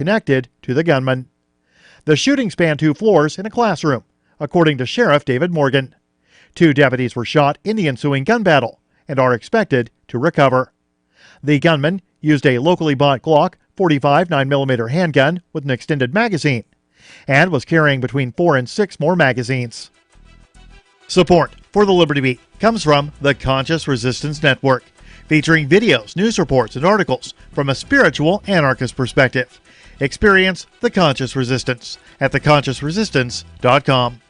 connected to the gunman. The shooting spanned 2 floors in a classroom, according to Sheriff David Morgan. 2 deputies were shot in the ensuing gun battle and are expected to recover. The gunman used a locally bought Glock 45 9mm handgun with an extended magazine and was carrying between 4 and 6 more magazines. Support for the Liberty Beat comes from the Conscious Resistance Network, featuring videos, news reports, and articles from a spiritual anarchist perspective. Experience the Conscious Resistance at theconsciousresistance.com.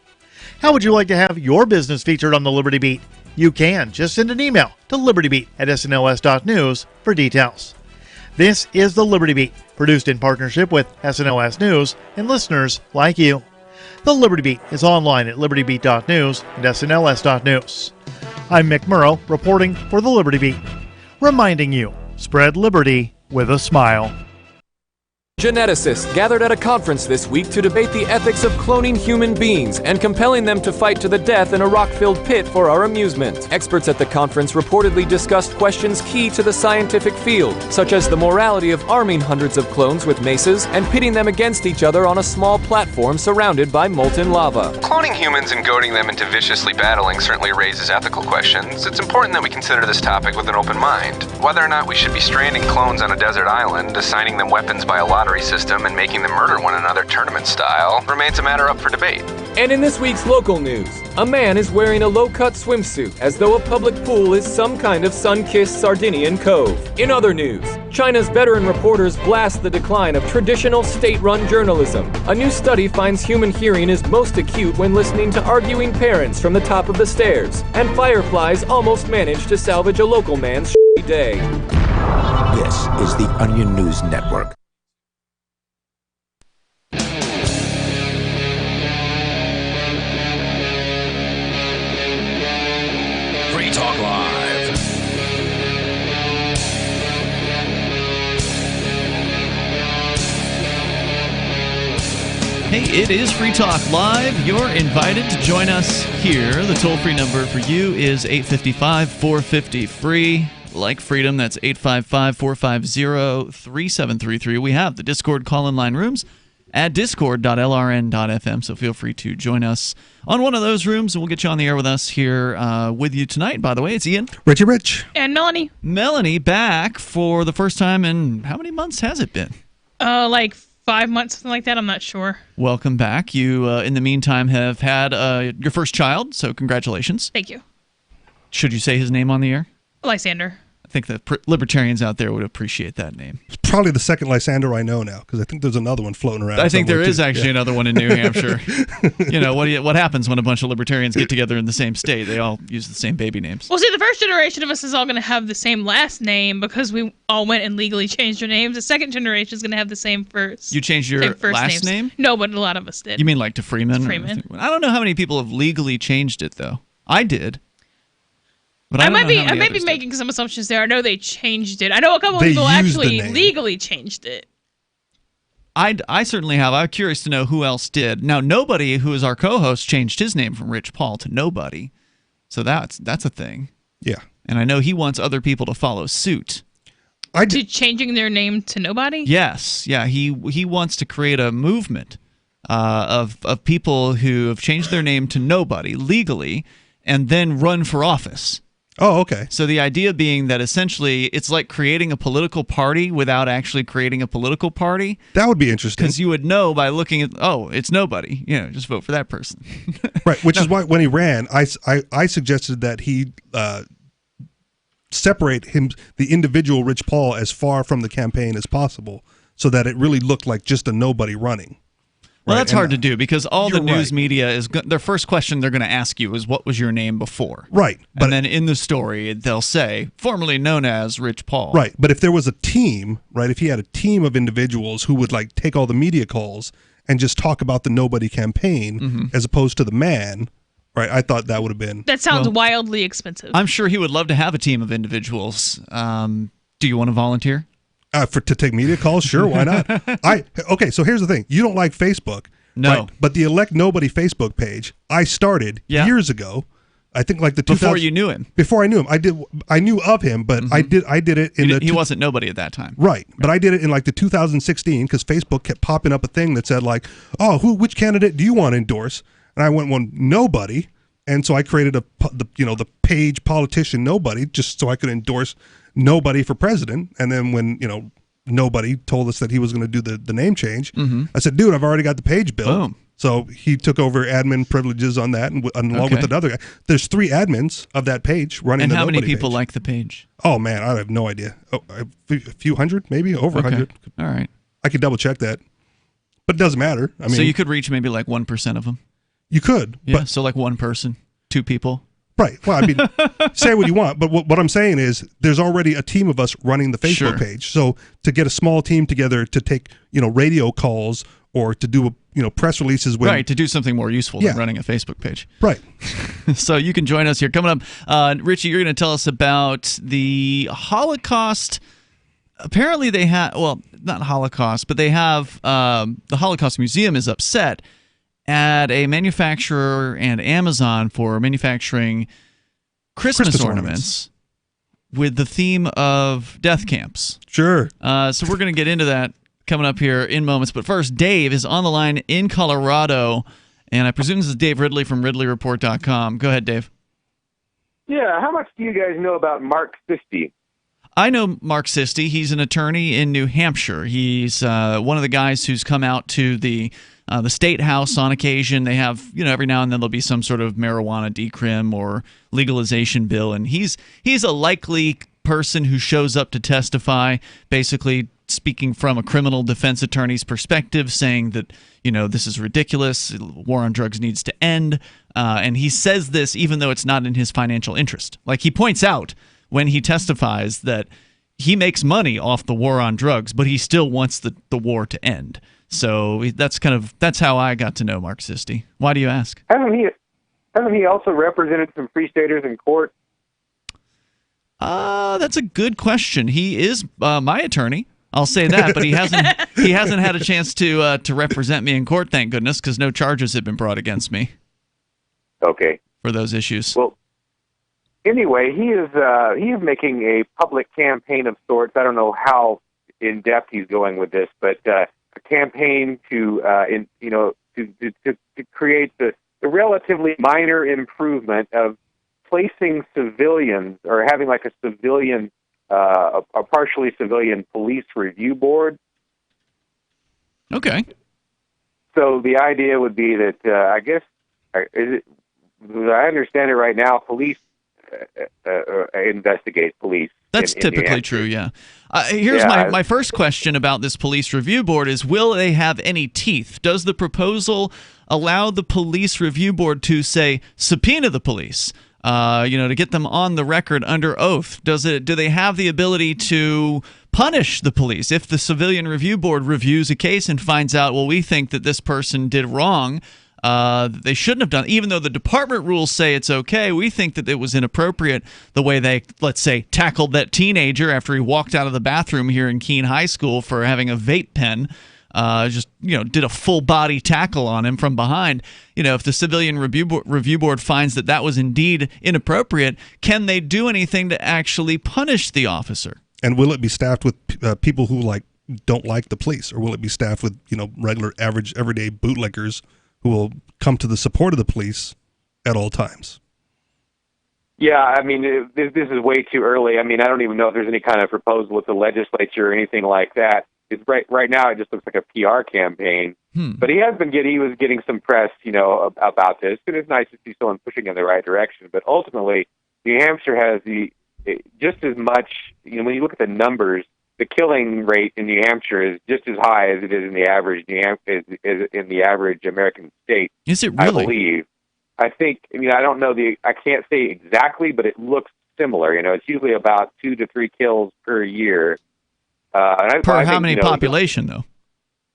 How would you like to have your business featured on the Liberty Beat? You can just send an email to libertybeat@snls.news for details. This is the Liberty Beat, produced in partnership with SNLS News and listeners like you. The Liberty Beat is online at libertybeat.news and snls.news. I'm Mick Murrow, reporting for the Liberty Beat, reminding you, spread liberty with a smile. Geneticists gathered at a conference this week to debate the ethics of cloning human beings and compelling them to fight to the death in a rock-filled pit for our amusement. Experts at the conference reportedly discussed questions key to the scientific field, such as the morality of arming hundreds of clones with maces and pitting them against each other on a small platform surrounded by molten lava. Cloning humans and goading them into viciously battling certainly raises ethical questions. It's important that we consider this topic with an open mind. Whether or not we should be stranding clones on a desert island, assigning them weapons by a lottery system, and making them murder one another tournament style remains a matter up for debate. And in this week's local news, a man is wearing a low-cut swimsuit as though a public pool is some kind of sun-kissed Sardinian cove. In other news, China's veteran reporters blast the decline of traditional state-run journalism. A new study finds human hearing is most acute when listening to arguing parents from the top of the stairs, and fireflies almost manage to salvage a local man's shitty day. This is the Onion News Network. Free Talk Live. Hey, it is Free Talk Live. You're invited to join us here. The toll-free number for you is 855-450-FREE. Like freedom, that's 855-450-3733. We have the Discord call-in line rooms at discord.lrn.fm, so feel free to join us on one of those rooms, and we'll get you on the air with us here with you tonight. By the way, it's Ian. Richie Rich. And Melanie. Melanie back for the first time in how many months has it been? Like 5 months, something like that. I'm not sure. Welcome back. You, in the meantime, have had your first child, so congratulations. Thank you. Should you say his name on the air? Lysander. I think the libertarians out there would appreciate that name. It's probably the second Lysander I know now, because I think there's another one floating around. I think there is too. actually another one in New Hampshire. You know, what happens when a bunch of libertarians get together in the same state? They all use the same baby names. Well, see, the first generation of us is all going to have the same last name because we all went and legally changed our names. The second generation is going to have the same first. You changed your last name? No, but a lot of us did. You mean like to Freeman? Freeman. I don't know how many people have legally changed it, though. I did. But I might be making some assumptions there. I know they changed it. I know a couple of people actually legally changed it. I certainly have. I'm curious to know who else did. Now, Nobody, who is our co-host, changed his name from Rich Paul to Nobody. So that's a thing. Yeah. And I know he wants other people to follow suit. To changing their name to Nobody? Yes. Yeah, he wants to create a movement of people who have changed their name to Nobody legally and then run for office. Oh, okay. So the idea being that essentially it's like creating a political party without actually creating a political party. That would be interesting. Because you would know by looking at, it's Nobody. You know, just vote for that person. Right, which is why when he ran, I suggested that he separate the individual Rich Paul, as far from the campaign as possible so that it really looked like just a nobody running. Well, that's hard to do because all the news right. media is their first question they're going to ask you is, what was your name before? Right. And then in the story, they'll say, formerly known as Rich Paul. Right. But if there was a team, right, if he had a team of individuals who would like take all the media calls and just talk about the Nobody campaign as opposed to the man, right, I thought that would have been... That sounds wildly expensive. I'm sure he would love to have a team of individuals. Do you want to volunteer? To take media calls? Sure, why not? Okay, so here's the thing. You don't like Facebook. No. Right? But the Elect Nobody Facebook page, I started years ago I think like the before you knew him. Before I knew him, I knew of him, but I did it in he wasn't nobody at that time, right? But I did it in like the 2016 because Facebook kept popping up a thing that said like, oh, which candidate do you want to endorse? And I went, well, nobody. And so I created the page politician nobody just so I could endorse nobody for president. And then when nobody told us that he was going to do the name change, I said, dude, I've already got the page built. Boom. So he took over admin privileges on that, and along with another guy. There's 3 admins of that page running. And the how many nobody people page. like the page? Oh man, I have no idea. Oh, a few hundred, maybe over 100. All right. I could double check that, but it doesn't matter. I mean, so you could reach maybe like 1% of them. You could, yeah. So like 1 person, 2 people. Right. Well, I mean, say what you want, but what I'm saying is there's already a team of us running the Facebook page. So to get a small team together to take, radio calls or to do, press releases with to do something more useful than running a Facebook page. Right. So you can join us here. Coming up, Richie, you're going to tell us about the Holocaust. Apparently they have, well, not Holocaust, but they have, the Holocaust Museum is upset at a manufacturer and Amazon for manufacturing Christmas ornaments with the theme of death camps. Sure. So we're going to get into that coming up here in moments. But first, Dave is on the line in Colorado, and I presume this is Dave Ridley from RidleyReport.com. Go ahead, Dave. Yeah, how much do you guys know about Mark Sisti? I know Mark Sisti. He's an attorney in New Hampshire. He's one of the guys who's come out to the State House on occasion. They have, every now and then there'll be some sort of marijuana decrim or legalization bill, and he's a likely person who shows up to testify, basically speaking from a criminal defense attorney's perspective, saying that, this is ridiculous, war on drugs needs to end, and he says this even though it's not in his financial interest. Like, he points out when he testifies that he makes money off the war on drugs, but he still wants the war to end. So that's how I got to know Mark Sisti. Why do you ask? Hasn't he also represented some Free Staters in court? That's a good question. He is my attorney. I'll say that, but he hasn't had a chance to represent me in court, thank goodness, because no charges have been brought against me. Okay. For those issues. Well, anyway, he is making a public campaign of sorts. I don't know how in depth he's going with this, but a campaign to create the relatively minor improvement of placing civilians or having like a civilian, a partially civilian police review board. Okay. So the idea would be that I guess, as I understand it right now, police investigate police. That's typically true, yeah. Here's my first question about this police review board is, will they have any teeth? Does the proposal allow the police review board to, say, subpoena the police, to get them on the record under oath? Do they have the ability to punish the police if the civilian review board reviews a case and finds out, well, we think that this person did wrong, they shouldn't have done, even though the department rules say it's okay, we think that it was inappropriate the way they, let's say, tackled that teenager after he walked out of the bathroom here in Keene High School for having a vape pen. Did a full body tackle on him from behind. If the civilian review board finds that that was indeed inappropriate, can they do anything to actually punish the officer? And will it be staffed with people who don't like the police, or will it be staffed with regular, average, everyday bootlickers who will come to the support of the police at all times? Yeah, I mean, this is way too early. I mean, I don't even know if there's any kind of proposal with the legislature or anything like that. It's right now, it just looks like a PR campaign. But he was getting some press, about this. And it's nice to see someone pushing in the right direction. But ultimately, New Hampshire has just as much. When you look at the numbers, the killing rate in New Hampshire is just as high as it is in the average in the average American state. Is it really? I believe. I think. I don't know I can't say exactly, but it looks similar. It's usually about 2 to 3 kills per year. Per how many population, though?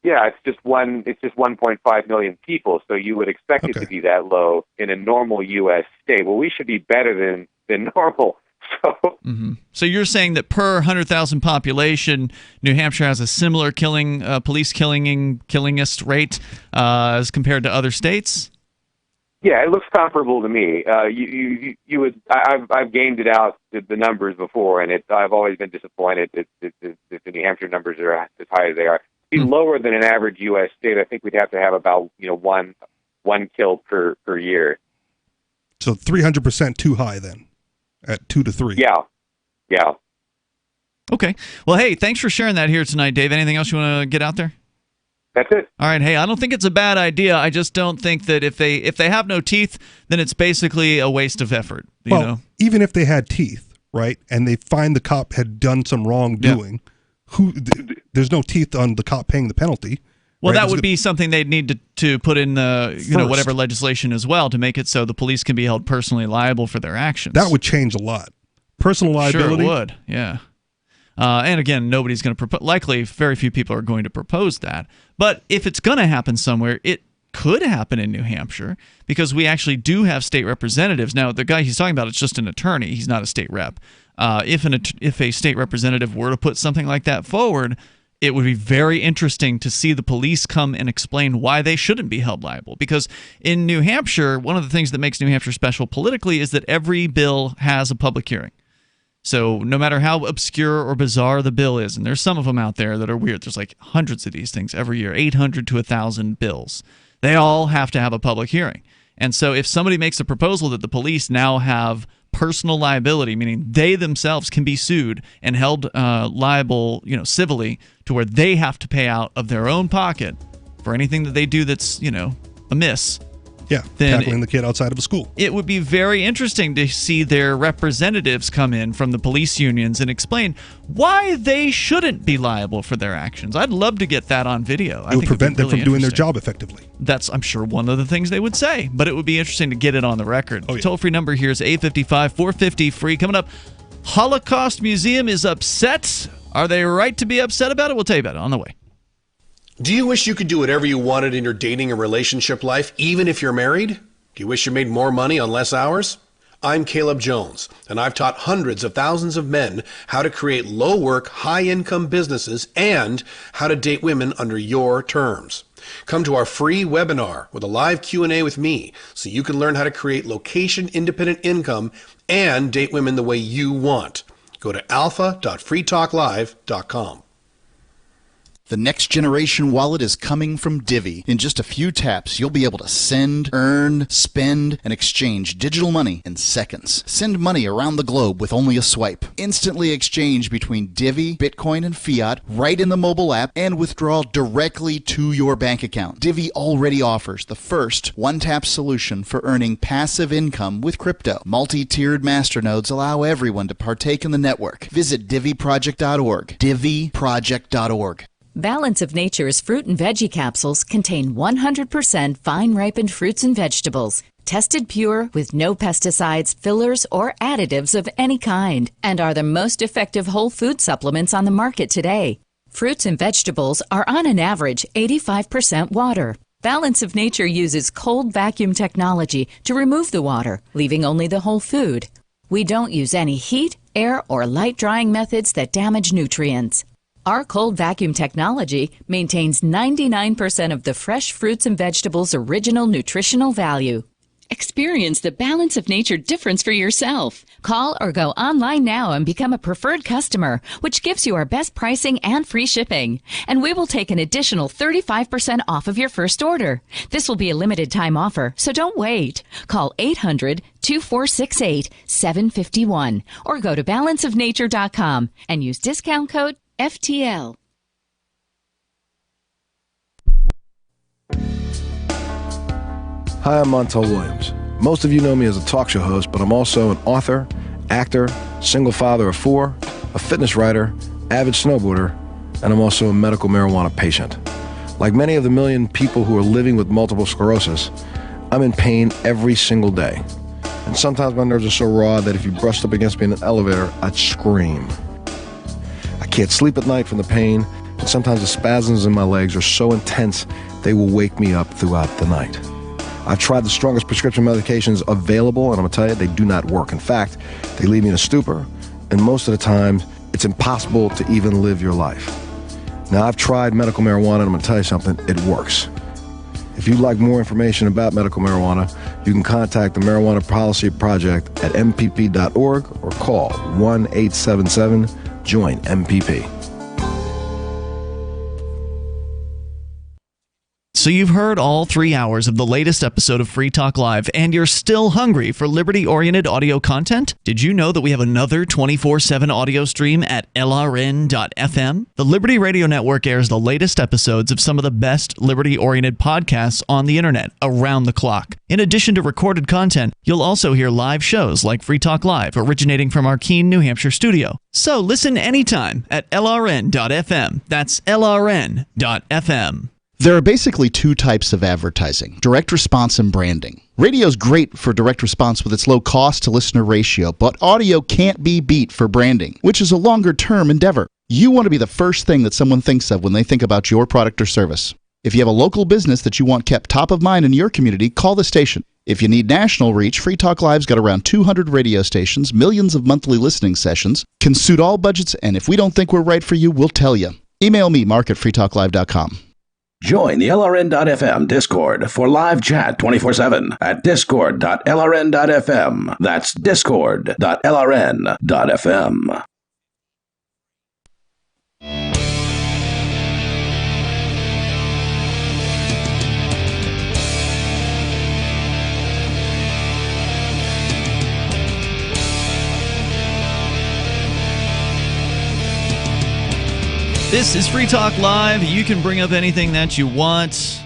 Yeah, it's just 1.5 million people, so you would expect it to be that low in a normal U.S. state. Well, we should be better than normal. So you're saying that per 100,000 population, New Hampshire has a similar killingest rate as compared to other states? Yeah, it looks comparable to me. You would. I've gamed it out the numbers before, and I've always been disappointed if the New Hampshire numbers are as high as they are. To be lower than an average U.S. state, I think we'd have to have about one kill per year. So 300% too high then, at 2 to 3. Yeah. Okay. Well, hey, thanks for sharing that here tonight, Dave. Anything else you want to get out there? That's it. All right. Hey, I don't think it's a bad idea. I just don't think that if they have no teeth, then it's basically a waste of effort. You know? Even if they had teeth, right, and they find the cop had done some wrongdoing, there's no teeth on the cop paying the penalty. Well, that would be something they'd need to put in the whatever legislation as well to make it so the police can be held personally liable for their actions. That would change a lot. Personal liability. Sure, it would. Yeah. And again, nobody's going to propose. Likely, very few people are going to propose that. But if it's going to happen somewhere, it could happen in New Hampshire because we actually do have state representatives. Now, the guy he's talking about is just an attorney. He's not a state rep. If a state representative were to put something like that forward, it would be very interesting to see the police come and explain why they shouldn't be held liable. Because in New Hampshire, one of the things that makes New Hampshire special politically is that every bill has a public hearing. So no matter how obscure or bizarre the bill is, and there's some of them out there that are weird. There's like hundreds of these things every year, 800 to 1,000 bills. They all have to have a public hearing. And so if somebody makes a proposal that the police now have personal liability, meaning they themselves can be sued and held liable, civilly, to where they have to pay out of their own pocket for anything that they do that's, amiss. Yeah, tackling the kid outside of a school. It would be very interesting to see their representatives come in from the police unions and explain why they shouldn't be liable for their actions. I'd love to get that on video. It would prevent them from doing their job effectively. That's, I'm sure, one of the things they would say, but it would be interesting to get it on the record. Oh, yeah. Toll-free number here is 855-450-FREE. Coming up, Holocaust Museum is upset. Are they right to be upset about it? We'll tell you about it on the way. Do you wish you could do whatever you wanted in your dating and relationship life, even if you're married? Do you wish you made more money on less hours? I'm Caleb Jones, and I've taught hundreds of thousands of men how to create low-work, high-income businesses and how to date women under your terms. Come to our free webinar with a live Q&A with me so you can learn how to create location-independent income and date women the way you want. Go to alpha.freetalklive.com. The next generation wallet is coming from Divvy. In just a few taps, you'll be able to send, earn, spend, and exchange digital money in seconds. Send money around the globe with only a swipe. Instantly exchange between Divvy, Bitcoin, and fiat right in the mobile app and withdraw directly to your bank account. Divvy already offers the first one-tap solution for earning passive income with crypto. Multi-tiered masternodes allow everyone to partake in the network. Visit DivvyProject.org. DivvyProject.org. Balance of Nature's fruit and veggie capsules contain 100% fine-ripened fruits and vegetables, tested pure with no pesticides, fillers, or additives of any kind, and are the most effective whole food supplements on the market today. Fruits and vegetables are on an average 85% water. Balance of Nature uses cold vacuum technology to remove the water, leaving only the whole food. We don't use any heat, air, or light drying methods that damage nutrients. Our cold vacuum technology maintains 99% of the fresh fruits and vegetables' original nutritional value. Experience the Balance of Nature difference for yourself. Call or go online now and become a preferred customer, which gives you our best pricing and free shipping. And we will take an additional 35% off of your first order. This will be a limited time offer, so don't wait. Call 800-2468-751 or go to balanceofnature.com and use discount code FTL. Hi, I'm Montel Williams. Most of you know me as a talk show host, but I'm also an author, actor, single father of 4, a fitness writer, avid snowboarder, and I'm also a medical marijuana patient. Like many of the million people who are living with multiple sclerosis, I'm in pain every single day. And sometimes my nerves are so raw that if you brushed up against me in an elevator, I'd scream. I can't sleep at night from the pain, and sometimes the spasms in my legs are so intense they will wake me up throughout the night. I've tried the strongest prescription medications available, and I'm going to tell you, they do not work. In fact, they leave me in a stupor, and most of the time, it's impossible to even live your life. Now, I've tried medical marijuana, and I'm going to tell you something, it works. If you'd like more information about medical marijuana, you can contact the Marijuana Policy Project at mpp.org or call 1-877-JOIN-MPP. So you've heard all 3 hours of the latest episode of Free Talk Live, and you're still hungry for liberty-oriented audio content? Did you know that we have another 24/7 audio stream at LRN.FM? The Liberty Radio Network airs the latest episodes of some of the best liberty-oriented podcasts on the internet around the clock. In addition to recorded content, you'll also hear live shows like Free Talk Live, originating from our Keene, New Hampshire studio. So listen anytime at LRN.FM. That's LRN.FM. There are basically two types of advertising: direct response and branding. Radio's great for direct response with its low cost to listener ratio, but audio can't be beat for branding, which is a longer term endeavor. You want to be the first thing that someone thinks of when they think about your product or service. If you have a local business that you want kept top of mind in your community, call the station. If you need national reach, Free Talk Live's got around 200 radio stations, millions of monthly listening sessions, can suit all budgets, and if we don't think we're right for you, we'll tell you. Email me, mark@freetalklive.com. Join the LRN.FM Discord for live chat 24/7 at discord.lrn.fm. That's discord.lrn.fm. This is Free Talk Live. You can bring up anything that you want.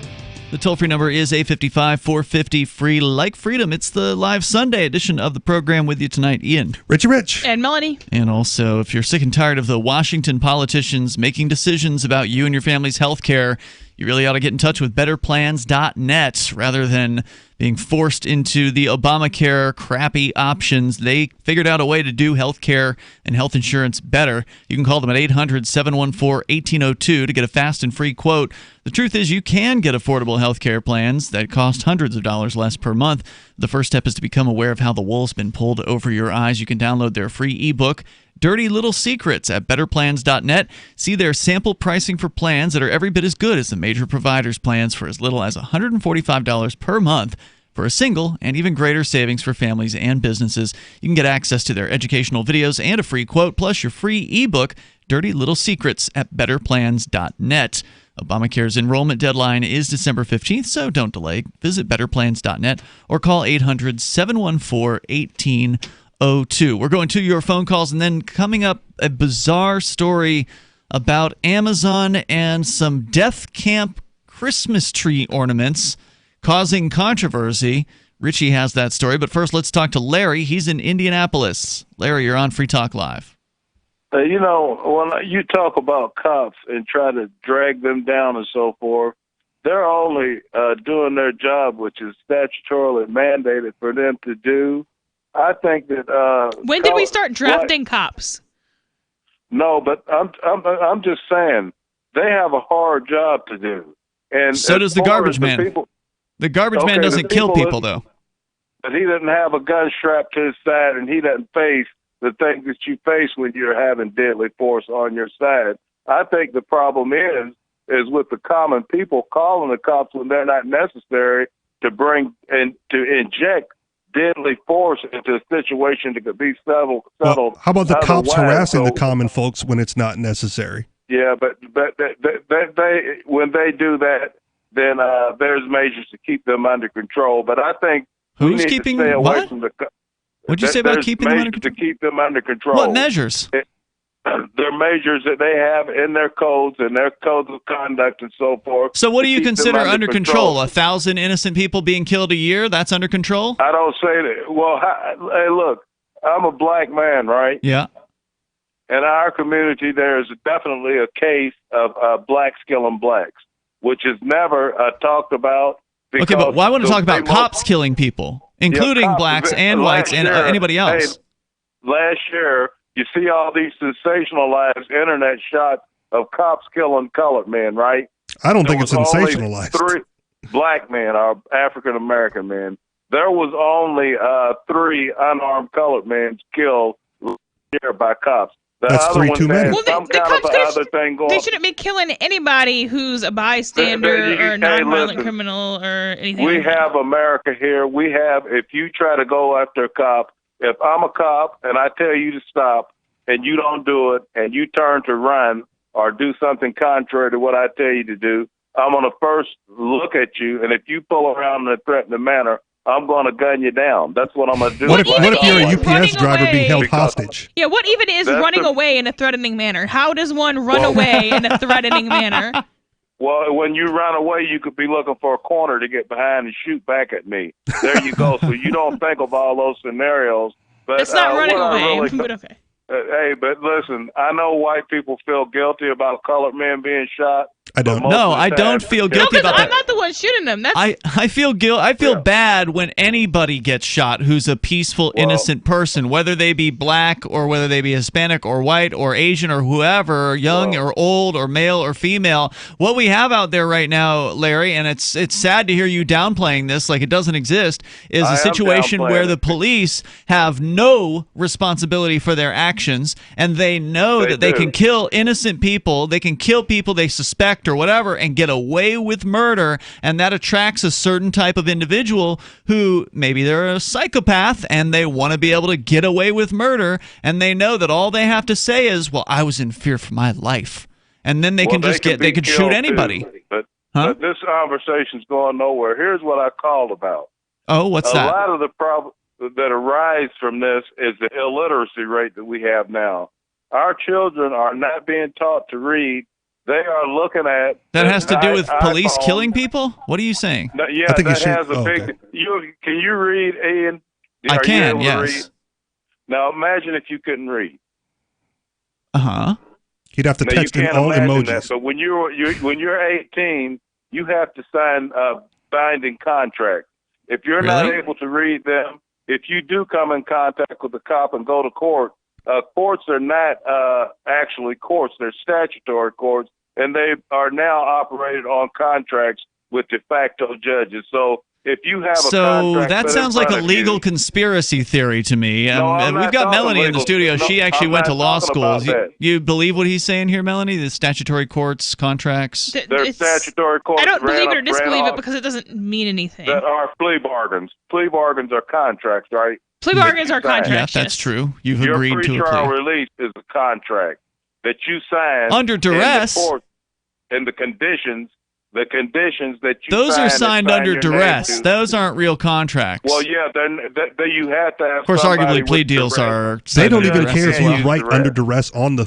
The toll-free number is 855-450-FREE. Like freedom, it's the live Sunday edition of the program. With you tonight, Ian. Richie Rich. And Melanie. And also, if you're sick and tired of the Washington politicians making decisions about you and your family's health care, you really ought to get in touch with betterplans.net rather than being forced into the Obamacare crappy options. They figured out a way to do health care and health insurance better. You can call them at 800-714-1802 to get a fast and free quote. The truth is, you can get affordable health care plans that cost hundreds of dollars less per month. The first step is to become aware of how the wool's been pulled over your eyes. You can download their free ebook, Dirty Little Secrets, at betterplans.net. See their sample pricing for plans that are every bit as good as the major providers' plans for as little as $145 per month for a single, and even greater savings for families and businesses. You can get access to their educational videos and a free quote, plus your free ebook, Dirty Little Secrets, at betterplans.net. Obamacare's enrollment deadline is December 15th, so don't delay. Visit betterplans.net or call 800-714-1802. We're going to your phone calls, and then coming up, a bizarre story about Amazon and some Deathcamp Christmas tree ornaments causing controversy. Richie has that story, but first let's talk to Larry. He's in Indianapolis. Larry, you're on Free Talk Live. You know, when you talk about cops and try to drag them down and so forth, they're only doing their job, which is statutorily mandated for them to do. I think that when did we start drafting cops? No, but I'm just saying they have a hard job to do. And so does the garbage man. The garbage man doesn't kill people, though. But he doesn't have a gun strapped to his side, and he doesn't face the things that you face when you're having deadly force on your side. I think the problem is with the common people calling the cops when they're not necessary to bring and to inject deadly force into a situation that could be settled. Well, how about the cops harassing the common folks when it's not necessary? Yeah, but they when they do that, then there's measures to keep them under control. But I think who's keeping to stay away what? From the. What'd you say about keeping them under control? To keep them under control. What measures? They're measures that they have in their codes and their codes of conduct and so forth. So what do you consider under control? 1,000 innocent people being killed a year? That's under control? I don't say that. Well, hey, look, I'm a black man, right? Yeah. In our community, there is definitely a case of blacks killing blacks, which is never talked about. Okay, but why want to talk about cops killing people, including blacks and whites and anybody else? Hey, last year, you see all these sensationalized internet shots of cops killing colored men, right? I don't think it's sensationalized. 3 black men or African-American men. There was only 3 unarmed colored men killed last year by cops. That's other 3 one too many. had Well, some the kind of cops other thing going. They shouldn't be killing anybody who's a bystander or a nonviolent criminal or anything. We like that. have America here. We have, if you try to go after a cop, if I'm a cop and I tell you to stop and you don't do it and you turn to run or do something contrary to what I tell you to do, I'm going to first look at you, and if you pull around in a threatening manner, I'm going to gun you down. That's what I'm going to do. What if you're a UPS driver being held hostage? Yeah, what even is running away in a threatening manner? How does one run away in a threatening manner? Well, when you run away, you could be looking for a corner to get behind and shoot back at me. There you go. So you don't think of all those scenarios. But it's not running away, but okay. Hey, but listen, I know white people feel guilty about colored men being shot. I don't. No, I don't feel guilty about that. I'm not the one shooting them. That's I feel bad when anybody gets shot who's a peaceful, innocent person, whether they be black or whether they be Hispanic or white or Asian or whoever, young or old or male or female. What we have out there right now, Larry, and it's sad to hear you downplaying this like it doesn't exist, is a situation where the police have no responsibility for their actions, and they know that they can kill innocent people, they can kill people they suspect or whatever and get away with murder, and that attracts a certain type of individual who maybe they're a psychopath and they want to be able to get away with murder, and they know that all they have to say is, well, I was in fear for my life, and then they can shoot anybody. But this conversation's going nowhere. Here's what I called about. Oh, what's that? A lot of the problems that arise from this is the illiteracy rate that we have now. Our children are not being taught to read. They are looking at that has to do with police killing people. What are you saying? No, yeah, that has a big. Okay. Can you read, Ian? I can. Yes. Read? Now imagine if you couldn't read. He'd have to text in all emojis. That, but when you're 18, you have to sign a binding contract. If you're not able to read them, if you do come in contact with the cop and go to court, courts are not actually courts; they're statutory courts. And they are now operated on contracts with de facto judges. So if you have a contract, that sounds like a legal conspiracy theory to me. We've got Melanie in the studio. She actually went to law school. You believe what he's saying here, Melanie? The statutory courts, contracts? They're statutory courts. I don't believe it or disbelieve it because it doesn't mean anything. That are plea bargains. Plea bargains are contracts, right? Plea bargains are contracts. Yeah, that's true. You've agreed to a plea. Your pretrial release is a contract that you sign under duress. And the conditions that you those are signed under duress. Those aren't real contracts. Well, yeah, then you have to have. Of course, arguably plea deals are. They don't even care if you write under duress on the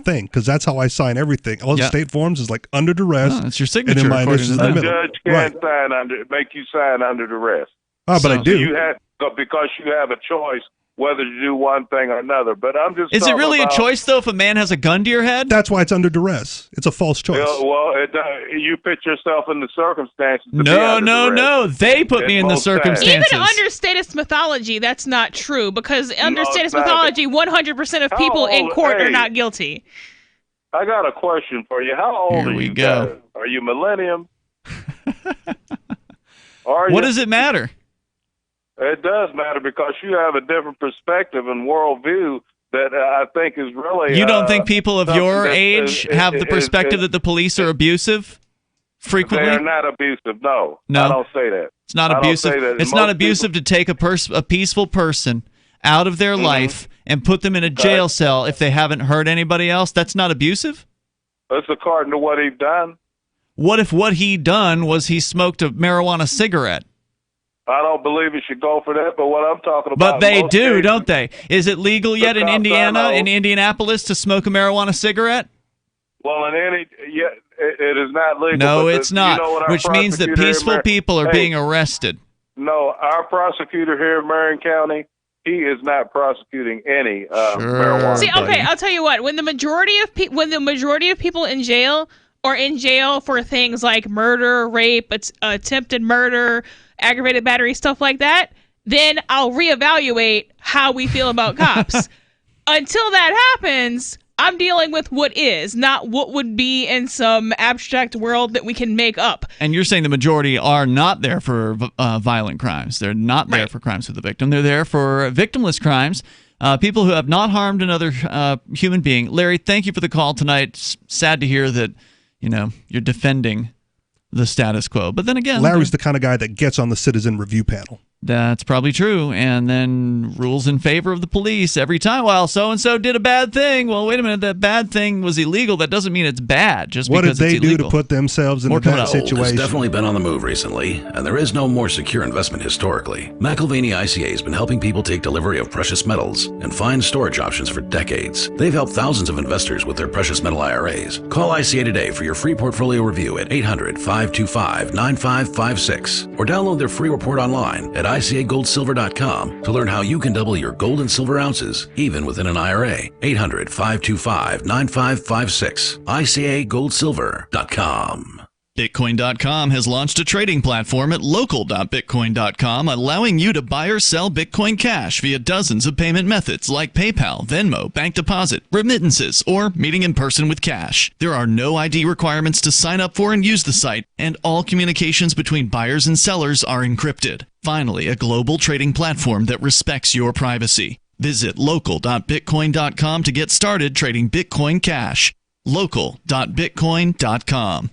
thing, because that's how I sign everything. All the state forms is like under duress. Oh, it's your signature. And then my initials in the middle. The judge can't make you sign under duress. Oh, but I do. You have because you have a choice whether to do one thing or another. But I'm just. Is it really a choice though if a man has a gun to your head? That's why it's under duress. It's a false choice. Well, you put yourself in the circumstances. No. They put me in the circumstances. Even under statist mythology, that's not true, because under statist mythology, 100% of people in court are not guilty. I got a question for you. How old are you guys? Are you millennium? What does it matter? It does matter because you have a different perspective and worldview that I think is really. You don't think people of your age have the perspective that the police are abusive frequently? They're not abusive. No, I don't say that. It's not abusive. It's not abusive to take a peaceful person out of their life and put them in a jail cell if they haven't hurt anybody else. That's not abusive? That's according to what he's done. What if what he done was he smoked a marijuana cigarette? I don't believe he should go for that, but what I'm talking about... But they do, don't they? Is it legal yet in Indiana, in Indianapolis, to smoke a marijuana cigarette? Well, it is not legal. No, it's not, which means that peaceful people are being arrested. No, our prosecutor here in Marion County, he is not prosecuting any marijuana. See, okay, I'll tell you what. When the majority of people in jail are in jail for things like murder, rape, attempted murder, aggravated battery, stuff like that, then I'll reevaluate how we feel about cops. Until that happens, I'm dealing with what is, not what would be in some abstract world that we can make up. And you're saying the majority are not there for violent crimes. They're not there for crimes with the victim. They're there for victimless crimes. People who have not harmed another human being. Larry, thank you for the call tonight. Sad to hear that, you're defending the status quo. But then again, Larry's the kind of guy that gets on the citizen review panel. That's probably true, and then rules in favor of the police every time. Well, so-and-so did a bad thing. Well, wait a minute, that bad thing was illegal. That doesn't mean it's bad just what because it's illegal. What did they do to put themselves in that situation? Gold has definitely been on the move recently, and there is no more secure investment historically. McIlvaney ICA has been helping people take delivery of precious metals and find storage options for decades. They've helped thousands of investors with their precious metal IRAs. Call ICA today for your free portfolio review at 800-525-9556, or download their free report online at ICAGoldSilver.com to learn how you can double your gold and silver ounces, even within an IRA. 800-525-9556. ICAGoldSilver.com. Bitcoin.com has launched a trading platform at local.bitcoin.com, allowing you to buy or sell Bitcoin Cash via dozens of payment methods like PayPal, Venmo, bank deposit, remittances, or meeting in person with cash. There are no ID requirements to sign up for and use the site, and all communications between buyers and sellers are encrypted. Finally, a global trading platform that respects your privacy. Visit local.bitcoin.com to get started trading Bitcoin Cash. local.bitcoin.com.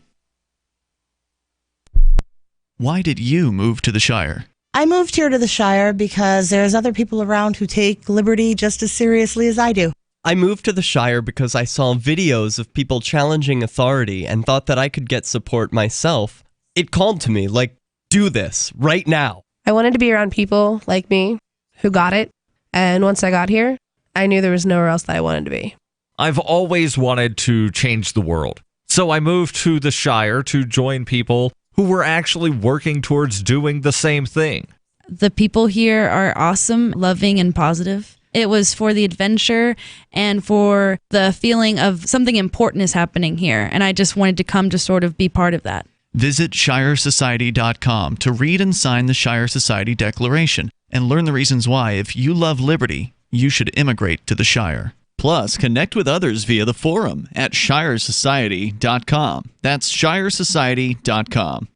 Why did you move to the Shire? I moved here to the Shire because there's other people around who take liberty just as seriously as I do. I moved to the Shire because I saw videos of people challenging authority and thought that I could get support myself. It called to me, like, do this, right now. I wanted to be around people like me who got it, and once I got here, I knew there was nowhere else that I wanted to be. I've always wanted to change the world, so I moved to the Shire to join people who were actually working towards doing the same thing. The people here are awesome, loving, and positive. It was for the adventure and for the feeling of something important is happening here, and I just wanted to come to sort of be part of that. Visit ShireSociety.com to read and sign the Shire Society Declaration and learn the reasons why, if you love liberty, you should immigrate to the Shire. Plus, connect with others via the forum at ShireSociety.com. That's ShireSociety.com.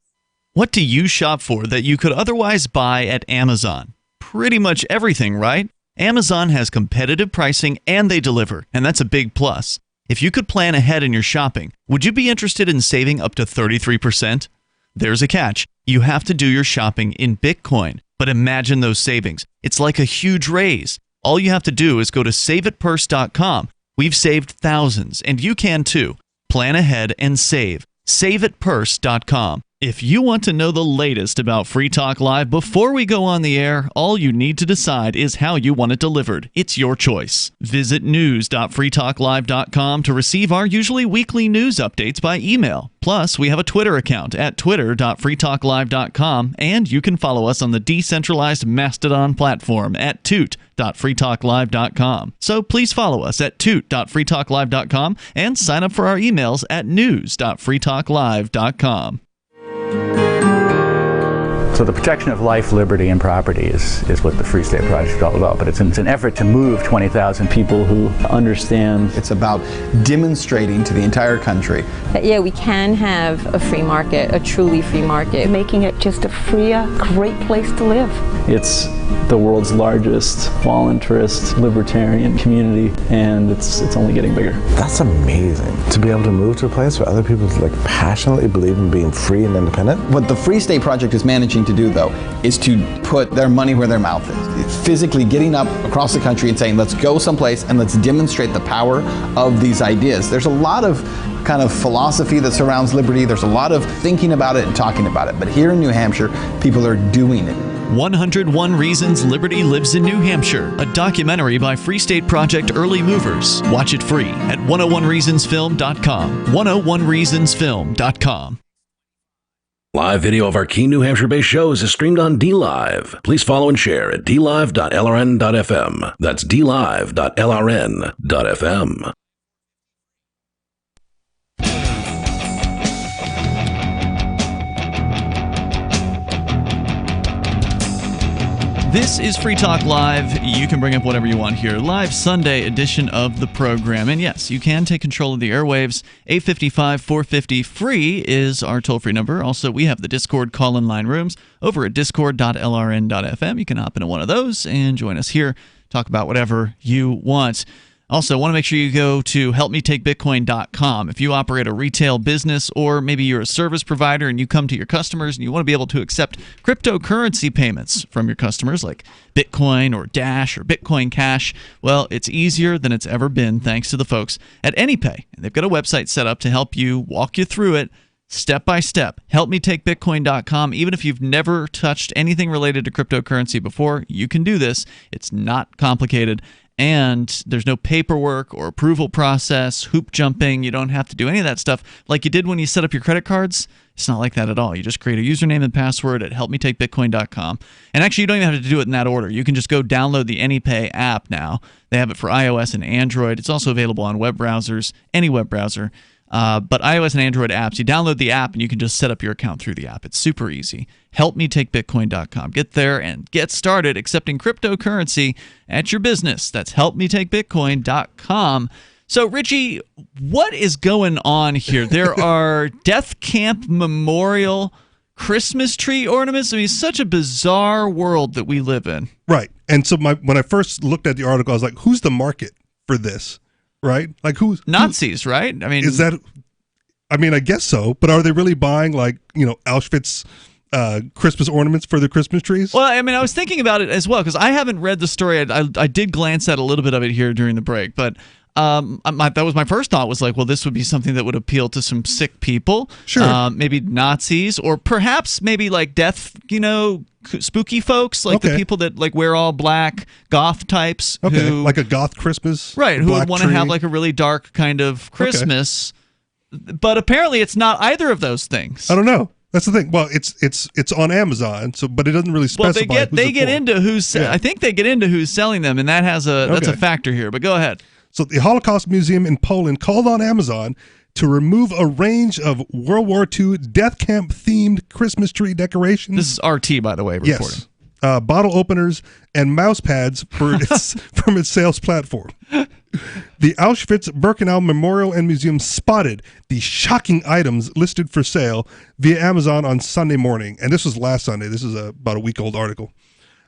What do you shop for that you could otherwise buy at Amazon? Pretty much everything, right? Amazon has competitive pricing and they deliver, and that's a big plus. If you could plan ahead in your shopping, would you be interested in saving up to 33%? There's a catch. You have to do your shopping in Bitcoin. But imagine those savings. It's like a huge raise. All you have to do is go to SaveItPurse.com. We've saved thousands, and you can too. Plan ahead and save. SaveItPurse.com. If you want to know the latest about Free Talk Live before we go on the air, all you need to decide is how you want it delivered. It's your choice. Visit news.freetalklive.com to receive our usually weekly news updates by email. Plus, we have a Twitter account at twitter.freetalklive.com, and you can follow us on the decentralized Mastodon platform at toot.freetalklive.com. So please follow us at toot.freetalklive.com and sign up for our emails at news.freetalklive.com. So the protection of life, liberty, and property is what the Free State Project is all about. But it's an effort to move 20,000 people who understand. It's about demonstrating to the entire country that, yeah, we can have a free market, a truly free market. Making it just a freer, great place to live. It's the world's largest voluntarist libertarian community, and it's only getting bigger. That's amazing, to be able to move to a place where other people passionately believe in being free and independent. What the Free State Project is managing to do, though, is to put their money where their mouth is. It's physically getting up across the country and saying, let's go someplace and let's demonstrate the power of these ideas. There's a lot of kind of philosophy that surrounds liberty. There's a lot of thinking about it and talking about it. But here in New Hampshire, people are doing it. 101 Reasons Liberty Lives in New Hampshire, a documentary by Free State Project Early Movers. Watch it free at 101reasonsfilm.com. 101reasonsfilm.com. Live video of our key New Hampshire-based shows is streamed on DLive. Please follow and share at dlive.lrn.fm. That's dlive.lrn.fm. This is Free Talk Live. You can bring up whatever you want here. Live Sunday edition of the program. And yes, you can take control of the airwaves. 855-450-FREE is our toll-free number. Also, we have the Discord call-in line rooms over at discord.lrn.fm. You can hop into one of those and join us here. talk about whatever you want. Also, want to make sure you go to helpmetakebitcoin.com. If you operate a retail business or maybe you're a service provider and you come to your customers and you want to be able to accept cryptocurrency payments from your customers like Bitcoin or Dash or Bitcoin Cash, well, it's easier than it's ever been thanks to the folks at AnyPay. And they've got a website set up to help you walk you through it step by step. Helpmetakebitcoin.com. Even if you've never touched anything related to cryptocurrency before, you can do this. It's not complicated. And there's no paperwork or approval process, hoop jumping. You don't have to do any of that stuff like you did when you set up your credit cards. It's not like that at all. You just create a username and password at helpmetakebitcoin.com. And actually, you don't even have to do it in that order. You can just go download the AnyPay app now. They have it for iOS and Android. It's also available on web browsers, any web browser. But iOS and Android apps, you download the app and you can just set up your account through the app. It's super easy. HelpMeTakeBitcoin.com. Get there and get started accepting cryptocurrency at your business. That's HelpMeTakeBitcoin.com. So, Richie, what is going on here? There are Deathcamp Memorial Christmas tree ornaments. I mean, it's such a bizarre world that we live in. Right. And so when I first looked at the article, I was like, who's the market for this? Right? Like who's Nazis, right? I mean, is that? I mean, I guess so. But are they really buying Auschwitz Christmas ornaments for their Christmas trees? Well, I mean, I was thinking about it as well because I haven't read the story. I did glance at a little bit of it here during the break, but that was my first thought was like, well, this would be something that would appeal to some sick people, sure, maybe Nazis, or perhaps maybe like death, spooky folks, like the people that like wear all black, goth types, who, like a goth Christmas, right? Who would want to have like a really dark kind of Christmas, but apparently it's not either of those things. I don't know. That's the thing. Well, it's on Amazon, but it doesn't really specify. Well, they get into who's. Yeah. I think they get into who's selling them, and that has that's a factor here. But go ahead. So the Holocaust Museum in Poland called on Amazon to remove a range of World War II death camp themed Christmas tree decorations. This is RT, by the way, reporting. Yes. Bottle openers and mouse pads from its sales platform. The Auschwitz-Birkenau Memorial and Museum spotted the shocking items listed for sale via Amazon on Sunday morning. And this was last Sunday. This is about a week-old article.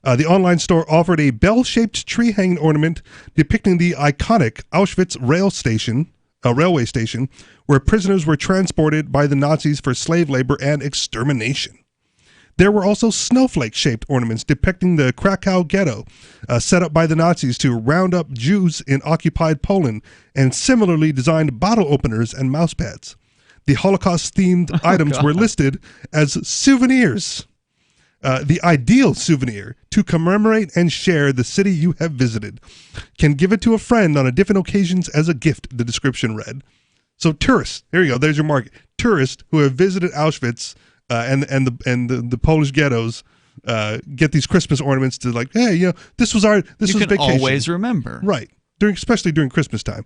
The online store offered a bell-shaped tree hanging ornament depicting the iconic Auschwitz railway station, where prisoners were transported by the Nazis for slave labor and extermination. There were also snowflake-shaped ornaments depicting the Krakow ghetto, set up by the Nazis to round up Jews in occupied Poland, and similarly designed bottle openers and mouse pads. The Holocaust-themed items were listed as souvenirs. The ideal souvenir to commemorate and share the city you have visited. Can give it to a friend on a different occasions as a gift, the description read. So tourists, here you go, there's your market. Tourists who have visited Auschwitz and the Polish ghettos get these Christmas ornaments to like, hey, this was vacation. You can always remember. Right, especially during Christmas time.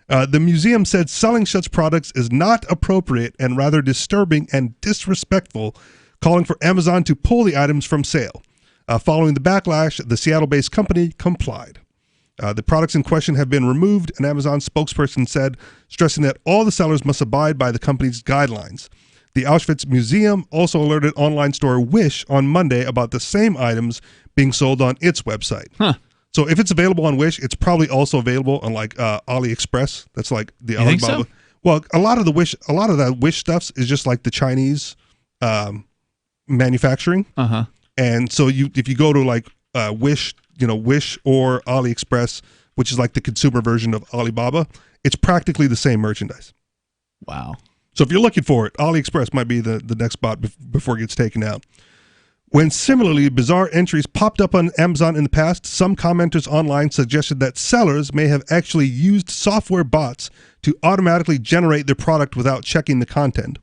The museum said selling such products is not appropriate and rather disturbing and disrespectful, calling for Amazon to pull the items from sale. Following the backlash, the Seattle-based company complied. The products in question have been removed, an Amazon spokesperson said, stressing that all the sellers must abide by the company's guidelines. The Auschwitz Museum also alerted online store Wish on Monday about the same items being sold on its website. Huh. So if it's available on Wish, it's probably also available on like AliExpress. That's like the Alibaba. Think so? Well, a lot of that Wish stuff is just like the Chinese manufacturing. Uh-huh. And so if you go to like Wish, Wish or AliExpress, which is like the consumer version of Alibaba, it's practically the same merchandise. Wow. So if you're looking for it, AliExpress might be the next spot before it gets taken out. When similarly bizarre entries popped up on Amazon in the past, some commenters online suggested that sellers may have actually used software bots to automatically generate their product without checking the content.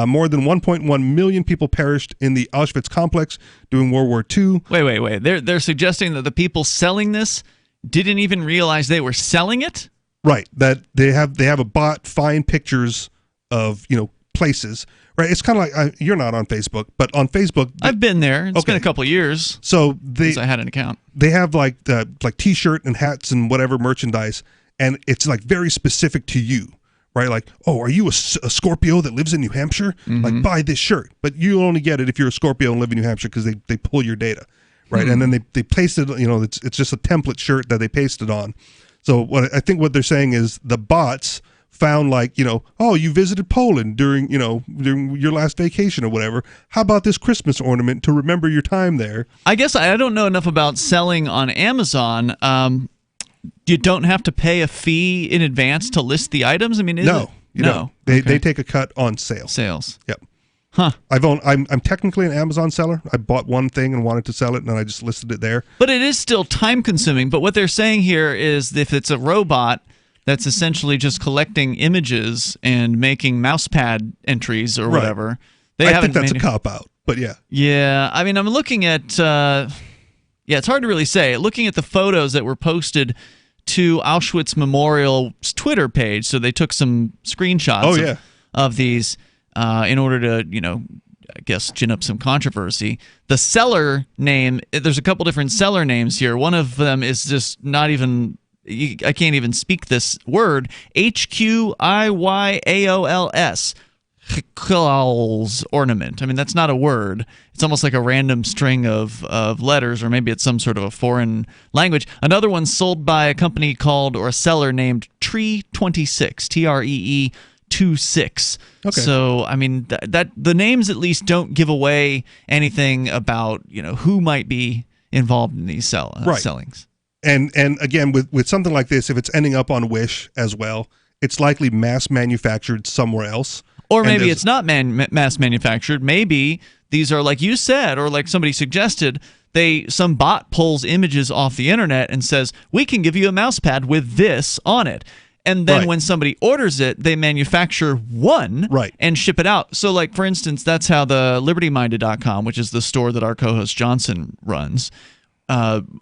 More than 1.1 million people perished in the Auschwitz complex during World War II. Wait. They're suggesting that the people selling this didn't even realize they were selling it? Right. That they have a bot find pictures of, places. Right. It's kind of like you're not on Facebook, but on Facebook I've been there. It's been a couple of years. So since I had an account. They have like t-shirt and hats and whatever merchandise, and it's like very specific to you. Right, like, oh, are you a Scorpio that lives in New Hampshire? Mm-hmm. Like, buy this shirt. But you only get it if you're a Scorpio and live in New Hampshire because they pull your data. right? And then they pasted, it's just a template shirt that they pasted on. So I think what they're saying is the bots found oh, you visited Poland during your last vacation or whatever. How about this Christmas ornament to remember your time there? I guess I don't know enough about selling on Amazon. You don't have to pay a fee in advance to list the items? I mean, no. They take a cut on sales. Yep. Huh. I'm technically an Amazon seller. I bought one thing and wanted to sell it, and I just listed it there. But it is still time consuming. But what they're saying here is if it's a robot that's essentially just collecting images and making mousepad entries or whatever. I think that's a cop-out, but yeah. Yeah, I mean, I'm looking at... it's hard to really say. Looking at the photos that were posted to Auschwitz Memorial's Twitter page, so they took some screenshots of these in order to, I guess, gin up some controversy. The seller name, there's a couple different seller names here. One of them is just not even... I can't even speak this word. HQIYAOLS. Ornament. I mean, that's not a word. It's almost like a random string of letters, or maybe it's some sort of a foreign language. Another one's sold by a company called, or a seller named Tree26, TREE 26. Okay. So, I mean, that the names at least don't give away anything about who might be involved in these sellings. And again, with something like this, if it's ending up on Wish as well, it's likely mass manufactured somewhere else. Or maybe it's not mass manufactured. Maybe these are, like you said, or like somebody suggested, some bot pulls images off the internet and says, we can give you a mouse pad with this on it. And then when somebody orders it, they manufacture one and ship it out. So, like, for instance, that's how the LibertyMinded.com, which is the store that our co-host Johnson runs,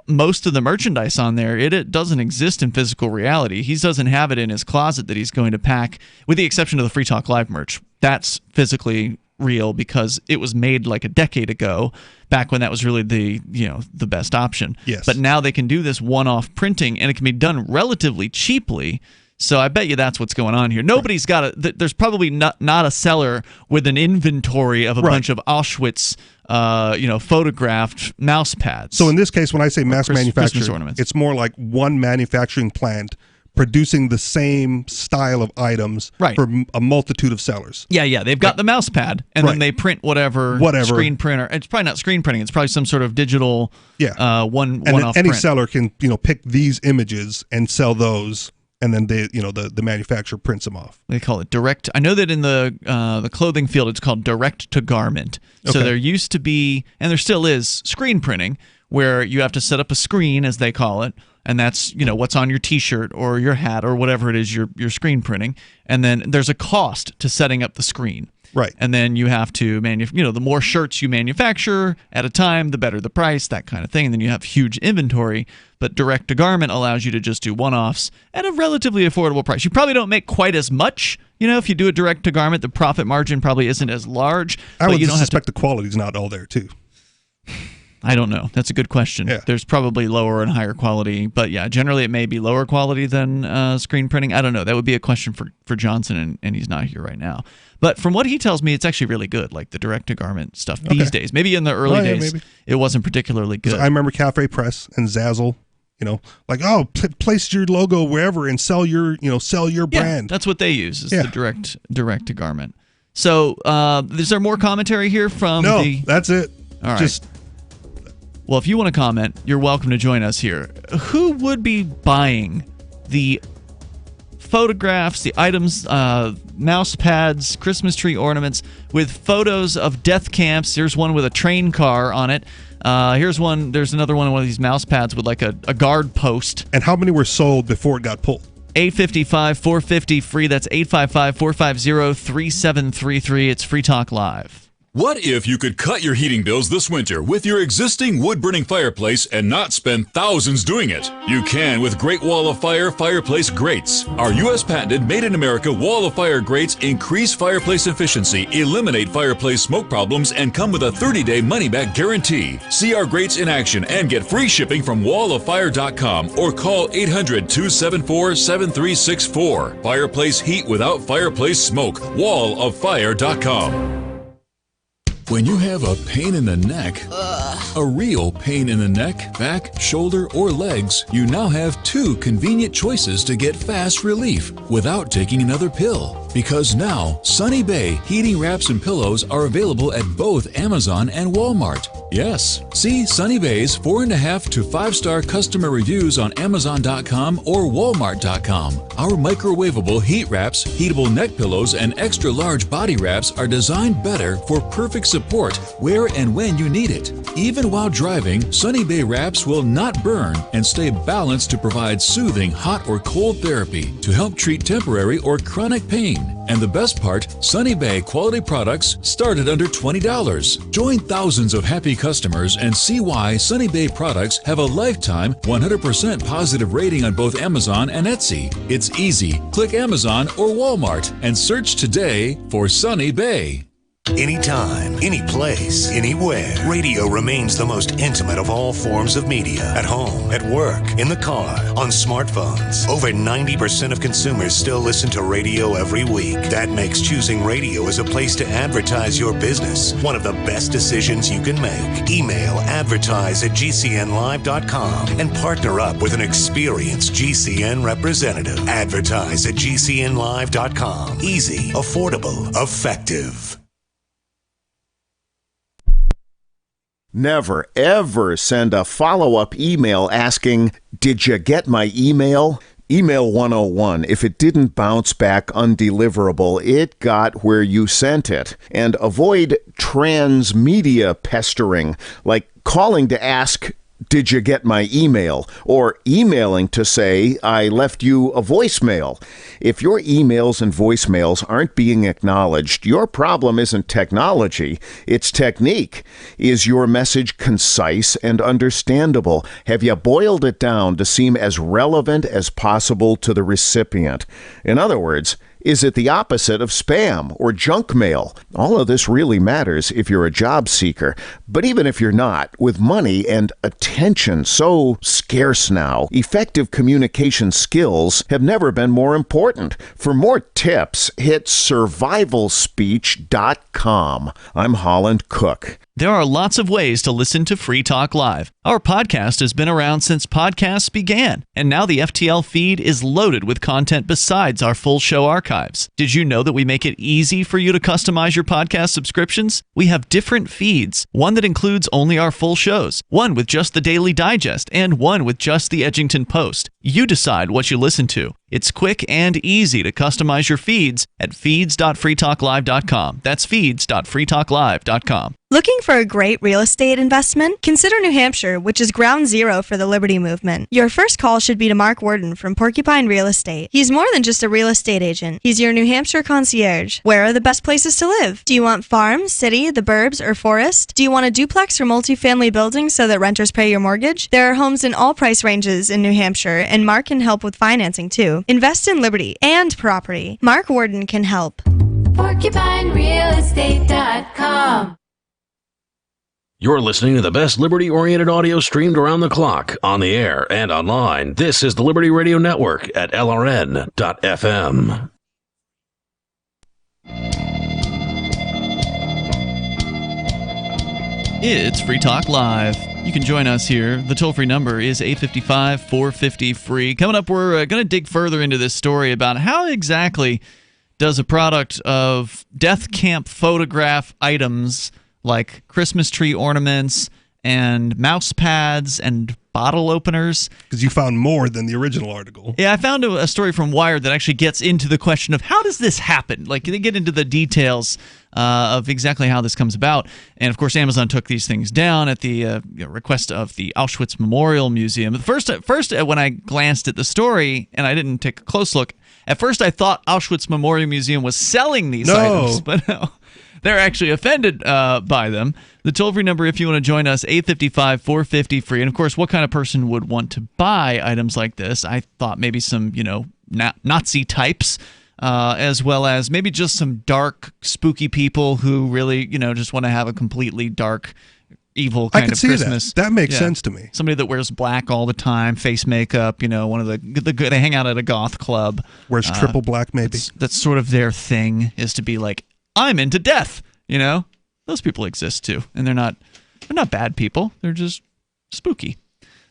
most of the merchandise on there, it doesn't exist in physical reality. He doesn't have it in his closet that he's going to pack, with the exception of the Free Talk Live merch. That's physically real because it was made like a decade ago, back when that was really the best option. Yes. But now they can do this one-off printing, and it can be done relatively cheaply. So I bet you that's what's going on here. Nobody's got there's probably not a seller with an inventory of a bunch of Auschwitz photographed mouse pads. So in this case, when I say mass manufactured, it's more like one manufacturing plant producing the same style of items for a multitude of sellers. Yeah. They've got the mouse pad, and then they print whatever screen printer. It's probably not screen printing. It's probably some sort of digital one-off any print. seller can pick these images and sell those. And then the manufacturer prints them off. They call it direct. I know that in the clothing field, it's called direct to garment. So there used to be, and there still is, screen printing, where you have to set up a screen, as they call it, and that's what's on your T-shirt or your hat or whatever it is you're screen printing. And then there's a cost to setting up the screen. Right. And then you have to the more shirts you manufacture at a time, the better the price, that kind of thing. And then you have huge inventory. But direct to garment allows you to just do one-offs at a relatively affordable price. You probably don't make quite as much. If you do a direct to garment, the profit margin probably isn't as large. I would suspect the quality's not all there too. I don't know. That's a good question. Yeah. There's probably lower and higher quality, but yeah, generally it may be lower quality than screen printing. I don't know. That would be a question for Johnson, and he's not here right now. But from what he tells me, it's actually really good, like the direct-to-garment stuff these days. Maybe in the early days, it wasn't particularly good. I remember Cafe Press and Zazzle, place your logo wherever and sell your brand. That's what they use, is the direct-to-garment. So is there more commentary here from that's it. All right. Well, if you want to comment, you're welcome to join us here. Who would be buying the photographs, the items, mouse pads, Christmas tree ornaments with photos of death camps? Here's one with a train car on it. There's another one of these mouse pads with like a guard post. And how many were sold before it got pulled? 855-450 free. That's 855-450-3733. It's Free Talk Live. What if you could cut your heating bills this winter with your existing wood-burning fireplace and not spend thousands doing it? You can with Great Wall of Fire fireplace grates. Our U.S. patented made-in-America Wall of Fire grates increase fireplace efficiency, eliminate fireplace smoke problems, and come with a 30-day money-back guarantee. See our grates in action and get free shipping from walloffire.com or call 800-274-7364. Fireplace heat without fireplace smoke. walloffire.com. When you have a pain in the neck, a real pain in the neck, back, shoulder, or legs, you now have 2 convenient choices to get fast relief without taking another pill. Because now, Sunny Bay heating wraps and pillows are available at both Amazon and Walmart. Yes, see Sunny Bay's 4.5 to 5-star customer reviews on Amazon.com or Walmart.com. Our microwavable heat wraps, heatable neck pillows, and extra large body wraps are designed better for perfect support where and when you need it. Even while driving, Sunny Bay wraps will not burn and stay balanced to provide soothing hot or cold therapy to help treat temporary or chronic pain. And the best part, Sunny Bay quality products start at under $20. Join thousands of happy customers and see why Sunny Bay products have a lifetime 100% positive rating on both Amazon and Etsy. It's easy. Click Amazon or Walmart and search today for Sunny Bay. Anytime, any place, anywhere, radio remains the most intimate of all forms of media. At home, at work, in the car, on smartphones. Over 90% of consumers still listen to radio every week. That makes choosing radio as a place to advertise your business one of the best decisions you can make. Email advertise@gcnlive.com and partner up with an experienced GCN representative. Advertise@gcnlive.com. Easy, affordable, effective. Never, ever send a follow-up email asking, "Did you get my email?" Email 101. If it didn't bounce back undeliverable, it got where you sent it. And avoid transmedia pestering, like calling to ask, "Did you get my email?" or emailing to say, "I left you a voicemail." If your emails and voicemails aren't being acknowledged, your problem isn't technology, it's technique. Is your message concise and understandable? Have you boiled it down to seem as relevant as possible to the recipient? In other words, is it the opposite of spam or junk mail? All of this really matters if you're a job seeker. But even if you're not, with money and attention so scarce now, effective communication skills have never been more important. For more tips, hit survivalspeech.com. I'm Holland Cook. There are lots of ways to listen to Free Talk Live. Our podcast has been around since podcasts began, and now the FTL feed is loaded with content besides our full show archives. Did you know that we make it easy for you to customize your podcast subscriptions? We have different feeds, one that includes only our full shows, one with just the Daily Digest, and one with just the Edgington Post. You decide what you listen to. It's quick and easy to customize your feeds at feeds.freetalklive.com. That's feeds.freetalklive.com. Looking for a great real estate investment? Consider New Hampshire, which is ground zero for the Liberty Movement. Your first call should be to Mark Worden from Porcupine Real Estate. He's more than just a real estate agent. He's your New Hampshire concierge. Where are the best places to live? Do you want farm, city, the burbs, or forest? Do you want a duplex or multifamily building so that renters pay your mortgage? There are homes in all price ranges in New Hampshire, and Mark can help with financing too. Invest in liberty and property. Mark Worden can help. PorcupineRealEstate.com. You're listening to the best liberty-oriented audio streamed around the clock, on the air and online. This is the Liberty Radio Network at LRN.FM. It's Free Talk Live. You can join us here. The toll-free number is 855-450-FREE. Coming up, we're going to dig further into this story about how exactly does a product of Deathcamp photograph items like Christmas tree ornaments and mouse pads and bottle openers. Because you found more than the original article. Yeah, I found a story from Wired that actually gets into the question of how does this happen? Like, they get into the details of exactly how this comes about. And, of course, Amazon took these things down at the request of the Auschwitz Memorial Museum. First, when I glanced at the story, and I didn't take a close look, at first I thought Auschwitz Memorial Museum was selling these items. But no. They're actually offended by them. The toll-free number, if you want to join us, 855-450-FREE. And, of course, what kind of person would want to buy items like this? I thought maybe some, Nazi types, as well as maybe just some dark, spooky people who really, just want to have a completely dark, evil kind of Christmas. That makes sense to me. Somebody that wears black all the time, face makeup, one of the good. They hang out at a goth club. Wears triple black, maybe. That's sort of their thing, is to be like, I'm into death, those people exist too, and they're not bad people. They're just spooky.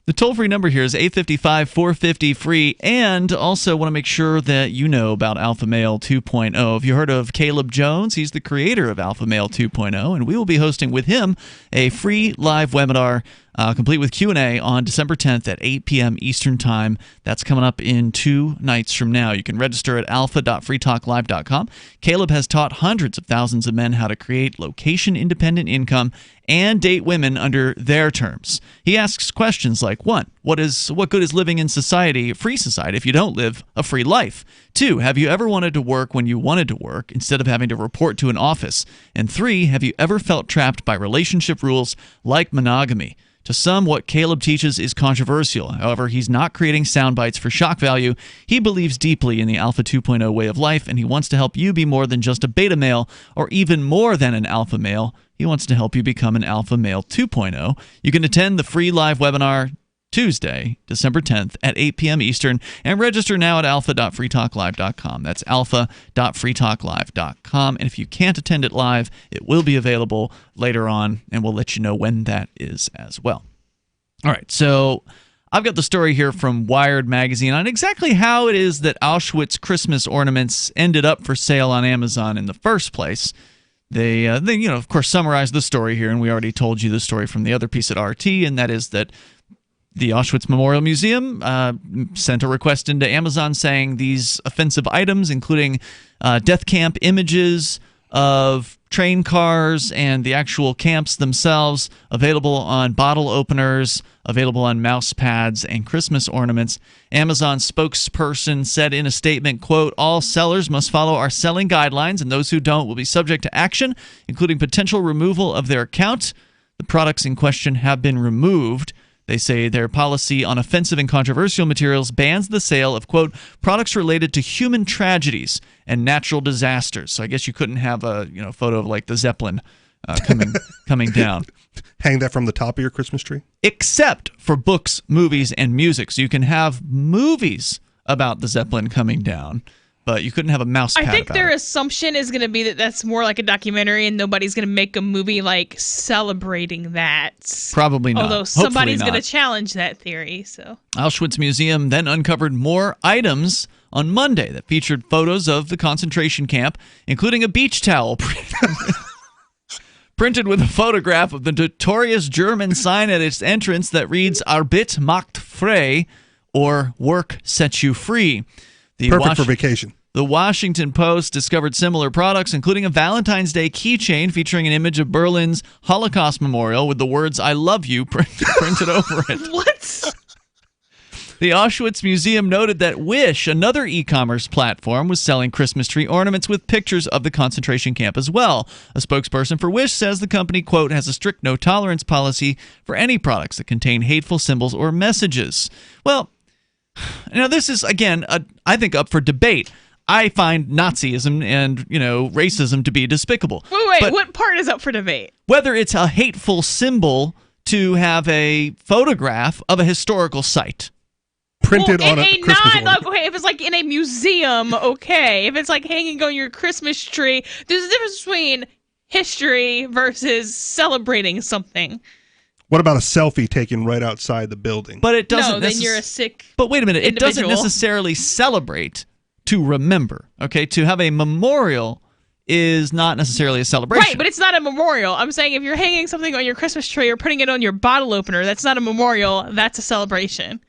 The toll-free number here is 855-450-FREE, and also want to make sure that you know about Alpha Male 2.0. Have you heard of Caleb Jones? He's the creator of Alpha Male 2.0, and we will be hosting with him a free live webinar complete with Q&A on December 10th at 8 p.m. Eastern Time. That's coming up in 2 nights from now. You can register at alpha.freetalklive.com. Caleb has taught hundreds of thousands of men how to create location-independent income and date women under their terms. He asks questions like, 1, what good is living in society, a free society, if you don't live a free life? 2, have you ever wanted to work when you wanted to work instead of having to report to an office? And 3, have you ever felt trapped by relationship rules like monogamy? To some, what Caleb teaches is controversial. However, he's not creating sound bites for shock value. He believes deeply in the Alpha 2.0 way of life, and he wants to help you be more than just a beta male or even more than an alpha male. He wants to help you become an Alpha Male 2.0. You can attend the free live webinar Tuesday, December 10th at 8 p.m. Eastern, and register now at alpha.freetalklive.com. That's alpha.freetalklive.com. And if you can't attend it live, it will be available later on, and we'll let you know when that is as well. All right, so I've got the story here from Wired Magazine on exactly how it is that Auschwitz Christmas ornaments ended up for sale on Amazon in the first place. They of course, summarized the story here, and we already told you the story from the other piece at RT, and that is that the Auschwitz Memorial Museum sent a request into Amazon saying these offensive items, including Deathcamp images of train cars and the actual camps themselves, available on bottle openers, available on mouse pads and Christmas ornaments. Amazon spokesperson said in a statement, quote, all sellers must follow our selling guidelines, and those who don't will be subject to action, including potential removal of their account. The products in question have been removed. They say their policy on offensive and controversial materials bans the sale of, quote, products related to human tragedies and natural disasters. So I guess you couldn't have a photo of like the Zeppelin coming down. Hang that from the top of your Christmas tree? Except for books, movies, and music. So you can have movies about the Zeppelin coming down, but you couldn't have a mouse pad. I think about their it. assumption is going to be that that's more like a documentary, and nobody's going to make a movie like celebrating that. Probably not. Although somebody's Hopefully going not. to challenge that theory. So Auschwitz Museum then uncovered more items on Monday that featured photos of the concentration camp, including a beach towel printed with a photograph of the notorious German sign at its entrance that reads Arbeit macht frei, or work sets you free. Perfect for vacation. The Washington Post discovered similar products, including a Valentine's Day keychain featuring an image of Berlin's Holocaust Memorial with the words I love you printed over it. What? The Auschwitz Museum noted that Wish, another e-commerce platform, was selling Christmas tree ornaments with pictures of the concentration camp as well. A spokesperson for Wish says the company, quote, has a strict no-tolerance policy for any products that contain hateful symbols or messages. Well, now this is, again, I think up for debate. I find Nazism and, racism to be despicable. Wait, But what part is up for debate? whether it's a hateful symbol to have a photograph of a historical site. Printed on a Christmas ornament. Okay, if it's like in a museum, okay. If it's like hanging on your Christmas tree, there's a difference between history versus celebrating something. What about a selfie taken right outside the building? But it doesn't. No, then you're a sick. But wait a minute, it doesn't individual. necessarily celebrate to remember. Okay, to have a memorial is not necessarily a celebration. Right, but it's not a memorial. I'm saying if you're hanging something on your Christmas tree or putting it on your bottle opener, that's not a memorial. That's a celebration.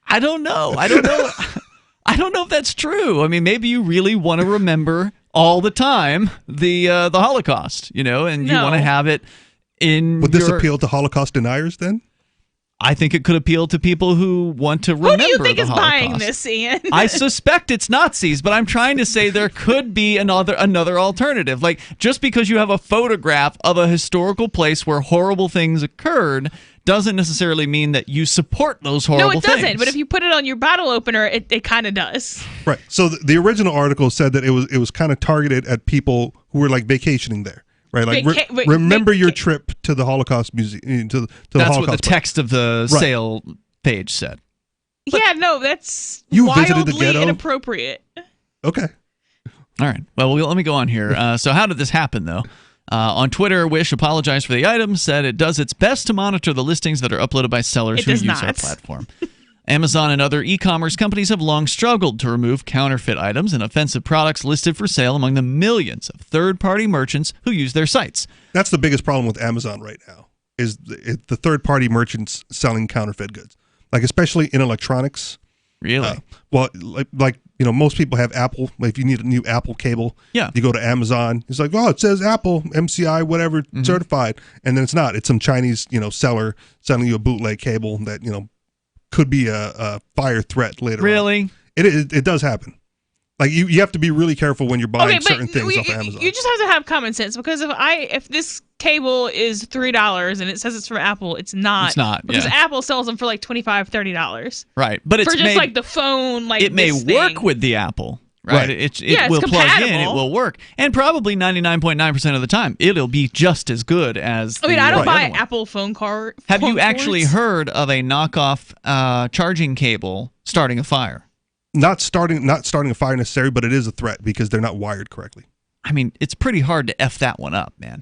I don't know. I don't know if that's true. I mean, maybe you really want to remember all the time the Holocaust, and you want to have it in. Would this appeal to Holocaust deniers then? I think it could appeal to people who want to remember the Who do you think is Holocaust. buying this, Ian? I suspect it's Nazis, but I'm trying to say there could be another alternative. Like, just because you have a photograph of a historical place where horrible things occurred doesn't necessarily mean that you support those horrible things. No, it doesn't. But if you put it on your bottle opener, it kind of does. Right. So the original article said that it was kind of targeted at people who were like vacationing there. Right, like remember your trip to the Holocaust Museum. To the That's Holocaust what the text of the sale page said. Yeah, no, that's You visited the wildly ghetto? inappropriate. Okay. All right. Well, let me go on here. So how did this happen, though? On Twitter, Wish apologized for the items, said it does its best to monitor the listings that are uploaded by sellers who use our platform. Amazon and other e-commerce companies have long struggled to remove counterfeit items and offensive products listed for sale among the millions of third-party merchants who use their sites. That's the biggest problem with Amazon right now, is the third-party merchants selling counterfeit goods, like especially in electronics. Really? Well, like most people have Apple. If you need a new Apple cable, you go to Amazon. It's like, oh, it says Apple, MCI, whatever, certified, and then it's not. It's some Chinese, seller selling you a bootleg cable that could be a fire threat later. Really? On. It does happen. Like you have to be really careful when you're buying certain things off Amazon. You just have to have common sense, because if this cable is $3 and it says it's from Apple, it's not. It's not, because Apple sells them for like $25, $30. Right, but it's for just like the phone. Like it may work with the Apple. Right. It will plug in. It will work, and probably 99.9% of the time, it'll be just as good as. I don't buy Apple phone card. Have you actually heard of a knockoff charging cable starting a fire? Not starting a fire necessarily, but it is a threat because they're not wired correctly. I mean, it's pretty hard to F that one up, man.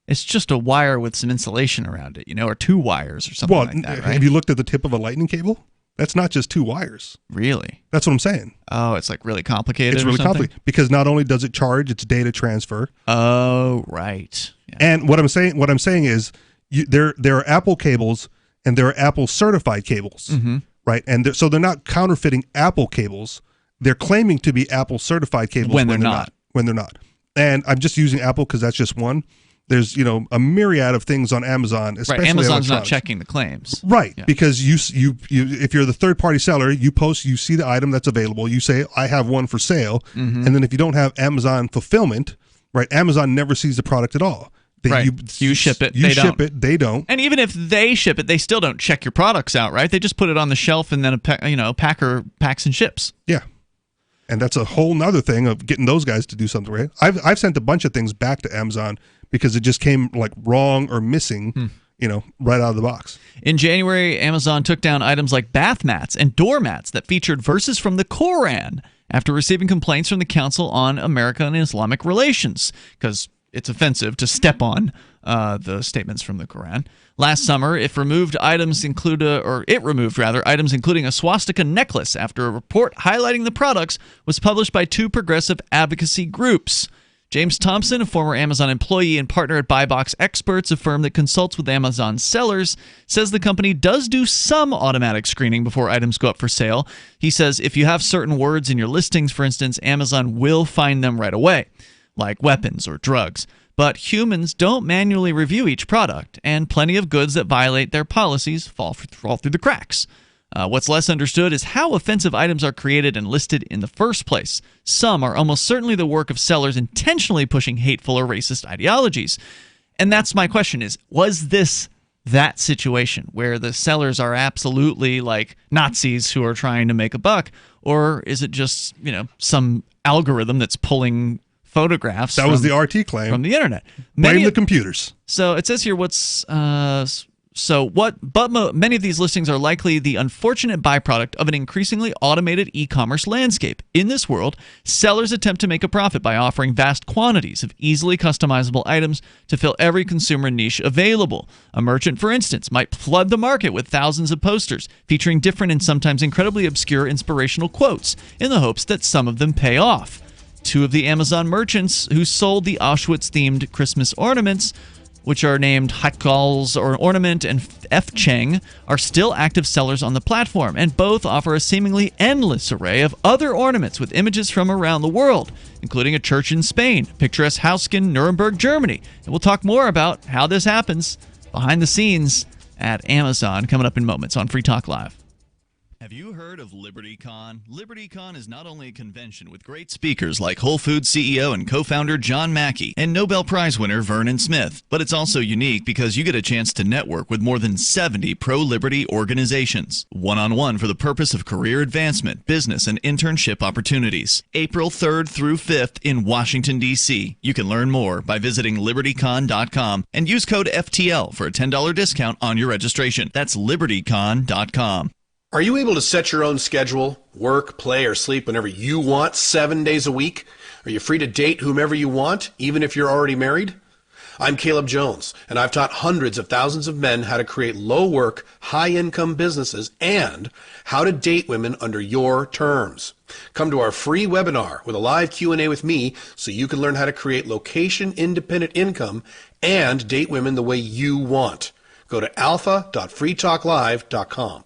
It's just a wire with some insulation around it, or 2 wires or something like that, right? Have you looked at the tip of a lightning cable? That's not just 2 wires. Really? That's what I'm saying. Oh, it's like really complicated. It's really complicated because not only does it charge, it's data transfer. Oh, right. Yeah. And what I'm saying is, there are Apple cables and there are Apple certified cables. Mm-hmm. Right, and so they're not counterfeiting Apple cables. They're claiming to be Apple certified cables when they're not. When they're not. And I'm just using Apple because that's just one. There's a myriad of things on Amazon, especially Amazon's not checking the claims. Right, because you if you're the third party seller, you see the item that's available. You say I have one for sale, and then if you don't have Amazon fulfillment, right, Amazon never sees the product at all. You ship it. They don't. And even if they ship it, they still don't check your products out, right? They just put it on the shelf and then a packer packs and ships. Yeah, and that's a whole nother thing of getting those guys to do something right. I've sent a bunch of things back to Amazon because it just came like wrong or missing, right out of the box. In January, Amazon took down items like bath mats and doormats that featured verses from the Koran after receiving complaints from the Council on American and Islamic Relations, because it's offensive to step on the statements from the Quran. Last summer, it removed items including a swastika necklace after a report highlighting the products was published by 2 progressive advocacy groups. James Thompson, a former Amazon employee and partner at Buybox Experts, a firm that consults with Amazon sellers, says the company does do some automatic screening before items go up for sale. He says if you have certain words in your listings, for instance, Amazon will find them right away, like weapons or drugs. But humans don't manually review each product, and plenty of goods that violate their policies fall through the cracks. What's less understood is how offensive items are created and listed in the first place. Some are almost certainly the work of sellers intentionally pushing hateful or racist ideologies. And that's my question was this that situation where the sellers are absolutely like Nazis who are trying to make a buck, or is it just, some algorithm that's pulling photographs? That was the RT claim from the internet. Blame the computers. So it says here many of these listings are likely the unfortunate byproduct of an increasingly automated e-commerce landscape. In this world, sellers attempt to make a profit by offering vast quantities of easily customizable items to fill every consumer niche available. A merchant, for instance, might flood the market with thousands of posters featuring different and sometimes incredibly obscure inspirational quotes in the hopes that some of them pay off. 2 of the Amazon merchants who sold the Auschwitz-themed Christmas ornaments, which are named Hatkals or Ornament and F-Cheng, are still active sellers on the platform, and both offer a seemingly endless array of other ornaments with images from around the world, including a church in Spain, picturesque house in Nuremberg, Germany. And we'll talk more about how this happens behind the scenes at Amazon coming up in moments on Free Talk Live. Have you heard of LibertyCon? LibertyCon is not only a convention with great speakers like Whole Foods CEO and co-founder John Mackey and Nobel Prize winner Vernon Smith, but it's also unique because you get a chance to network with more than 70 pro-liberty organizations, one-on-one for the purpose of career advancement, business, and internship opportunities. April 3rd through 5th in Washington, D.C. You can learn more by visiting libertycon.com and use code FTL for a $10 discount on your registration. That's libertycon.com. Are you able to set your own schedule, work, play, or sleep whenever you want 7 days a week? Are you free to date whomever you want, even if you're already married? I'm Caleb Jones, and I've taught hundreds of thousands of men how to create low-work, high-income businesses and how to date women under your terms. Come to our free webinar with a live Q&A with me so you can learn how to create location-independent income and date women the way you want. Go to alpha.freetalklive.com.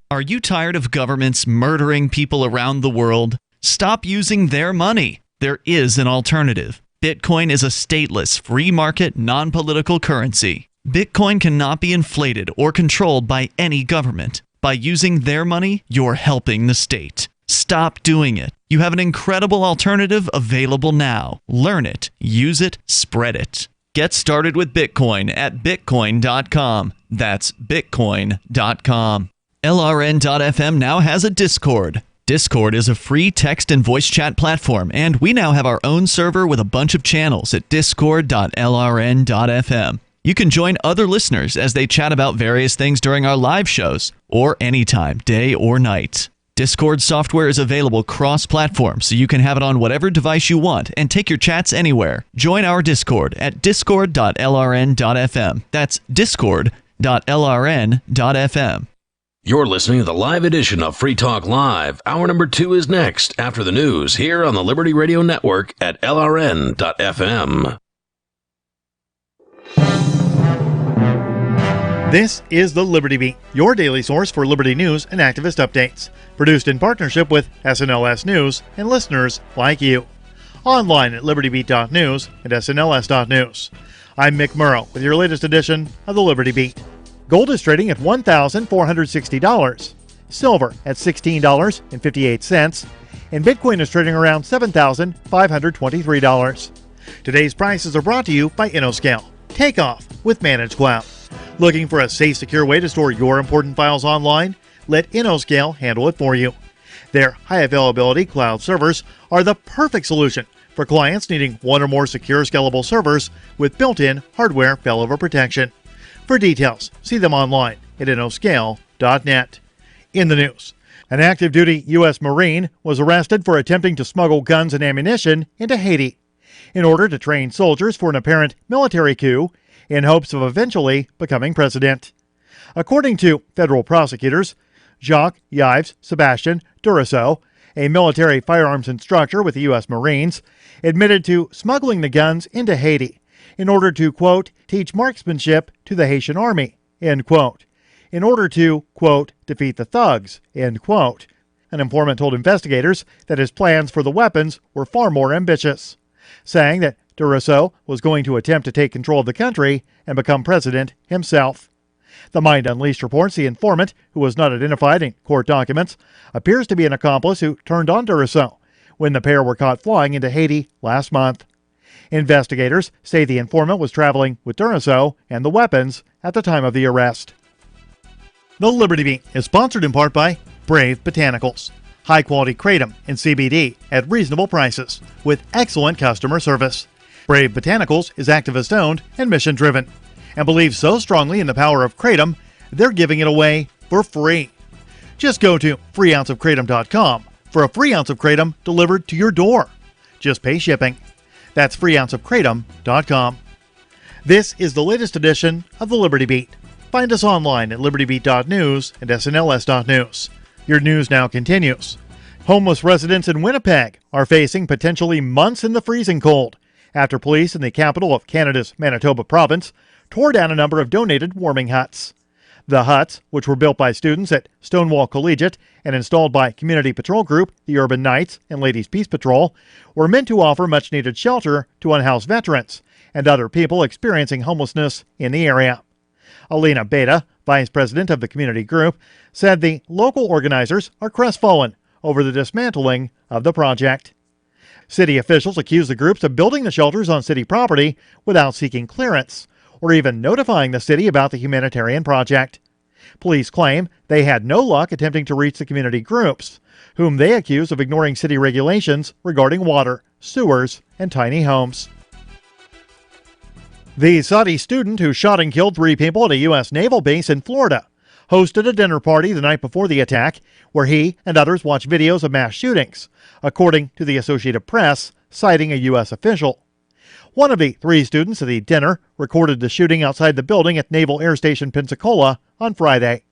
Are you tired of governments murdering people around the world? Stop using their money. There is an alternative. Bitcoin is a stateless, free market, non-political currency. Bitcoin cannot be inflated or controlled by any government. By using their money, you're helping the state. Stop doing it. You have an incredible alternative available now. Learn it, use it, spread it. Get started with Bitcoin at bitcoin.com. That's bitcoin.com. LRN.FM now has a Discord. Discord is a free text and voice chat platform, and we now have our own server with a bunch of channels at discord.lrn.fm. You can join other listeners as they chat about various things during our live shows, or anytime, day or night. Discord software is available cross-platform, so you can have it on whatever device you want and take your chats anywhere. Join our Discord at discord.lrn.fm. That's discord.lrn.fm. You're listening to the live edition of Free Talk Live. Hour number 2 is next, after the news, here on the Liberty Radio Network at LRN.FM. This is the Liberty Beat, your daily source for liberty news and activist updates. Produced in partnership with SNLS News and listeners like you. Online at libertybeat.news and snls.news. I'm Mick Murrow with your latest edition of the Liberty Beat. Gold is trading at $1,460, silver at $16.58, and Bitcoin is trading around $7,523. Today's prices are brought to you by InnoScale. Take off with Managed Cloud. Looking for a safe, secure way to store your important files online? Let InnoScale handle it for you. Their high-availability cloud servers are the perfect solution for clients needing one or more secure, scalable servers with built-in hardware failover protection. For details, see them online at innoscale.net. In the news, an active-duty U.S. Marine was arrested for attempting to smuggle guns and ammunition into Haiti in order to train soldiers for an apparent military coup in hopes of eventually becoming president. According to federal prosecutors, Jacques-Yves Sebastien Duraceau, a military firearms instructor with the U.S. Marines, admitted to smuggling the guns into Haiti in order to, quote, teach marksmanship to the Haitian army, end quote, in order to, quote, defeat the thugs, end quote. An informant told investigators that his plans for the weapons were far more ambitious, saying that Duraceau was going to attempt to take control of the country and become president himself. The Mind Unleashed reports the informant, who was not identified in court documents, appears to be an accomplice who turned on Duraceau when the pair were caught flying into Haiti last month. Investigators say the informant was traveling with Duraceau and the weapons at the time of the arrest. The Liberty Beat is sponsored in part by Brave Botanicals. High-quality kratom and CBD at reasonable prices with excellent customer service. Brave Botanicals is activist-owned and mission-driven and believes so strongly in the power of kratom, they're giving it away for free. Just go to freeounceofkratom.com for a free ounce of kratom delivered to your door. Just pay shipping. That's freeounceofkratom.com. This is the latest edition of the Liberty Beat. Find us online at libertybeat.news and snls.news. Your news now continues. Homeless residents in Winnipeg are facing potentially months in the freezing cold after police in the capital of Canada's Manitoba province tore down a number of donated warming huts. The huts, which were built by students at Stonewall Collegiate and installed by Community Patrol Group, the Urban Knights, and Ladies Peace Patrol, were meant to offer much-needed shelter to unhoused veterans and other people experiencing homelessness in the area. Alina Beta, vice president of the community group, said the local organizers are crestfallen over the dismantling of the project. City officials accuse the groups of building the shelters on city property without seeking clearance or even notifying the city about the humanitarian project. Police claim they had no luck attempting to reach the community groups, whom they accuse of ignoring city regulations regarding water, sewers, and tiny homes. The Saudi student who shot and killed 3 people at a U.S. naval base in Florida hosted a dinner party the night before the attack where he and others watched videos of mass shootings, according to the Associated Press, citing a U.S. official. One of the 3 students at the dinner recorded the shooting outside the building at Naval Air Station Pensacola on Friday.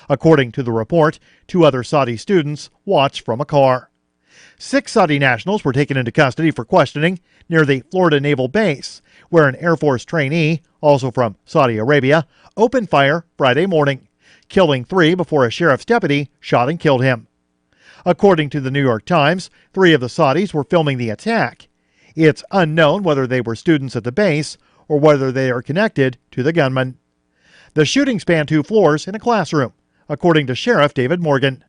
According to the report, 2 other Saudi students watched from a car. 6 Saudi nationals were taken into custody for questioning near the Florida Naval Base, where an Air Force trainee, also from Saudi Arabia, opened fire Friday morning, killing 3 before a sheriff's deputy shot and killed him. According to the New York Times, 3 of the Saudis were filming the attack. It's unknown whether they were students at the base or whether they are connected to the gunman. The shooting spanned 2 floors in a classroom, according to Sheriff David Morgan.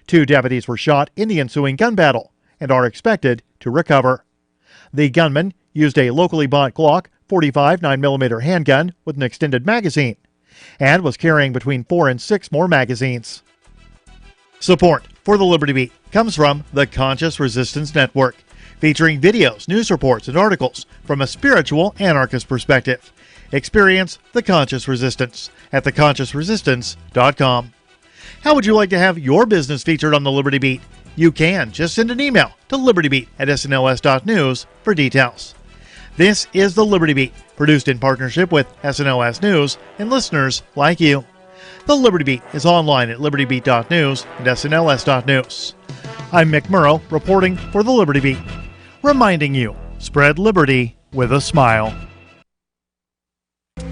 2 deputies were shot in the ensuing gun battle and are expected to recover. The gunman used a locally bought Glock 45 9mm handgun with an extended magazine and was carrying between 4 and 6 more magazines. Support for the Liberty Beat comes from the Conscious Resistance Network, featuring videos, news reports, and articles from a spiritual anarchist perspective. Experience the Conscious Resistance at theconsciousresistance.com. How would you like to have your business featured on the Liberty Beat? You can. Just send an email to libertybeat@snls.news for details. This is the Liberty Beat, produced in partnership with SNLS News and listeners like you. The Liberty Beat is online at libertybeat.news and snls.news. I'm Mick Murrow, reporting for the Liberty Beat, reminding you, spread liberty with a smile.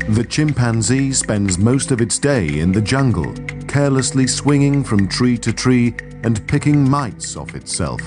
The chimpanzee spends most of its day in the jungle, carelessly swinging from tree to tree and picking mites off itself,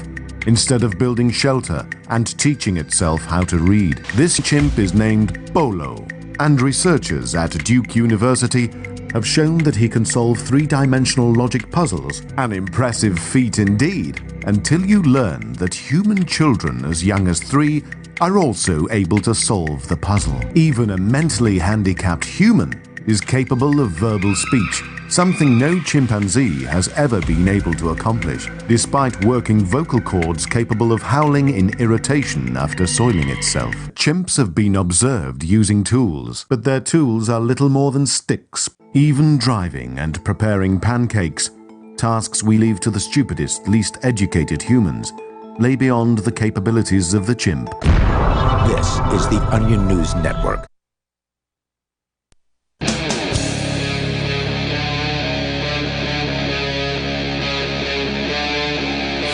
instead of building shelter and teaching itself how to read. This chimp is named Bolo, and researchers at Duke University have shown that he can solve 3-dimensional logic puzzles, an impressive feat indeed, until you learn that human children as young as 3 are also able to solve the puzzle. Even a mentally handicapped human is capable of verbal speech, something no chimpanzee has ever been able to accomplish, despite working vocal cords capable of howling in irritation after soiling itself. Chimps have been observed using tools, but their tools are little more than sticks. Even driving and preparing pancakes, tasks we leave to the stupidest, least educated humans, lay beyond the capabilities of the chimp. This is the Onion News Network.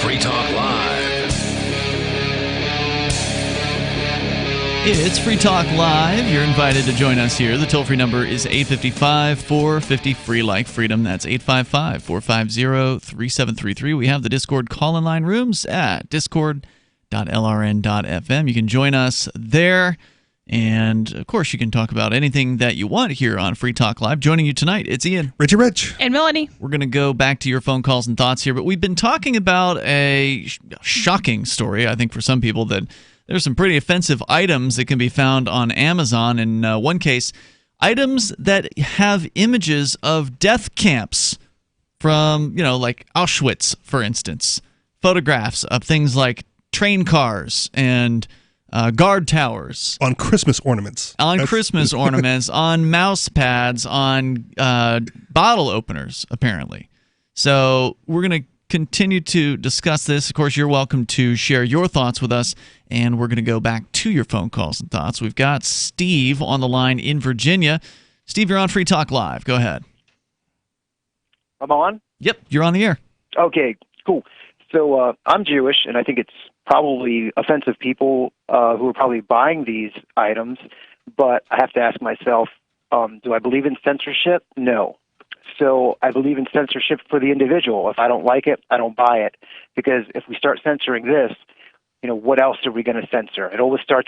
Free Talk Live. It's Free Talk Live. You're invited to join us here. The toll-free number is 855-450-FREE like freedom. That's 855-450-3733. We have the Discord call-in line rooms at discord.lrn.fm. You can join us there. And, of course, you can talk about anything that you want here on Free Talk Live. Joining you tonight, it's Ian. Richie Rich. And Melanie. We're going to go back to your phone calls and thoughts here, but we've been talking about a shocking story, I think, for some people, that there's some pretty offensive items that can be found on Amazon. In one case, items that have images of death camps from, like Auschwitz, for instance. Photographs of things like train cars and guard towers. On Christmas ornaments. On mouse pads, on bottle openers, apparently. So we're going to continue to discuss this. Of course, you're welcome to share your thoughts with us, and we're going to go back to your phone calls and thoughts. We've got Steve on the line in Virginia. Steve, you're on Free Talk Live. Go ahead. I'm on? Yep, you're on the air. Okay, cool. So I'm Jewish, and I think it's probably offensive people who are probably buying these items, but I have to ask myself, do I believe in censorship? No. So I believe in censorship for the individual. If I don't like it, I don't buy it. Because if we start censoring this, what else are we going to censor?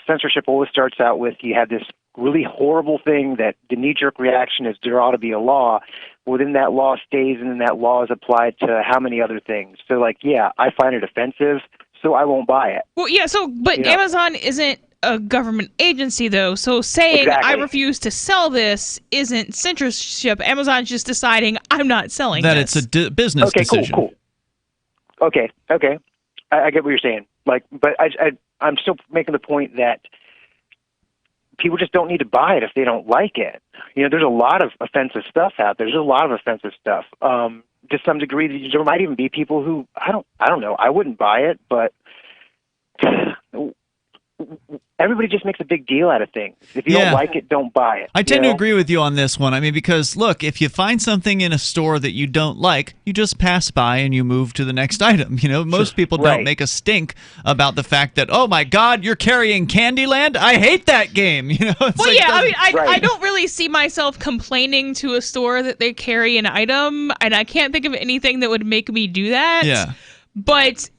Censorship always starts out with you have this really horrible thing that the knee-jerk reaction is there ought to be a law. Well, then that law stays, and then that law is applied to how many other things? So, I find it offensive, so I won't buy it. Well, yeah, but Amazon isn't a government agency, though. So saying exactly. I refuse to sell this isn't censorship. Amazon's just deciding I'm not selling that this. It's a business decision. Cool. Okay. I get what you're saying. But I'm still making the point that people just don't need to buy it if they don't like it. There's a lot of offensive stuff out there. There's a lot of offensive stuff. To some degree, there might even be people who I don't know. I wouldn't buy it, but everybody just makes a big deal out of things. If you don't like it, don't buy it. I tend to agree with you on this one. I mean, because look, if you find something in a store that you don't like, you just pass by and you move to the next item. You know, most people don't make a stink about the fact that, oh my God, you're carrying Candyland. I hate that game. You know. I don't really see myself complaining to a store that they carry an item, and I can't think of anything that would make me do that. Yeah. But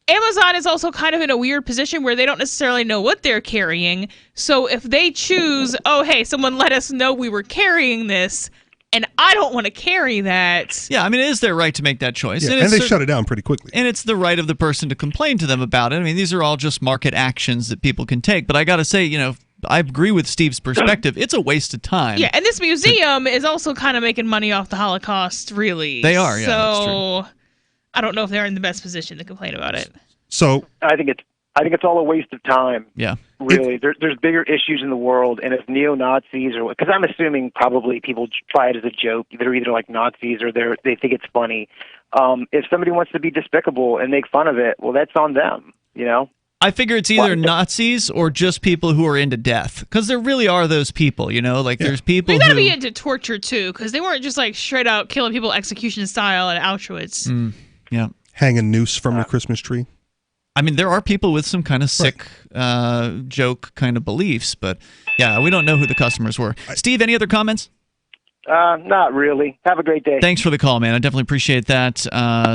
Amazon is also kind of in a weird position where they don't necessarily know what they're carrying. So if they choose, oh, hey, someone let us know we were carrying this, and I don't want to carry that. Yeah, I mean, it is their right to make that choice. Yeah, and they shut it down pretty quickly. And it's the right of the person to complain to them about it. I mean, these are all just market actions that people can take. But I got to say, you know, I agree with Steve's perspective. It's a waste of time. Yeah, and this museum is also kind of making money off the Holocaust, really. They are, yeah, that's So I don't know if they're in the best position to complain about it. So I think it's all a waste of time. Yeah, really. There's bigger issues in the world, and if neo-Nazis or because I'm assuming probably people try it as a joke. They're either like Nazis or they think it's funny. If somebody wants to be despicable and make fun of it, well, that's on them. You know. I figure it's either Nazis or just people who are into death, because there really are those people, you know, like there's people You gotta who be into torture too, because they weren't just like straight out killing people execution style at Auschwitz. Yeah, hang a noose from your Christmas tree. I mean, there are people with some kind of sick joke kind of beliefs, but yeah, we don't know who the customers were. Steve, any other comments? Not really. Have a great day. Thanks for the call, man. I definitely appreciate that.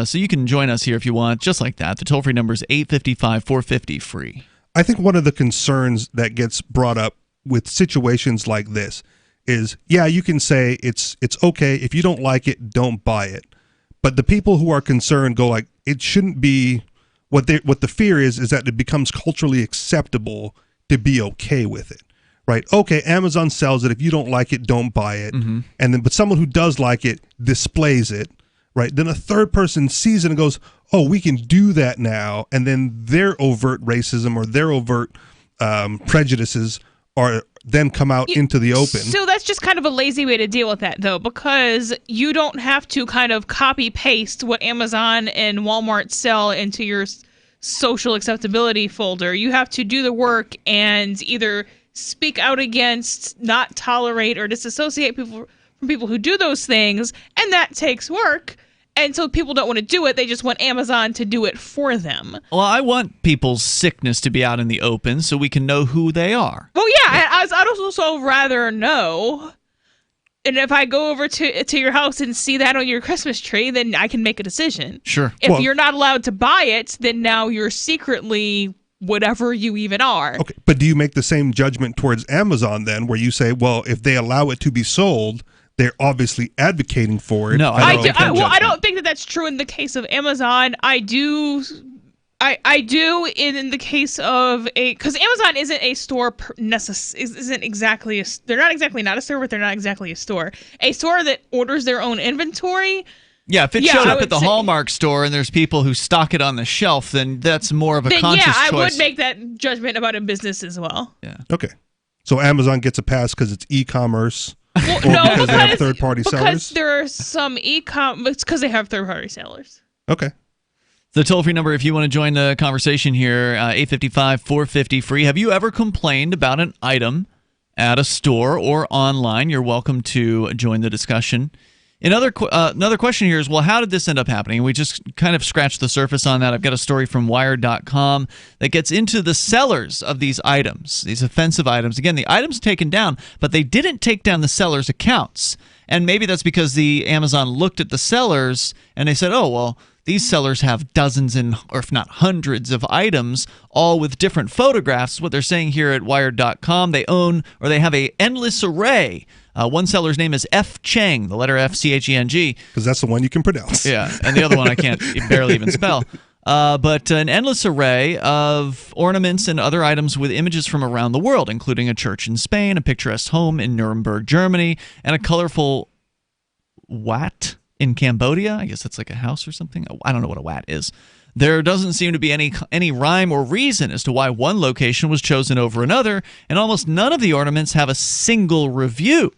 So you can join us here if you want, just like that. The toll-free number is 855-450-FREE. I think one of the concerns that gets brought up with situations like this is, yeah, you can say it's okay. If you don't like it, don't buy it. But the people who are concerned go like, it shouldn't be... What the fear is that it becomes culturally acceptable to be okay with it, right? Okay, Amazon sells it. If you don't like it, don't buy it. But someone who does like it displays it, right? Then a third person sees it and goes, oh, we can do that now. And then their overt racism or their overt prejudices are then come out into the open. So that's just kind of a lazy way to deal with that, though, because you don't have to kind of copy paste what Amazon and Walmart sell into your social acceptability folder. You have to do the work and either speak out against, not tolerate, or disassociate people from people who do those things, and that takes work. And so people don't want to do it. They just want Amazon to do it for them. Well, I want people's sickness to be out in the open so we can know who they are. Well, yeah, I'd also rather know. And if I go over to your house and see that on your Christmas tree, then I can make a decision. Sure. If you're not allowed to buy it, then now you're secretly whatever you even are. Okay, but do you make the same judgment towards Amazon then, where you say, well, if they allow it to be sold, they're obviously advocating for it? No, I don't think that that's true in the case of Amazon. I do in the case of because Amazon isn't a store isn't exactly they're not exactly not a store, but they're not exactly a store. A store that orders their own inventory. Yeah, if it showed up at the Hallmark store and there's people who stock it on the shelf, then that's more of a conscious choice. Yeah, I would make that judgment about a business as well. Yeah. Okay. So Amazon gets a pass because it's e-commerce. Well, because they have third-party sellers? Because there are some e-commerce, because they have third-party sellers. Okay. The toll-free number, if you want to join the conversation here, 855-450-FREE. Have you ever complained about an item at a store or online? You're welcome to join the discussion. Another question here is, well, how did this end up happening? We just kind of scratched the surface on that. I've got a story from Wired.com that gets into the sellers of these items, these offensive items. Again, the items taken down, but they didn't take down the sellers' accounts. And maybe that's because the Amazon looked at the sellers and they said, oh, well, these sellers have dozens or if not hundreds of items, all with different photographs. What they're saying here at Wired.com, they own or they have an endless array. One seller's name is F. Cheng, the letter F, C-H-E-N-G. Because that's the one you can pronounce. Yeah, and the other one I can't barely even spell. But an endless array of ornaments and other items with images from around the world, including a church in Spain, a picturesque home in Nuremberg, Germany, and a colorful wat in Cambodia. I guess that's like a house or something. I don't know what a wat is. There doesn't seem to be any rhyme or reason as to why one location was chosen over another, and almost none of the ornaments have a single review.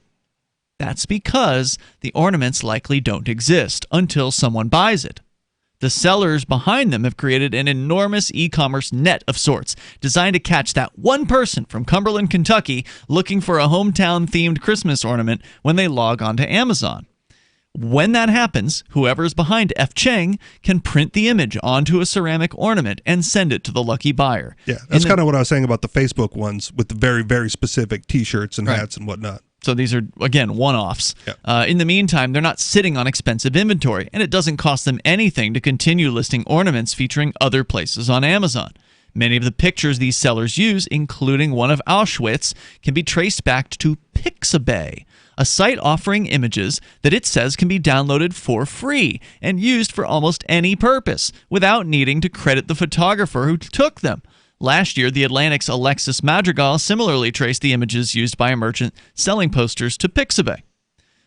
That's because the ornaments likely don't exist until someone buys it. The sellers behind them have created an enormous e-commerce net of sorts, designed to catch that one person from Cumberland, Kentucky, looking for a hometown-themed Christmas ornament when they log onto Amazon. When that happens, whoever's behind F. Cheng can print the image onto a ceramic ornament and send it to the lucky buyer. Yeah, that's kind of what I was saying about the Facebook ones with the very, very specific T-shirts and hats and whatnot. So these are, again, one-offs. In the meantime, they're not sitting on expensive inventory, and it doesn't cost them anything to continue listing ornaments featuring other places on Amazon. Many of the pictures these sellers use, including one of Auschwitz, can be traced back to Pixabay, a site offering images that it says can be downloaded for free and used for almost any purpose without needing to credit the photographer who took them. Last year, The Atlantic's Alexis Madrigal similarly traced the images used by a merchant selling posters to Pixabay.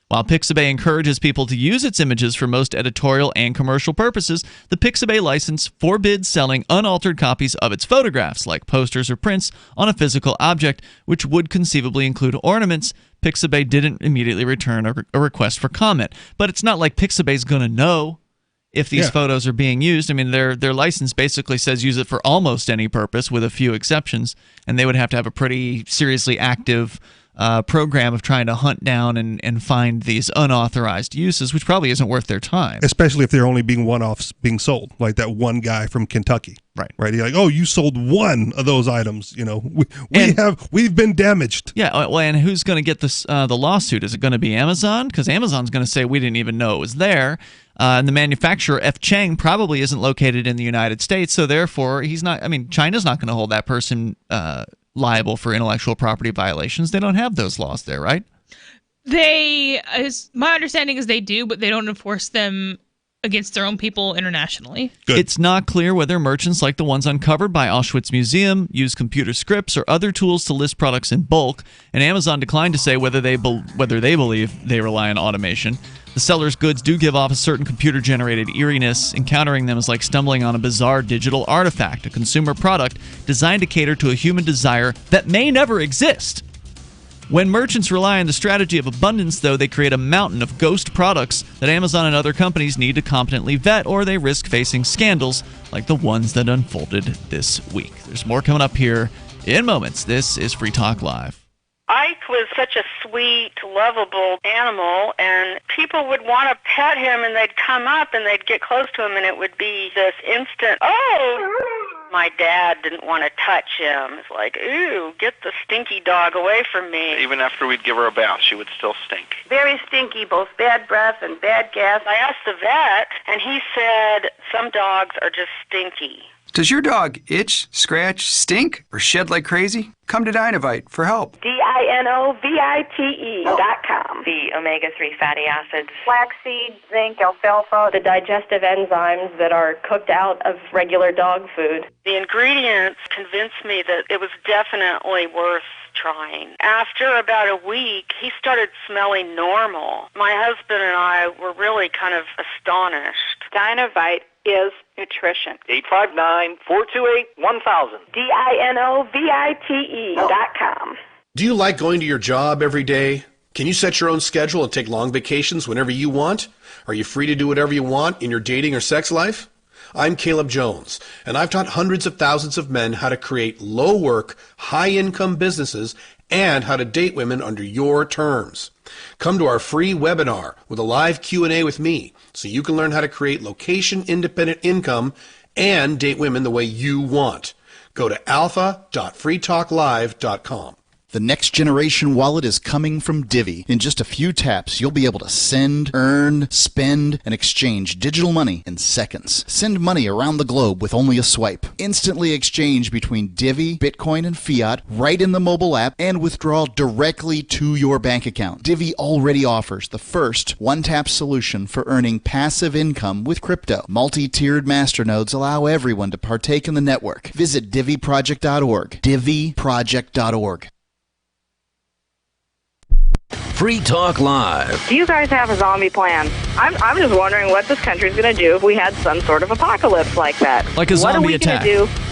While Pixabay encourages people to use its images for most editorial and commercial purposes, the Pixabay license forbids selling unaltered copies of its photographs, like posters or prints, on a physical object, which would conceivably include ornaments. Pixabay didn't immediately return a request for comment. But it's not like Pixabay's going to know if these photos are being used. I mean, their license basically says use it for almost any purpose, with a few exceptions, and they would have to have a pretty seriously active program of trying to hunt down and find these unauthorized uses, which probably isn't worth their time. Especially if they're only being one-offs being sold, like that one guy from Kentucky. Right. You're like, oh, you sold one of those items. You know, we've been damaged. Yeah. Well, and who's going to get this the lawsuit? Is it going to be Amazon? Because Amazon's going to say we didn't even know it was there. And the manufacturer, F. Cheng, probably isn't located in the United States, so therefore he's not. I mean, China's not going to hold that person liable for intellectual property violations. They don't have those laws there, right? My understanding is they do, but they don't enforce them against their own people internationally. It's not clear whether merchants like the ones uncovered by Auschwitz Museum use computer scripts or other tools to list products in bulk, and Amazon declined to say whether they believe they rely on automation. The seller's goods do give off a certain computer-generated eeriness. Encountering them is like stumbling on a bizarre digital artifact, a consumer product designed to cater to a human desire that may never exist. When merchants rely on the strategy of abundance, though, they create a mountain of ghost products that Amazon and other companies need to competently vet, or they risk facing scandals like the ones that unfolded this week. There's more coming up here in moments. This is Free Talk Live. Ike was such a sweet, lovable animal, and people would want to pet him, and they'd come up and they'd get close to him, and it would be this instant, oh! My dad didn't want to touch him. It's like, ooh, get the stinky dog away from me. Even after we'd give her a bath, she would still stink. Very stinky, both bad breath and bad gas. I asked the vet, and he said some dogs are just stinky. Does your dog itch, scratch, stink, or shed like crazy? Come to Dinovite for help. DINOVITE.com. The omega-3 fatty acids. Flaxseed, zinc, alfalfa, the digestive enzymes that are cooked out of regular dog food. The ingredients convinced me that it was definitely worth trying. After about a week, he started smelling normal. My husband and I were really kind of astonished. Dinovite is nutrition. 859-428-1000. DINOVITE.com. Do you like going to your job every day? Can you set your own schedule and take long vacations whenever you want? Are you free to do whatever you want in your dating or sex life? I'm Caleb Jones, and I've taught hundreds of thousands of men how to create low-work, high-income businesses and how to date women under your terms. Come to our free webinar with a live Q&A with me so you can learn how to create location-independent income and date women the way you want. Go to alpha.freetalklive.com. The next generation wallet is coming from Divvy. In just a few taps, you'll be able to send, earn, spend, and exchange digital money in seconds. Send money around the globe with only a swipe. Instantly exchange between Divvy, Bitcoin, and fiat right in the mobile app, and withdraw directly to your bank account. Divvy already offers the first one-tap solution for earning passive income with crypto. Multi-tiered masternodes allow everyone to partake in the network. Visit DivvyProject.org. DivvyProject.org. Free Talk Live. Do you guys have a zombie plan? I'm just wondering what this country's going to do if we had some sort of apocalypse like that. Like a zombie attack.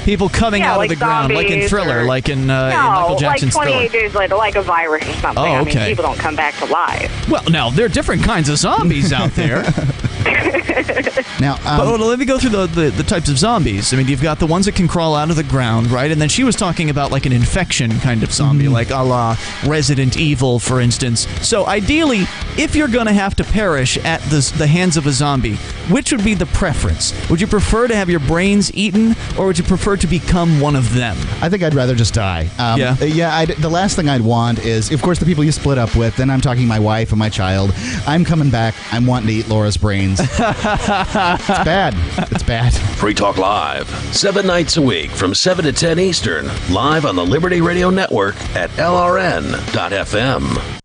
People coming out of the ground, like in Thriller, like in Michael Jackson's like 28 Thriller. days later, like a virus or something. Oh, okay. I mean, people don't come back to life. Well, now, there are different kinds of zombies out there. Now, but let me go through the types of zombies. I mean, you've got the ones that can crawl out of the ground, right? And then she was talking about like an infection kind of zombie, like a la Resident Evil, for instance. So ideally, if you're going to have to perish at the hands of a zombie, which would be the preference? Would you prefer to have your brains eaten, or would you prefer to become one of them? I think I'd rather just die. The last thing I'd want is, of course, the people you split up with. Then I'm talking my wife and my child. I'm coming back. I'm wanting to eat Laura's brains. It's bad. It's bad. Free Talk Live, 7 nights a week from 7 to 10 Eastern, live on the Liberty Radio Network at LRN.FM.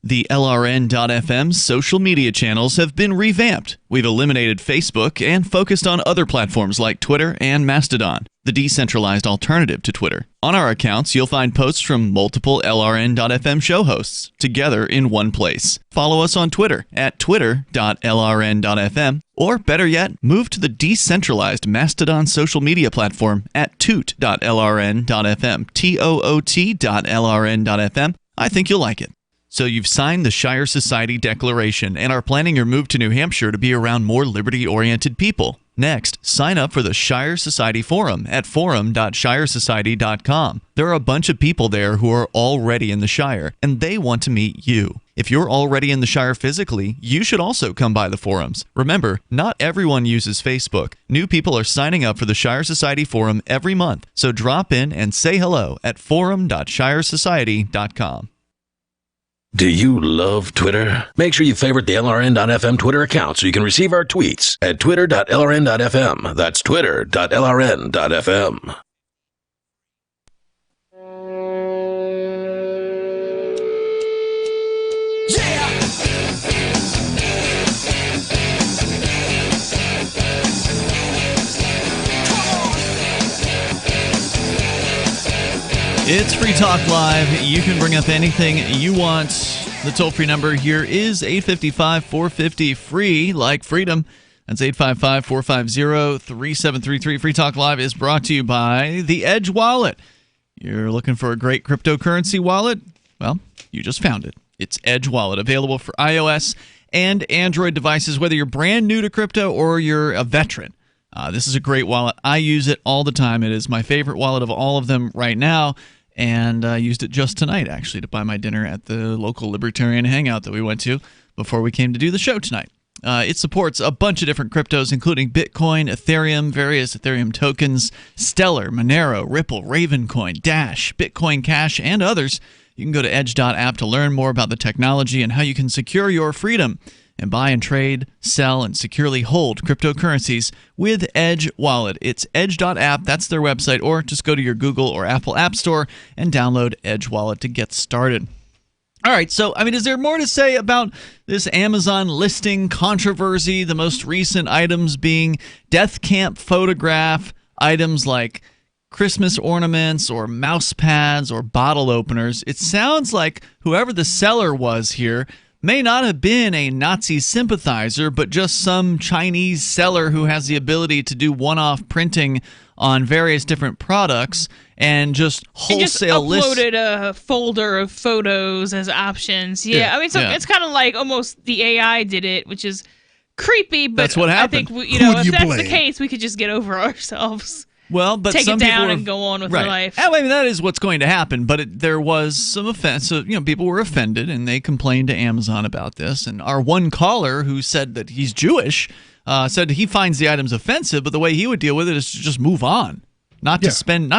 The LRN.FM social media channels have been revamped. We've eliminated Facebook and focused on other platforms like Twitter and Mastodon, the decentralized alternative to Twitter. On our accounts, you'll find posts from multiple LRN.FM show hosts together in one place. Follow us on Twitter at twitter.lrn.fm, or better yet, move to the decentralized Mastodon social media platform at toot.lrn.fm, toot.lrn.fm. I think you'll like it. So you've signed the Shire Society Declaration and are planning your move to New Hampshire to be around more liberty-oriented people. Next, sign up for the Shire Society Forum at forum.shiresociety.com. There are a bunch of people there who are already in the Shire, and they want to meet you. If you're already in the Shire physically, you should also come by the forums. Remember, not everyone uses Facebook. New people are signing up for the Shire Society Forum every month, so drop in and say hello at forum.shiresociety.com. Do you love Twitter? Make sure you favorite the LRN.FM Twitter account so you can receive our tweets at twitter.lrn.fm. That's twitter.lrn.fm. It's Free Talk Live. You can bring up anything you want. The toll-free number here is 855-450-FREE, like freedom. That's 855-450-3733. Free Talk Live is brought to you by the Edge Wallet. You're looking for a great cryptocurrency wallet? Well, you just found it. It's Edge Wallet, available for iOS and Android devices, whether you're brand new to crypto or you're a veteran. This is a great wallet. I use it all the time. It is my favorite wallet of all of them right now. And I used it just tonight, actually, to buy my dinner at the local libertarian hangout that we went to before we came to do the show tonight. It supports a bunch of different cryptos, including Bitcoin, Ethereum, various Ethereum tokens, Stellar, Monero, Ripple, Ravencoin, Dash, Bitcoin Cash, and others. You can go to edge.app to learn more about the technology and how you can secure your freedom and buy and trade, sell, and securely hold cryptocurrencies with Edge Wallet. It's edge.app, that's their website, or just go to your Google or Apple App Store and download Edge Wallet to get started. All right, so, is there more to say about this Amazon listing controversy? The most recent items being Deathcamp photograph items like Christmas ornaments or mouse pads or bottle openers. It sounds like whoever the seller was here may not have been a Nazi sympathizer, but just some Chinese seller who has the ability to do one-off printing on various different products and just wholesale uploaded a folder of photos as options. Yeah. It's kind of like almost the AI did it, which is creepy, but that's what happened. I think if that's the case, we could just get over ourselves. Well, but take some it down people and go on with their life. That is what's going to happen. But there was some offense. So, people were offended, and they complained to Amazon about this. And our one caller, who said that he's Jewish, said he finds the items offensive, but the way he would deal with it is to just move on, not to spend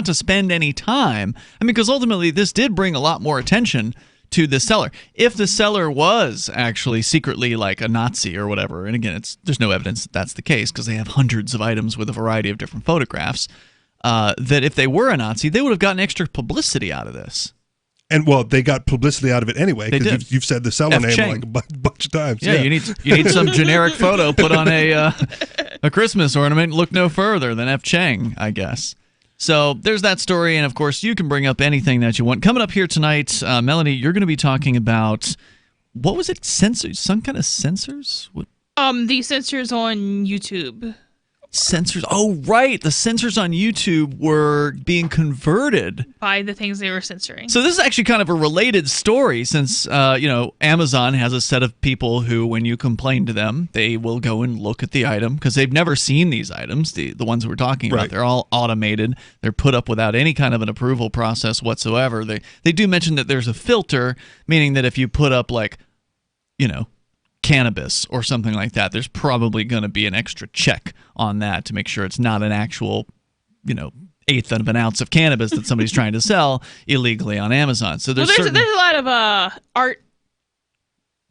any time. Because ultimately, this did bring a lot more attention to the seller. If the seller was actually secretly like a Nazi or whatever, and again, there's no evidence that that's the case because they have hundreds of items with a variety of different photographs, that if they were a Nazi, they would have gotten extra publicity out of this. And, they got publicity out of it anyway because you've said the seller name like a bunch of times. Yeah, you need some generic photo put on a Christmas ornament. Look no further than F. Chang, I guess. So there's that story, and of course, you can bring up anything that you want. Coming up here tonight, Melanie, you're going to be talking about, what was it? Censors? Some kind of censors? What? The censors on YouTube. Censors. Oh, right. The censors on YouTube were being converted by the things they were censoring. So this is actually kind of a related story since, Amazon has a set of people who, when you complain to them, they will go and look at the item because they've never seen these items, the ones we're talking about. They're all automated. They're put up without any kind of an approval process whatsoever. They do mention that there's a filter, meaning that if you put up cannabis or something like that, there's probably going to be an extra check on that to make sure it's not an actual, eighth of an ounce of cannabis that somebody's trying to sell illegally on Amazon. So there's a lot of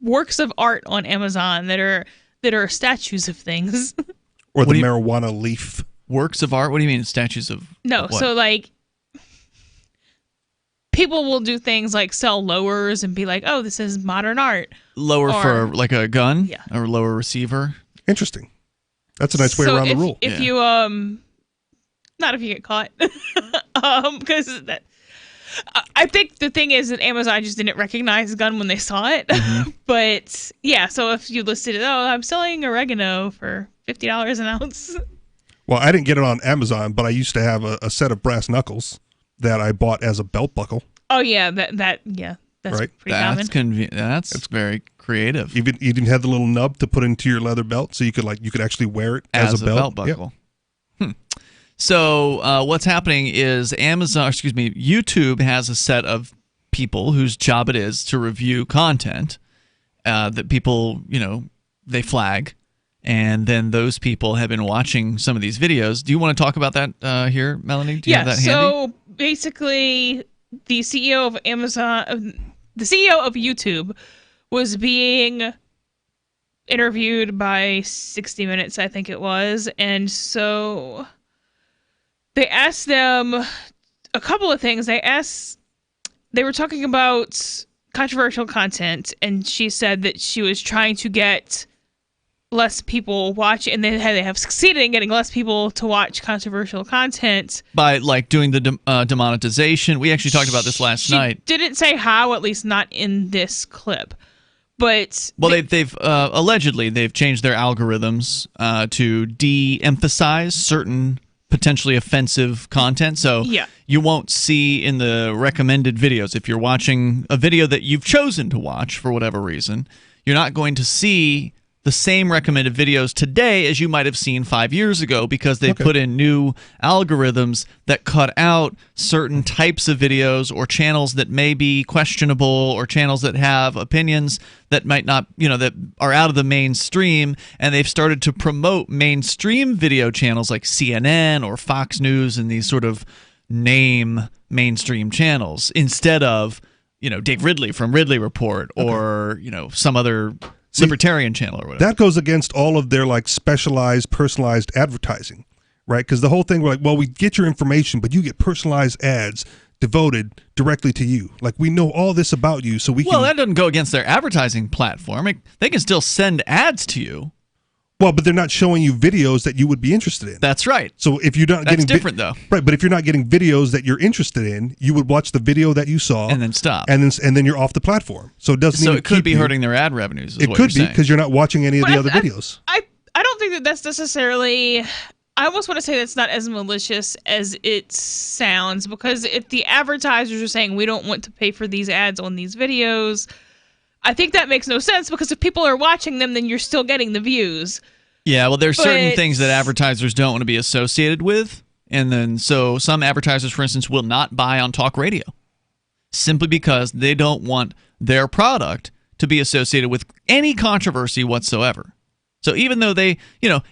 works of art on Amazon that are statues of things. Or the marijuana leaf. Works of art? What do you mean statues of No, what? so people will do things like sell lowers and be like, "Oh, this is modern art." Lower for like a gun? Yeah. Or lower receiver? Interesting. That's a nice way around the rule. If you not if you get caught. Because I think the thing is that Amazon just didn't recognize the gun when they saw it. Mm-hmm. But yeah, so if you listed it, I'm selling oregano for $50 an ounce. Well, I didn't get it on Amazon, but I used to have a set of brass knuckles that I bought as a belt buckle. Oh yeah, that's right? Pretty common. That's very creative. You even had the little nub to put into your leather belt, so you could actually wear it as a belt buckle. Yep. So what's happening is YouTube has a set of people whose job it is to review content that people, they flag. And then those people have been watching some of these videos. Do you want to talk about that here, Melanie? Do you have that handy? So basically, the CEO of YouTube was being interviewed by 60 Minutes, I think it was. And so they asked them a couple of things. They were talking about controversial content, and she said that she was trying to get less people watch, and they have succeeded in getting less people to watch controversial content by doing the demonetization. We actually talked about this last night. Didn't say how, at least not in this clip. But they've allegedly they've changed their algorithms to de-emphasize certain potentially offensive content. So you won't see in the recommended videos, if you're watching a video that you've chosen to watch for whatever reason, you're not going to see the same recommended videos today as you might have seen 5 years ago, because they put in new algorithms that cut out certain types of videos or channels that may be questionable, or channels that have opinions that might not, that are out of the mainstream, and they've started to promote mainstream video channels like CNN or Fox News and these sort of name mainstream channels instead of, Dave Ridley from Ridley Report or, some other libertarian channel or whatever. That goes against all of their specialized, personalized advertising, right? Because the whole thing, we get your information, but you get personalized ads devoted directly to you. We know all this about you, so we can... Well, that doesn't go against their advertising platform. They can still send ads to you. Well, but they're not showing you videos that you would be interested in. That's right. So if you're not getting... That's different, though. Right, but if you're not getting videos that you're interested in, you would watch the video that you saw... And then stop. And then you're off the platform. So it doesn't even it could be hurting their ad revenues, is it what could you're be, because you're not watching any of the other videos. I don't think that's necessarily... I almost want to say that's not as malicious as it sounds, because if the advertisers are saying, we don't want to pay for these ads on these videos, I think that makes no sense, because if people are watching them, then you're still getting the views. Yeah, well, there's certain things that advertisers don't want to be associated with, and then so some advertisers, for instance, will not buy on talk radio simply because they don't want their product to be associated with any controversy whatsoever. So even though they,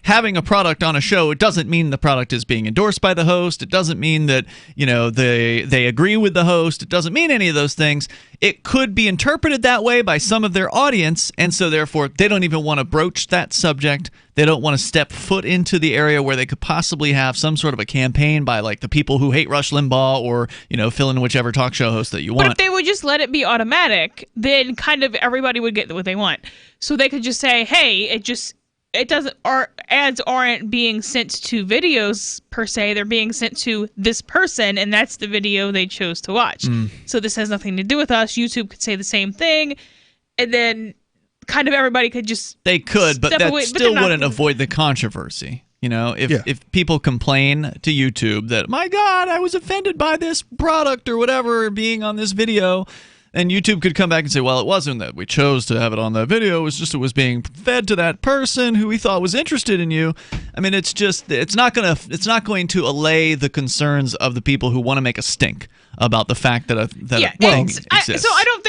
having a product on a show, it doesn't mean the product is being endorsed by the host. It doesn't mean that, they agree with the host. It doesn't mean any of those things. It could be interpreted that way by some of their audience, and so therefore they don't even want to broach that subject. They don't want to step foot into the area where they could possibly have some sort of a campaign by the people who hate Rush Limbaugh, or, fill in whichever talk show host that you want. But if they would just let it be automatic, then kind of everybody would get what they want. So they could just say, hey, our ads aren't being sent to videos per se. They're being sent to this person, and that's the video they chose to watch. So this has nothing to do with us. YouTube could say the same thing, and then kind of everybody could just... They could, but that still wouldn't avoid the controversy. If people complain to YouTube that, my God, I was offended by this product or whatever being on this video, and YouTube could come back and say, well, it wasn't that we chose to have it on that video. It was just it was being fed to that person who we thought was interested in you. I mean, it's not going to allay the concerns of the people who want to make a stink about the fact that a thing exists. So I don't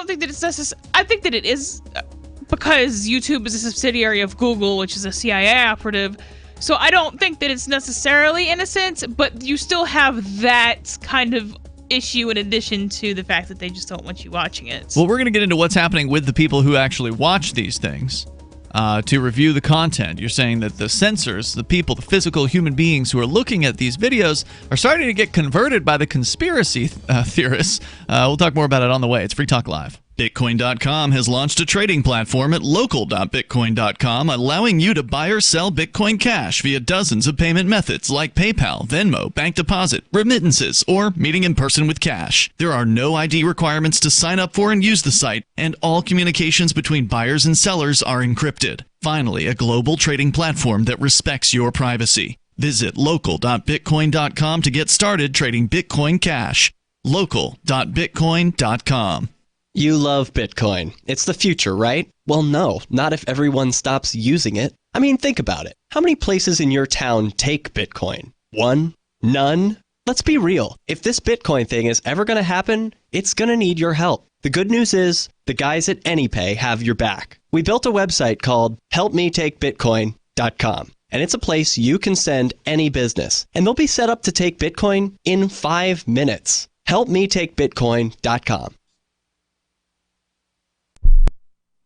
think that it's necessary. I think that it is because YouTube is a subsidiary of Google, which is a CIA operative. So I don't think that it's necessarily innocent, but you still have that kind of issue in addition to the fact that they just don't want you watching it. Well, we're going to get into what's happening with the people who actually watch these things to review the content. You're saying that the censors, the people, the physical human beings who are looking at these videos are starting to get converted by the conspiracy theorists. We'll talk more about it on the way. It's Free Talk Live. Bitcoin.com has launched a trading platform at local.bitcoin.com, allowing you to buy or sell Bitcoin Cash via dozens of payment methods like PayPal, Venmo, bank deposit, remittances, or meeting in person with cash. There are no ID requirements to sign up for and use the site, and all communications between buyers and sellers are encrypted. Finally, a global trading platform that respects your privacy. Visit local.bitcoin.com to get started trading Bitcoin Cash. local.bitcoin.com. You love Bitcoin. It's the future, right? Well, no, not if everyone stops using it. I mean, think about it. How many places in your town take Bitcoin? One? None? Let's be real. If this Bitcoin thing is ever going to happen, it's going to need your help. The good news is, the guys at AnyPay have your back. We built a website called helpmetakebitcoin.com. And it's a place you can send any business. And they'll be set up to take Bitcoin in 5 minutes. helpmetakebitcoin.com.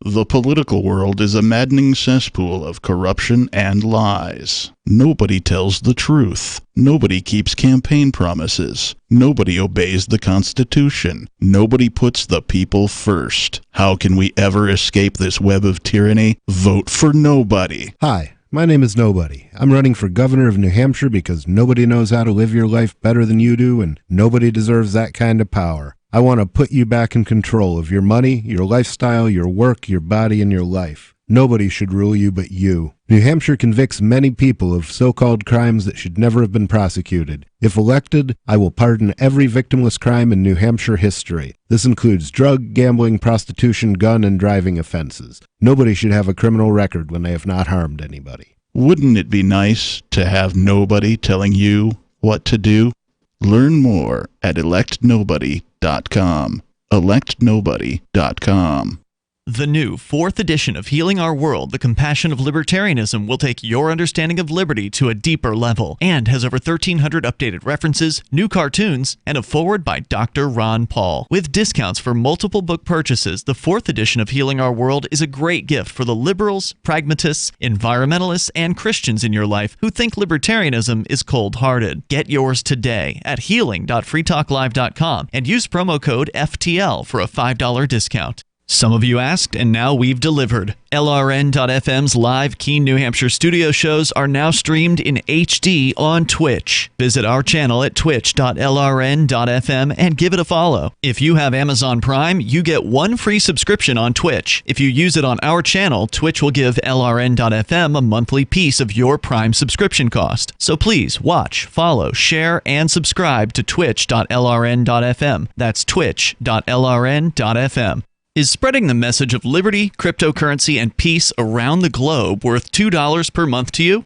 The political world is a maddening cesspool of corruption and lies. Nobody tells the truth. Nobody keeps campaign promises. Nobody obeys the Constitution. Nobody puts the people first. How can we ever escape this web of tyranny? Vote for nobody. Hi. My name is Nobody. I'm running for governor of New Hampshire because nobody knows how to live your life better than you do, and nobody deserves that kind of power. I want to put you back in control of your money, your lifestyle, your work, your body, and your life. Nobody should rule you but you. New Hampshire convicts many people of so-called crimes that should never have been prosecuted. If elected, I will pardon every victimless crime in New Hampshire history. This includes drug, gambling, prostitution, gun, and driving offenses. Nobody should have a criminal record when they have not harmed anybody. Wouldn't it be nice to have nobody telling you what to do? Learn more at electnobody.com. electnobody.com. The new 4th edition of Healing Our World, The Compassion of Libertarianism, will take your understanding of liberty to a deeper level and has over 1,300 updated references, new cartoons, and a foreword by Dr. Ron Paul. With discounts for multiple book purchases, the 4th edition of Healing Our World is a great gift for the liberals, pragmatists, environmentalists, and Christians in your life who think libertarianism is cold-hearted. Get yours today at healing.freetalklive.com and use promo code FTL for a $5 discount. Some of you asked, and now we've delivered. LRN.FM's live Keene, New Hampshire studio shows are now streamed in HD on Twitch. Visit our channel at twitch.lrn.fm and give it a follow. If you have Amazon Prime, you get 1 free subscription on Twitch. If you use it on our channel, Twitch will give LRN.FM a monthly piece of your Prime subscription cost. So please watch, follow, share, and subscribe to twitch.lrn.fm. That's twitch.lrn.fm. Is spreading the message of liberty, cryptocurrency, and peace around the globe worth $2 per month to you?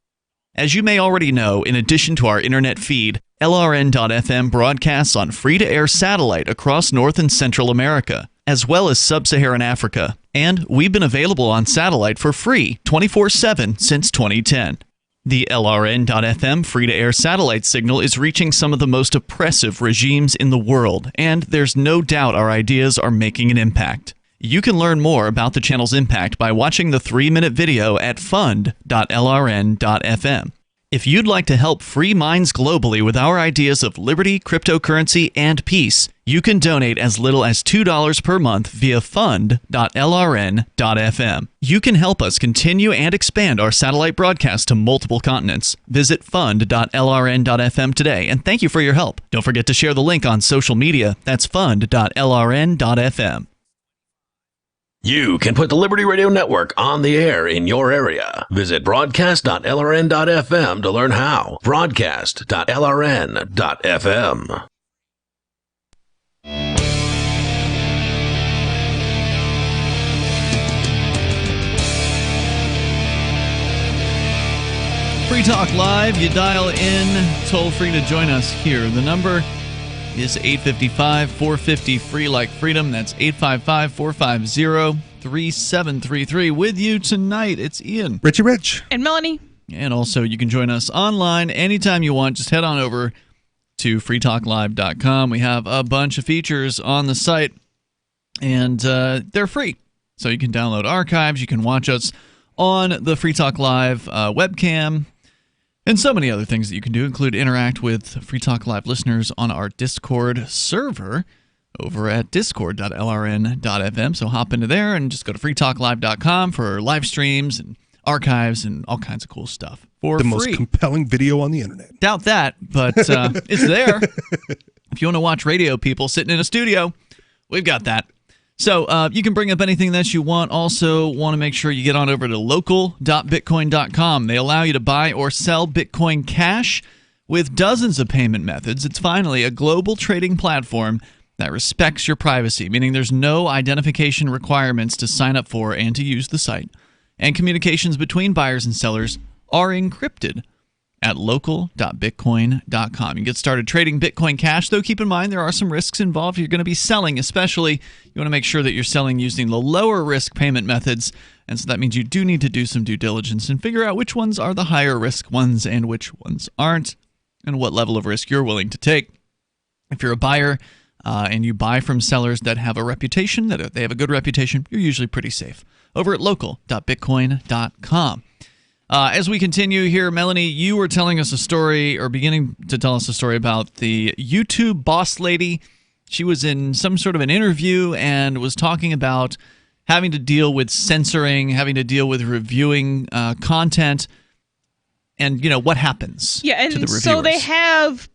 As you may already know, in addition to our internet feed, LRN.FM broadcasts on free-to-air satellite across North and Central America, as well as Sub-Saharan Africa. And we've been available on satellite for free 24/7 since 2010. The LRN.FM free-to-air satellite signal is reaching some of the most oppressive regimes in the world, and there's no doubt our ideas are making an impact. You can learn more about the channel's impact by watching the 3-minute video at fund.lrn.fm. If you'd like to help free minds globally with our ideas of liberty, cryptocurrency, and peace, you can donate as little as $2 per month via fund.lrn.fm. You can help us continue and expand our satellite broadcast to multiple continents. Visit fund.lrn.fm today, and thank you for your help. Don't forget to share the link on social media. That's fund.lrn.fm. You can put the Liberty Radio Network on the air in your area. Visit broadcast.lrn.fm to learn how. Broadcast.lrn.fm. Free Talk Live. You dial in, toll free to join us here. The number is 855-450-FREE like freedom. That's 855-450-3733. With you tonight, it's Ian. Richie Rich. And Melanie. And also, you can join us online anytime you want. Just head on over to freetalklive.com. We have a bunch of features on the site, and they're free. So you can download archives. You can watch us on the Free Talk Live webcam. And so many other things that you can do include interact with Free Talk Live listeners on our Discord server over at discord.lrn.fm. So hop into there and just go to freetalklive.com for live streams and archives and all kinds of cool stuff for the free. Most compelling video on the internet. Doubt that, but it's there. If you want to watch radio people sitting in a studio, we've got that. So you can bring up anything that you want. Also want to make sure you get on over to local.bitcoin.com. They allow you to buy or sell Bitcoin Cash with dozens of payment methods. It's finally a global trading platform that respects your privacy, meaning there's no identification requirements to sign up for and to use the site. And communications between buyers and sellers are encrypted at local.bitcoin.com. You can get started trading Bitcoin Cash, though keep in mind there are some risks involved. You're going to be selling, especially you want to make sure that you're selling using the lower risk payment methods, and so that means you do need to do some due diligence and figure out which ones are the higher risk ones and which ones aren't, and what level of risk you're willing to take. If you're a buyer and you buy from sellers that have a reputation, that they have a good reputation, you're usually pretty safe. Over at local.bitcoin.com. As we continue here, Melanie, you were telling us a story, or beginning to tell us a story about the YouTube boss lady. She was in some sort of an interview and was talking about having to deal with censoring, having to deal with reviewing content, and, what happens to the reviewers. So they have...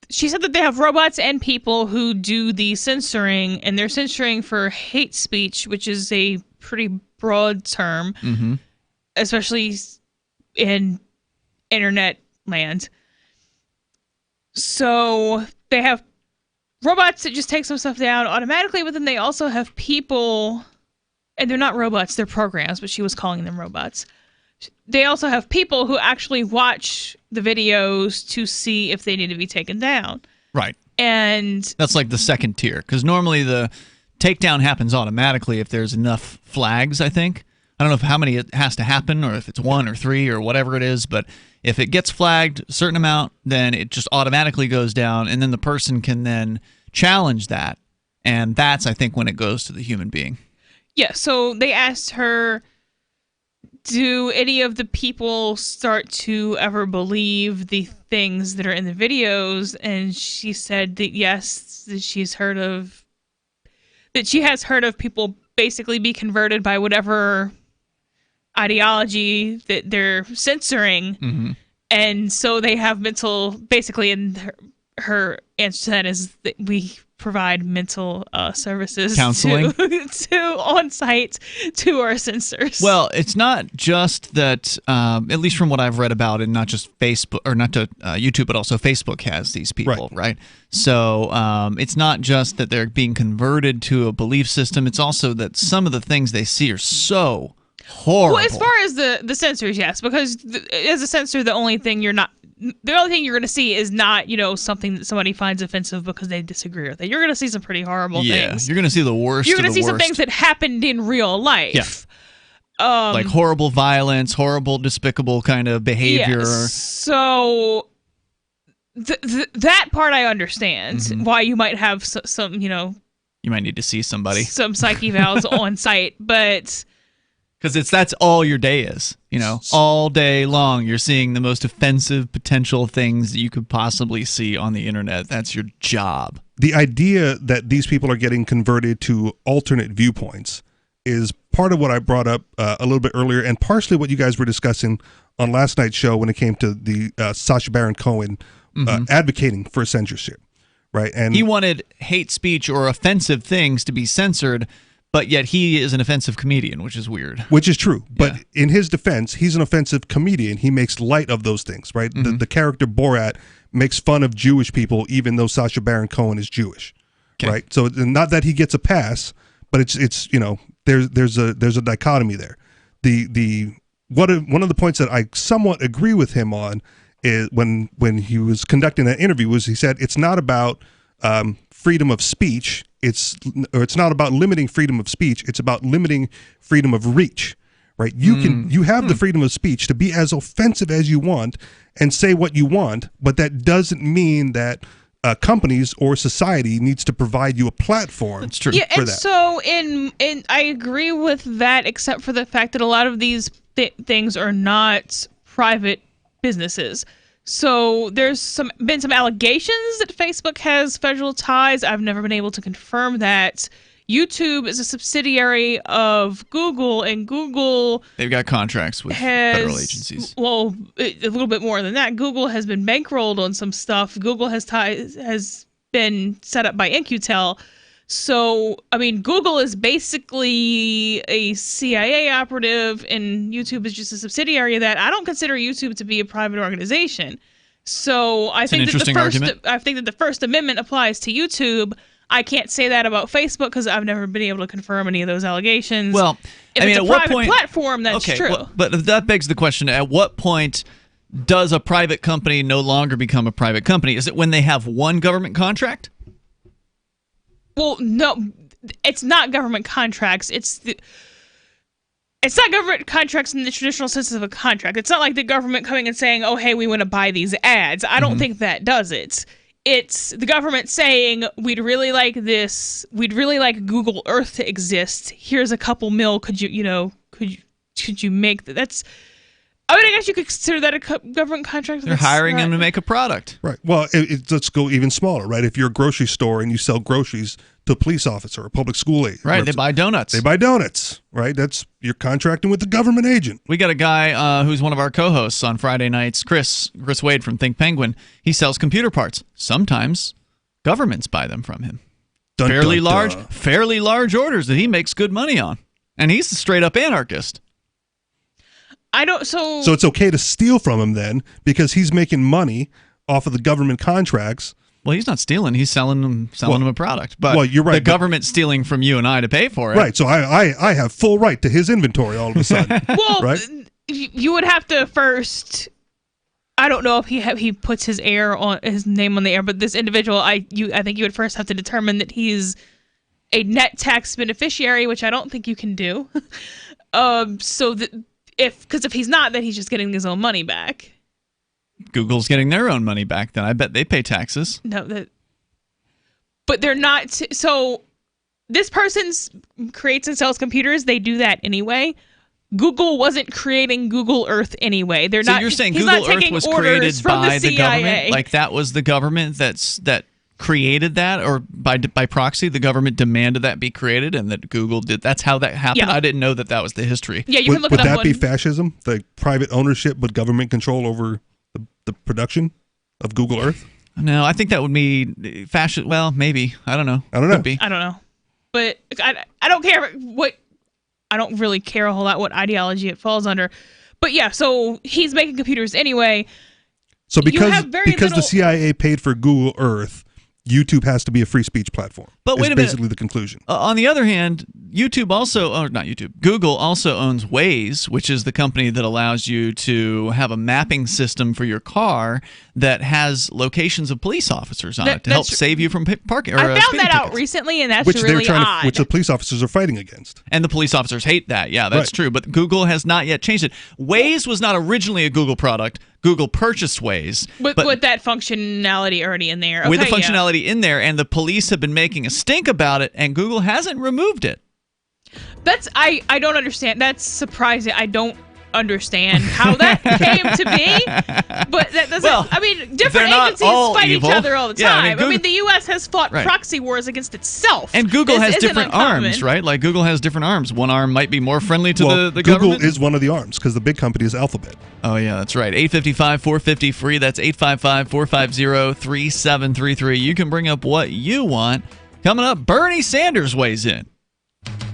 She said that they have robots and people who do the censoring, and they're censoring for hate speech, which is a pretty broad term. Mm-hmm. Especially in internet land. So they have robots that just take some stuff down automatically, but then they also have people, and they're not robots, they're programs, but she was calling them robots. They also have people who actually watch the videos to see if they need to be taken down. Right. And that's like the second tier, because normally the takedown happens automatically if there's enough flags, I think. I don't know how many it has to happen, or if it's 1 or 3 or whatever it is, but if it gets flagged a certain amount, then it just automatically goes down, and then the person can then challenge that, and that's, I think, when it goes to the human being. Yeah, so they asked her, do any of the people start to ever believe the things that are in the videos? And she said that yes, that she has heard of people basically be converted by whatever ideology that they're censoring. Mm-hmm. And so they have mental, basically, and her answer to that is that we provide mental services, counseling to on site to our censors. Well, it's not just that, at least from what I've read about, and not just Facebook, or not to YouTube, but also Facebook has these people, right? So it's not just that they're being converted to a belief system. It's also that some of the things they see are so horrible. Well, as far as the censors, yes, because as a censor, the only thing you're going to see is not, something that somebody finds offensive because they disagree with it. You're going to see some pretty horrible things. You're going to see the worst. You're going to see some things that happened in real life. Yeah. Like horrible violence, horrible, despicable kind of behavior. Yes. So that part I understand, why you might have some, you might need to see somebody. Some psych evals on site, but... Because that's all your day is, all day long you're seeing the most offensive potential things that you could possibly see on the internet. That's your job. The idea that these people are getting converted to alternate viewpoints is part of what I brought up a little bit earlier, and partially what you guys were discussing on last night's show when it came to the Sacha Baron Cohen advocating for censorship, right? And he wanted hate speech or offensive things to be censored, But yet he is an offensive comedian, which is weird. Which is true. But in his defense, he's an offensive comedian. He makes light of those things, right? Mm-hmm. The character Borat makes fun of Jewish people, even though Sacha Baron Cohen is Jewish, right? So not that he gets a pass, but it's there's a dichotomy there. One of the points that I somewhat agree with him on is when he was conducting that interview was he said it's not about freedom of speech. It's not about limiting freedom of speech. It's about limiting freedom of reach, right? You have the freedom of speech to be as offensive as you want and say what you want, but that doesn't mean that companies or society needs to provide you a platform. That's true. Yeah, and so I agree with that, except for the fact that a lot of these things are not private businesses. So there's been some allegations that Facebook has federal ties. I've never been able to confirm that. YouTube is a subsidiary of Google, and Google... They've got contracts with federal agencies. Well, a little bit more than that. Google has been bankrolled on some stuff. Google has been set up by In-Q-Tel. So, I mean, Google is basically a CIA operative, and YouTube is just a subsidiary of that. I don't consider YouTube to be a private organization. So I think that the First Amendment applies to YouTube. I can't say that about Facebook because I've never been able to confirm any of those allegations. Well, if it's a private platform, that's true. Well, but that begs the question: at what point does a private company no longer become a private company? Is it when they have one government contract? Well, no, it's not government contracts. It's not government contracts in the traditional sense of a contract. It's not like the government coming and saying, "Oh, hey, we want to buy these ads." I don't think that does it. It's the government saying, "We'd really like this. We'd really like Google Earth to exist. Here's a couple mil. Could you make that?" That's. I mean, I guess you could consider that a government contract. They're hiring them to make a product. Right. Well, let's go even smaller, right? If you're a grocery store and you sell groceries to a police officer or a public school aide. Right, they buy donuts. They buy donuts, right? You're contracting with the government agent. We got a guy who's one of our co-hosts on Friday nights, Chris Wade from Think Penguin. He sells computer parts. Sometimes governments buy them from him. Fairly large orders that he makes good money on. And he's a straight-up anarchist. So it's okay to steal from him then because he's making money off of the government contracts. Well, he's not stealing. He's selling them a product. But you're right. The government's stealing from you and I to pay for it. Right. So I have full right to his inventory all of a sudden. Well, right? You would have to first. I don't know if he puts his name on the air, but this individual, I think you would first have to determine that he's a net tax beneficiary, which I don't think you can do. If he's not, then he's just getting his own money back. Google's getting their own money back. Then I bet they pay taxes. No, but they're not. So this person creates and sells computers. They do that anyway. Google wasn't creating Google Earth anyway. They're not. So you're saying he's Google not taking Earth was orders created from by the CIA. government? Like that was the government that created that, or by proxy, the government demanded that be created, and that Google did. That's how that happened. Yeah. I didn't know that was the history. Yeah, you can look it up. Would that be fascism? Like private ownership but government control over the production of Google Earth? No, I think that would be fascist. Well, maybe. I don't know. Could be. I don't know. But I don't care what. I don't really care a whole lot what ideology it falls under. But yeah, so he's making computers anyway. So because the CIA paid for Google Earth, YouTube has to be a free speech platform. But wait a minute. Basically the conclusion. On the other hand, Google also owns Waze, which is the company that allows you to have a mapping system for your car that has locations of police officers on it to help save you from parking. I found that out recently, and that's really odd. Which the police officers are fighting against. And the police officers hate that. Yeah, that's true. But Google has not yet changed it. Waze was not originally a Google product. Google purchased Waze. But with that functionality already in there. With the functionality in there, and the police have been making a stink about it, and Google hasn't removed it. I don't understand. That's surprising. I don't understand how that came to be. But that doesn't. Different agencies fight each other all the time. Google, the U.S. has fought proxy wars against itself. And Google has different arms, right? Like Google has different arms. One arm might be more friendly to the government. Google is one of the arms because the big company is Alphabet. Oh, yeah, that's right. 855-450-FREE. That's 855-450-3733. You can bring up what you want. Coming up, Bernie Sanders weighs in.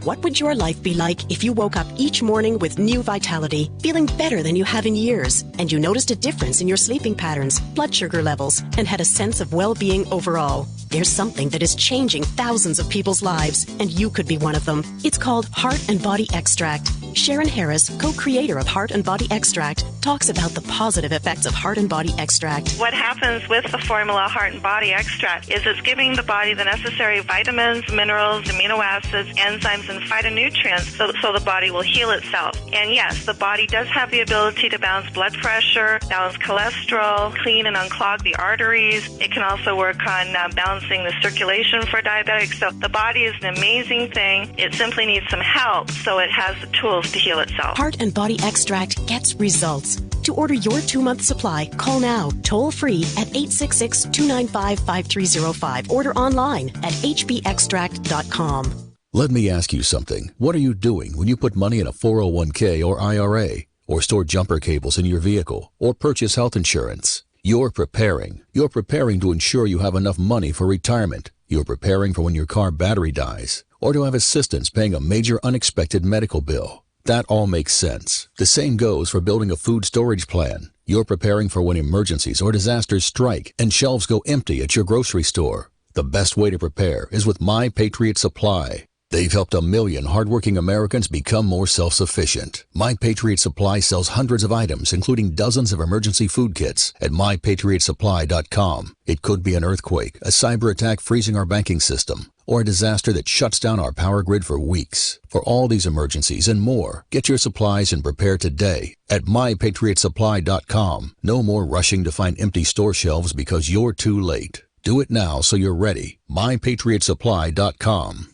What would your life be like if you woke up each morning with new vitality, feeling better than you have in years, and you noticed a difference in your sleeping patterns, blood sugar levels, and had a sense of well-being overall? There's something that is changing thousands of people's lives, and you could be one of them. It's called Heart and Body Extract. Sharon Harris, co-creator of Heart and Body Extract, talks about the positive effects of Heart and Body Extract. What happens with the formula Heart and Body Extract is it's giving the body the necessary vitamins, minerals, amino acids, enzymes, and phytonutrients so the body will heal itself. And yes, the body does have the ability to balance blood pressure, balance cholesterol, clean and unclog the arteries. It can also work on balancing the circulation for diabetics. So the body is an amazing thing. It simply needs some help so it has the tools to heal itself. Heart and Body Extract gets results. To order your 2-month supply, call now, toll free at 866-295-5305. Order online at hbextract.com. Let me ask you something. What are you doing when you put money in a 401k or IRA, or store jumper cables in your vehicle, or purchase health insurance? You're preparing. You're preparing to ensure you have enough money for retirement. You're preparing for when your car battery dies, or to have assistance paying a major unexpected medical bill. That all makes sense. The same goes for building a food storage plan. You're preparing for when emergencies or disasters strike and shelves go empty at your grocery store. The best way to prepare is with My Patriot Supply. They've helped 1 million hardworking Americans become more self-sufficient. My Patriot Supply sells hundreds of items, including dozens of emergency food kits, at mypatriotsupply.com. It could be an earthquake, a cyber attack freezing our banking system, or a disaster that shuts down our power grid for weeks. For all these emergencies and more, get your supplies and prepare today at mypatriotsupply.com. No more rushing to find empty store shelves because you're too late. Do it now so you're ready. mypatriotsupply.com.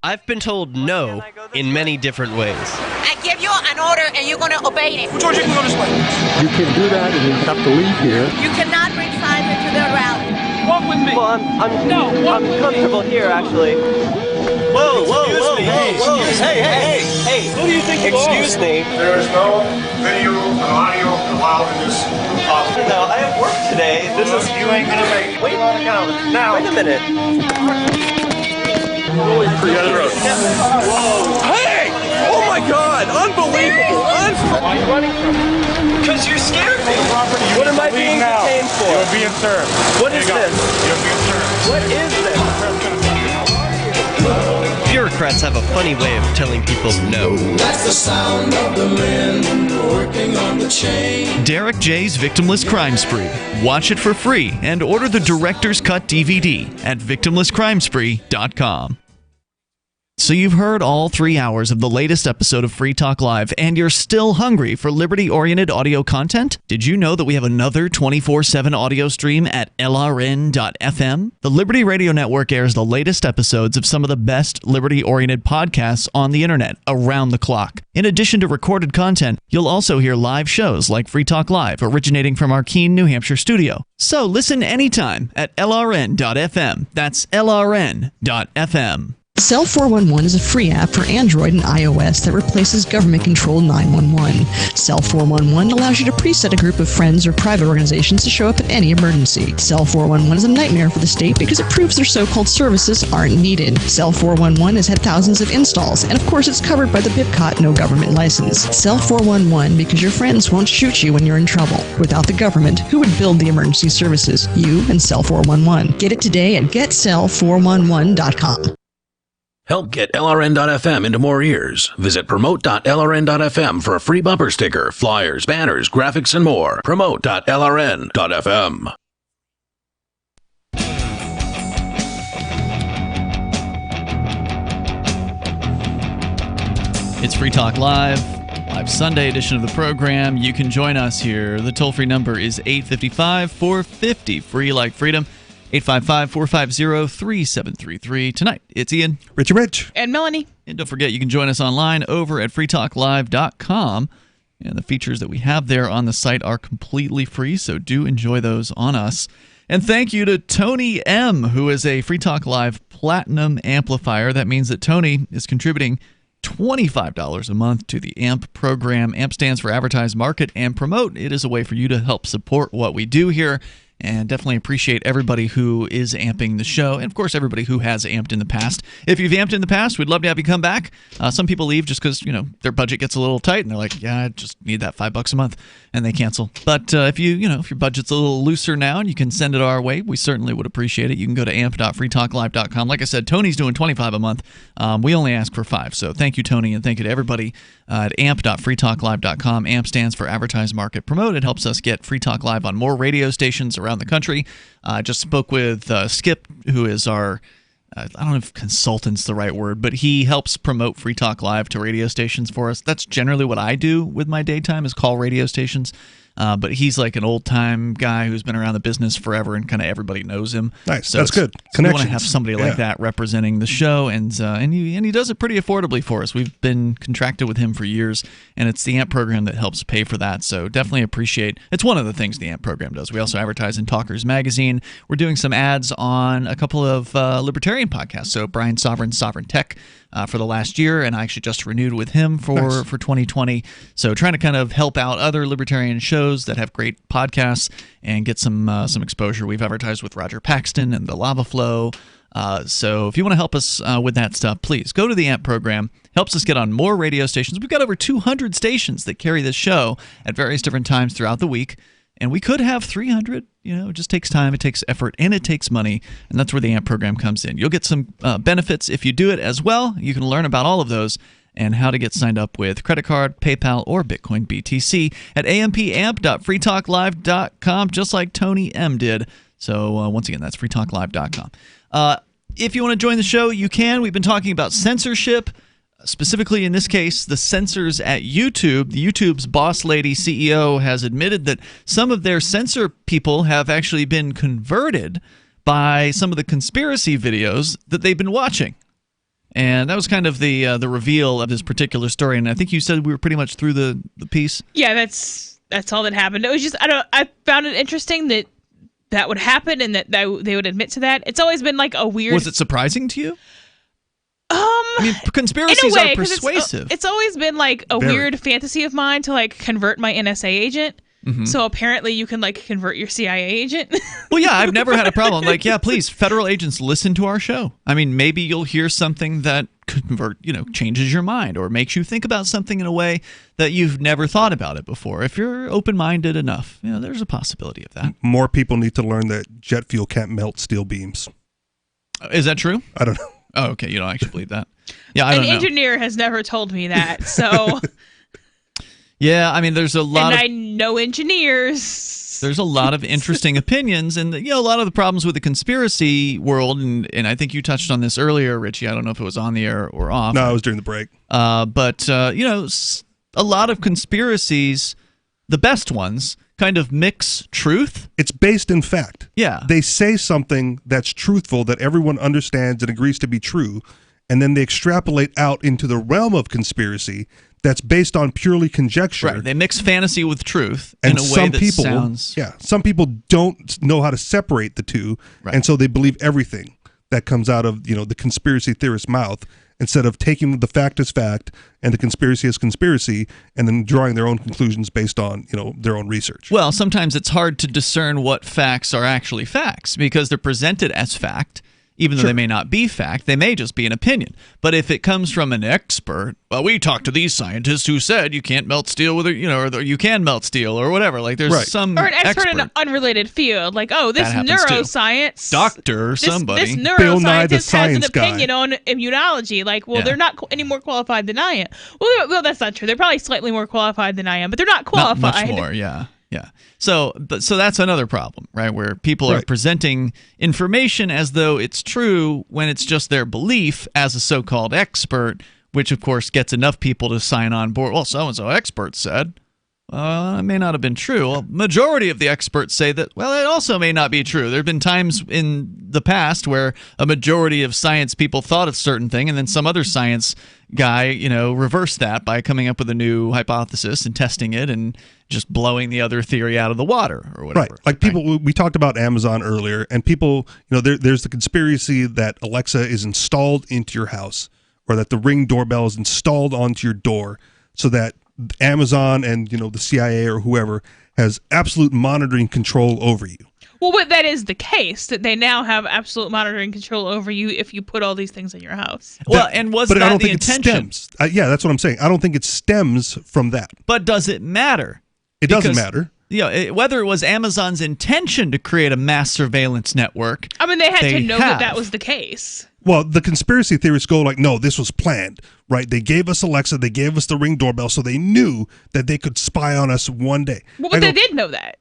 I've been told no in many different ways. I give you an order and you're going to obey it. George, you can go this way. You can do that and you have to leave here. You cannot bring Simon to the rally. Walk with me. Well, I'm comfortable here, actually. Whoa. Hey. Who do you think you are? Excuse me. There is no video and audio allowed in this hospital. No, I have work today. You ain't going to make it. Wait a minute. Hey! Oh my God! Unbelievable! Why are you running from me? Because you scared me. What am I being detained for? You're being served. What is this? You're being served. What is this? Bureaucrats have a funny way of telling people no. That's the sound of the men working on the chain. Derek J's Victimless Crime Spree. Watch it for free and order the Director's Cut DVD at victimlesscrimespree.com. So you've heard all 3 hours of the latest episode of Free Talk Live, and you're still hungry for liberty-oriented audio content? Did you know that we have another 24/7 audio stream at LRN.FM? The Liberty Radio Network airs the latest episodes of some of the best liberty-oriented podcasts on the internet around the clock. In addition to recorded content, you'll also hear live shows like Free Talk Live, originating from our Keene, New Hampshire studio. So listen anytime at LRN.FM. That's LRN.FM. Cell 411 is a free app for Android and iOS that replaces government-controlled 911. Cell 411 allows you to preset a group of friends or private organizations to show up at any emergency. Cell 411 is a nightmare for the state because it proves their so-called services aren't needed. Cell 411 has had thousands of installs, and of course it's covered by the BIPCOT no government license. Cell 411 because your friends won't shoot you when you're in trouble. Without the government, who would build the emergency services? You and Cell 411. Get it today at getcell411.com. Help get LRN.FM into more ears. Visit promote.lrn.fm for a free bumper sticker, flyers, banners, graphics, and more. Promote.lrn.fm. It's Free Talk Live Sunday edition of the program. You can join us here. The toll-free number is 855-450, free like freedom. 855-450-3733. Tonight, it's Ian, Richie Rich, and Melanie. And don't forget, you can join us online over at freetalklive.com. And the features that we have there on the site are completely free, so do enjoy those on us. And thank you to Tony M., who is a Free Talk Live Platinum Amplifier. That means that Tony is contributing $25 a month to the AMP program. AMP stands for Advertise, Market, and Promote. It is a way for you to help support what we do here. And definitely appreciate everybody who is amping the show, and of course everybody who has amped in the past. If you've amped in the past, we'd love to have you come back. Some people leave just because their budget gets a little tight, and they're like, "Yeah, I just need that $5 a month," and they cancel. But if if your budget's a little looser now and you can send it our way, we certainly would appreciate it. You can go to amp.freetalklive.com. Like I said, Tony's doing $25 a month. We only ask for $5, so thank you, Tony, and thank you to everybody at amp.freetalklive.com. AMP stands for Advertise, Market, Promote. It helps us get Free Talk Live on more radio stations around the country. I just spoke with Skip, who is our, I don't know if consultant's the right word, but he helps promote Free Talk Live to radio stations for us. That's generally what I do with my daytime, is call radio stations. But he's like an old-time guy who's been around the business forever, and kind of everybody knows him. Nice, so that's good. We want to have somebody like that representing the show, and he does it pretty affordably for us. We've been contracted with him for years, and it's the AMP program that helps pay for that. So definitely appreciate. It's one of the things the AMP program does. We also advertise in Talkers Magazine. We're doing some ads on a couple of libertarian podcasts. So Brian Sovereign's Sovereign Tech. For the last year, and I actually just renewed with him for 2020. So trying to kind of help out other libertarian shows that have great podcasts and get some exposure. We've advertised with Roger Paxton and the Lava Flow. So if you want to help us with that stuff, please go to the AMP program. Helps us get on more radio stations. We've got over 200 stations that carry this show at various different times throughout the week. And we could have 300. It just takes time, it takes effort, and it takes money. And that's where the AMP program comes in. You'll get some benefits if you do it as well. You can learn about all of those and how to get signed up with credit card, PayPal, or Bitcoin BTC at ampamp.freetalklive.com, just like Tony M did. So once again, that's freetalklive.com. If you want to join the show, you can. We've been talking about censorship. Specifically, in this case, the censors at YouTube. The YouTube's boss lady CEO has admitted that some of their censor people have actually been converted by some of the conspiracy videos that they've been watching. And that was kind of the reveal of this particular story. And I think you said we were pretty much through the piece. Yeah, that's all that happened. It was just I found it interesting that would happen and that they would admit to that. It's always been like a weird. Was it surprising to you? I mean, conspiracies are persuasive. It's always been like a weird fantasy of mine to like convert my NSA agent. Mm-hmm. So apparently you can like convert your CIA agent. Well, yeah, I've never had a problem. Like, yeah, please, federal agents, listen to our show. I mean, maybe you'll hear something that changes your mind or makes you think about something in a way that you've never thought about it before. If you're open-minded enough, there's a possibility of that. More people need to learn that jet fuel can't melt steel beams. Is that true? I don't know. Oh, okay. You don't actually believe that? Yeah, I don't know. An engineer has never told me that, so... Yeah, I mean, there's a lot and I know engineers. There's a lot of interesting opinions, and a lot of the problems with the conspiracy world, and I think you touched on this earlier, Richie. I don't know if it was on the air or off. No, it was during the break. But a lot of conspiracies, the best ones, kind of mix truth. It's based in fact. Yeah. They say something that's truthful that everyone understands and agrees to be true, and then they extrapolate out into the realm of conspiracy that's based on purely conjecture. Right. They mix fantasy with truth in a way that sounds... Yeah. Some people don't know how to separate the two, and so they believe everything that comes out of the conspiracy theorist's mouth, instead of taking the fact as fact and the conspiracy as conspiracy, and then drawing their own conclusions based on their own research. Well, sometimes it's hard to discern what facts are actually facts because they're presented as fact. Even though they may not be fact, they may just be an opinion. But if it comes from an expert, well, we talked to these scientists who said you can't melt steel with or you can melt steel or whatever. Like there's some or an expert in an unrelated field, like this neuroscience doctor, somebody, this neuroscientist has an opinion on immunology. Like, well, they're not any more qualified than I am. Well, that's not true. They're probably slightly more qualified than I am, but they're not qualified. Not much more, yeah. Yeah. So that's another problem, right? Where people are presenting information as though it's true when it's just their belief as a so-called expert, which of course gets enough people to sign on board. Well, so-and-so expert said. It may not have been true. Well, majority of the experts say that, well, it also may not be true. There have been times in the past where a majority of science people thought a certain thing, and then some other science guy, reversed that by coming up with a new hypothesis and testing it and just blowing the other theory out of the water or whatever. Right. Like people, we talked about Amazon earlier, and people, there's the conspiracy that Alexa is installed into your house, or that the Ring doorbell is installed onto your door so that Amazon and the CIA or whoever has absolute monitoring control over you. Well, but that is the case, that they now have absolute monitoring control over you if you put all these things in your house. Well, and was that the intention? It stems. Yeah, that's what I'm saying. I don't think it stems from that. But does it matter? It doesn't matter. Whether it was Amazon's intention to create a mass surveillance network. I mean, they had to know that was the case. Well, the conspiracy theorists go like, no, this was planned, right? They gave us Alexa, they gave us the Ring doorbell, so they knew that they could spy on us one day. Well, but they did know that.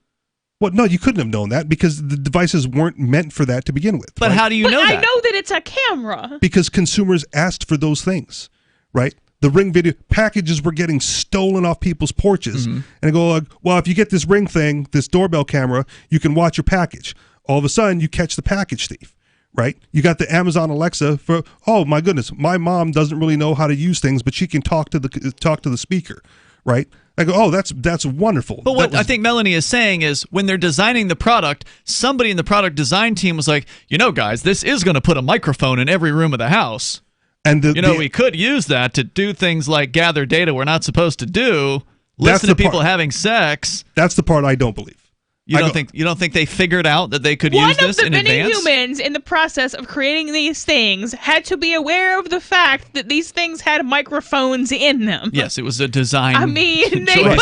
Well, no, you couldn't have known that because the devices weren't meant for that to begin with. But how do you know that? I know that it's a camera. Because consumers asked for those things, right? The Ring video packages were getting stolen off people's porches. And they go like, well, if you get this Ring thing, this doorbell camera, you can watch your package. All of a sudden, you catch the package thief, right? You got the Amazon Alexa for, oh my goodness, my mom doesn't really know how to use things, but she can talk to the speaker, right? I go, oh, that's wonderful. But what I think Melanie is saying is when they're designing the product, somebody in the product design team was like, guys, this is going to put a microphone in every room of the house. And we could use that to do things like gather data we're not supposed to do, listen to people having sex. That's the part I don't believe. You don't think they figured out that they could use this in advance? One of the many humans in the process of creating these things had to be aware of the fact that these things had microphones in them. Yes, it was a design. I mean, they put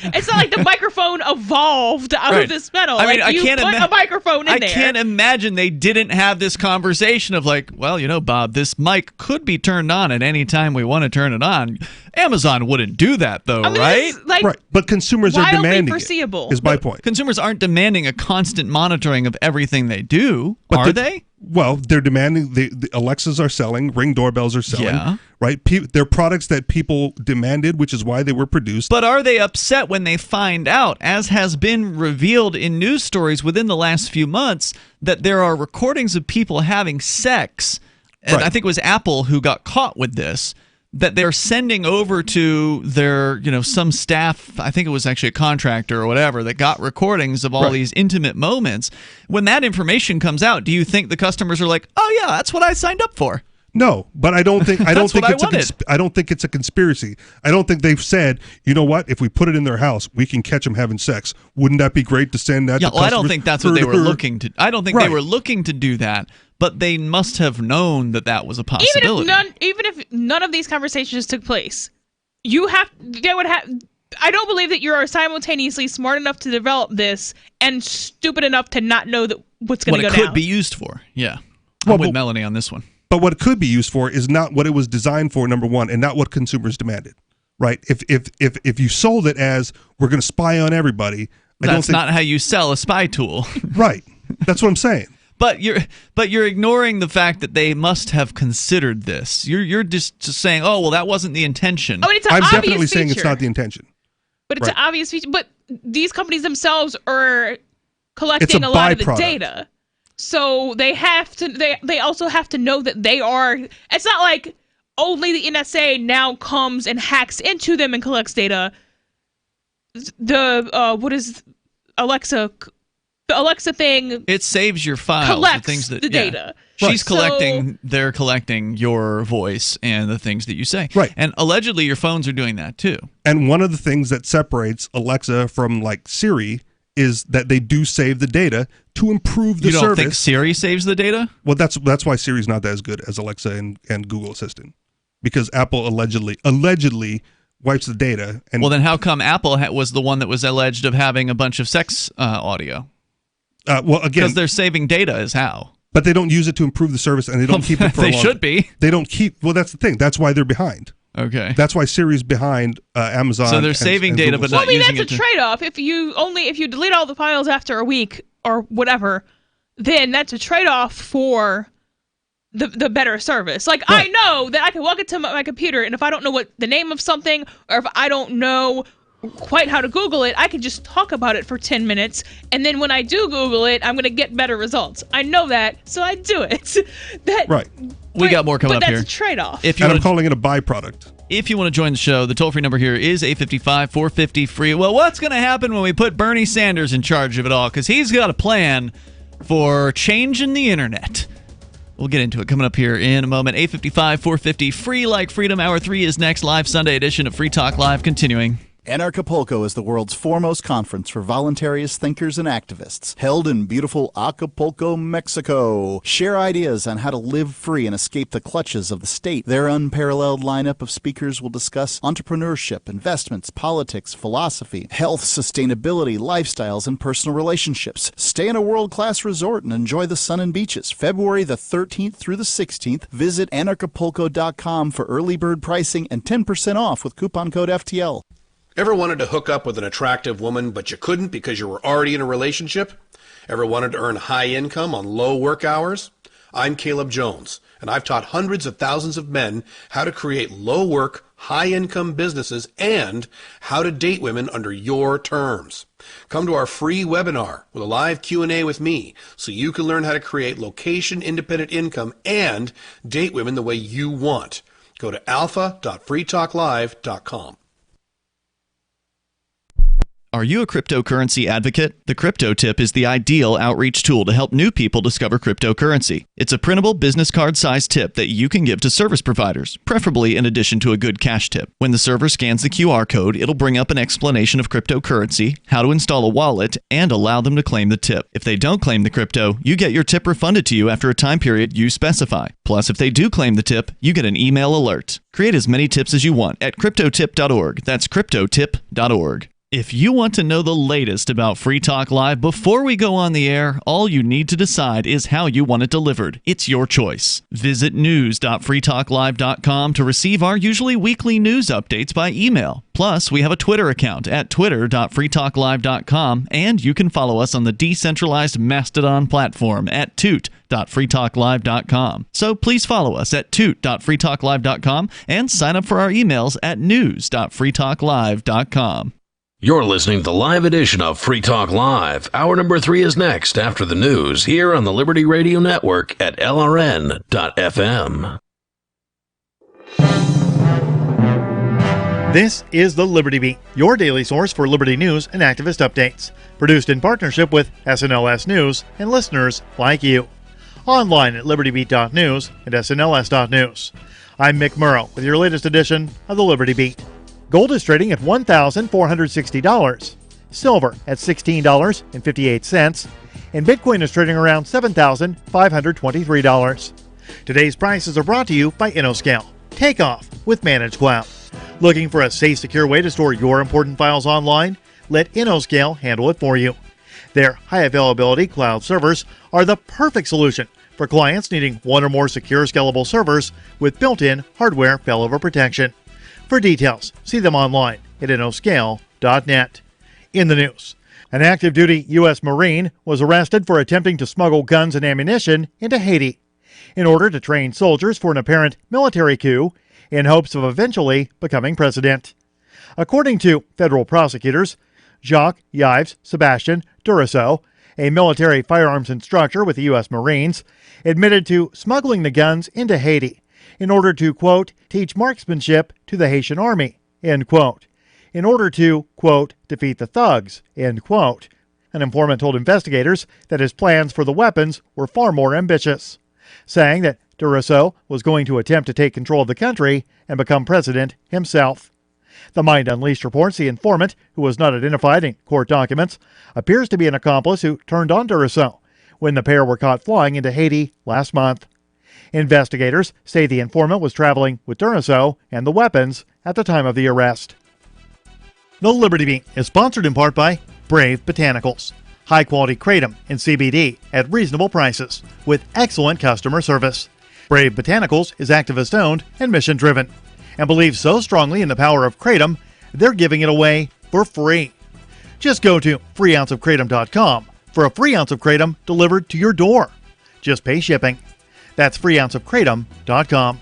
it's not like the microphone evolved out of this metal. I mean, I can't put a microphone in there. I can't imagine they didn't have this conversation of like, well, Bob, this mic could be turned on at any time we want to turn it on. Amazon wouldn't do that, though, right? Right, but consumers are demanding foreseeable. Is my point. Consumers aren't demanding a constant monitoring of everything they do, are they? Well, they're demanding. The Alexas are selling, Ring doorbells are selling, right? They're products that people demanded, which is why they were produced. But are they upset when they find out, as has been revealed in news stories within the last few months, that there are recordings of people having sex? And I think it was Apple who got caught with this. That they're sending over to their, some staff, I think it was actually a contractor or whatever, that got recordings of all these intimate moments. When that information comes out, do you think the customers are like, oh yeah, that's what I signed up for? No, but I don't think I don't think it's a conspiracy. I don't think they've said, you know what? If we put it in their house, we can catch them having sex. Wouldn't that be great to send that? Yeah, to customers? I don't think that's what they were looking to. I don't think they were looking to do that. But they must have known that was a possibility. Even if none of these conversations took place, I don't believe that you are simultaneously smart enough to develop this and stupid enough to not know that what's going to go down. What it could be used for. Yeah. I'm with Melanie on this one. But what it could be used for is not what it was designed for, number one, and not what consumers demanded. Right? If you sold it as we're going to spy on everybody, that's not how you sell a spy tool. Right. That's what I'm saying. But you're ignoring the fact that they must have considered this. You're just saying, oh well, that wasn't the intention. Oh, it's an I'm obvious definitely saying feature. it's not the intention. But it's an obvious feature. But these companies themselves are collecting a lot of the data, so they have to. They also have to know that they are. It's not like only the NSA now comes and hacks into them and collects data. What is Alexa? The Alexa thing, it saves your files, collects the things that the data. She's collecting. They're collecting your voice and the things that you say. Right. And allegedly, your phones are doing that too. And one of the things that separates Alexa from like Siri is that they do save the data to improve the service. You don't think Siri saves the data? Well, that's why Siri's not as good as Alexa and Google Assistant, because Apple allegedly wipes the data. And well, then how come Apple was the one that was alleged of having a bunch of sex audio? Well, again, because they're saving data is how. But they don't use it to improve the service, and they don't keep it for they should be. They don't keep. Well, that's the thing. That's why they're behind. Okay. That's why Siri's behind Amazon. So they're saving data, but not using it. That's a trade-off. If you delete all the files after a week or whatever, then that's a trade-off for the better service. Like I know that I can walk into my computer, and if I don't know what the name of something, or if I don't know quite how to Google it, I can just talk about it for 10 minutes, and then when I do Google it, I'm going to get better results. I know that, so I do it. We got more coming up here. But that's a trade-off. I'm calling it a byproduct. If you want to join the show, the toll-free number here is 855-450-FREE. Well, what's going to happen when we put Bernie Sanders in charge of it all? Because he's got a plan for changing the internet. We'll get into it coming up here in a moment. 855-450-FREE like freedom. Hour 3 is next. Live Sunday edition of Free Talk Live continuing. Anarchapulco is the world's foremost conference for voluntarist thinkers and activists, held in beautiful Acapulco, Mexico. Share ideas on how to live free and escape the clutches of the state. Their unparalleled lineup of speakers will discuss entrepreneurship, investments, politics, philosophy, health, sustainability, lifestyles, and personal relationships. Stay in a world-class resort and enjoy the sun and beaches. February the 13th through the 16th. Visit anarchapulco.com for early bird pricing and 10% off with coupon code FTL. Ever wanted to hook up with an attractive woman, but you couldn't because you were already in a relationship? Ever wanted to earn high income on low work hours? I'm Caleb Jones, and I've taught hundreds of thousands of men how to create low work, high income businesses and how to date women under your terms. Come to our free webinar with a live Q&A with me so you can learn how to create location independent income and date women the way you want. Go to alpha.freetalklive.com. Are you a cryptocurrency advocate? The Crypto Tip is the ideal outreach tool to help new people discover cryptocurrency. It's a printable business card-sized tip that you can give to service providers, preferably in addition to a good cash tip. When the server scans the QR code, it'll bring up an explanation of cryptocurrency, how to install a wallet, and allow them to claim the tip. If they don't claim the crypto, you get your tip refunded to you after a time period you specify. Plus, if they do claim the tip, you get an email alert. Create as many tips as you want at cryptotip.org. That's cryptotip.org. If you want to know the latest about Free Talk Live before we go on the air, all you need to decide is how you want it delivered. It's your choice. Visit news.freetalklive.com to receive our usually weekly news updates by email. Plus, we have a Twitter account at twitter.freetalklive.com, and you can follow us on the decentralized Mastodon platform at toot.freetalklive.com. So please follow us at toot.freetalklive.com and sign up for our emails at news.freetalklive.com. You're listening to the live edition of Free Talk Live. Hour number 3 is next after the news here on the Liberty Radio Network at LRN.FM. This is the Liberty Beat, your daily source for liberty news and activist updates. Produced in partnership with SNLS News and listeners like you. Online at libertybeat.news and snls.news. I'm Mick Murrow with your latest edition of the Liberty Beat. Gold is trading at $1,460, silver at $16.58, and Bitcoin is trading around $7,523. Today's prices are brought to you by InnoScale. Take off with Managed Cloud. Looking for a safe, secure way to store your important files online? Let InnoScale handle it for you. Their high-availability cloud servers are the perfect solution for clients needing one or more secure, scalable servers with built-in hardware failover protection. For details, see them online at innoscale.net. In the news, an active-duty U.S. Marine was arrested for attempting to smuggle guns and ammunition into Haiti in order to train soldiers for an apparent military coup in hopes of eventually becoming president. According to federal prosecutors, Jacques-Yves Sebastien Duraceau, a military firearms instructor with the U.S. Marines, admitted to smuggling the guns into Haiti in order to, quote, teach marksmanship to the Haitian army, end quote, in order to, quote, defeat the thugs, end quote. An informant told investigators that his plans for the weapons were far more ambitious, saying that Duraceau was going to attempt to take control of the country and become president himself. The Mind Unleashed reports the informant, who was not identified in court documents, appears to be an accomplice who turned on Duraceau when the pair were caught flying into Haiti last month. Investigators say the informant was traveling with Duraceau and the weapons at the time of the arrest. The Liberty Beat is sponsored in part by Brave Botanicals. High-quality kratom and CBD at reasonable prices with excellent customer service. Brave Botanicals is activist-owned and mission-driven and believes so strongly in the power of kratom, they're giving it away for free. Just go to freeounceofkratom.com for a free ounce of kratom delivered to your door. Just pay shipping. That's freeounceofkratom.com.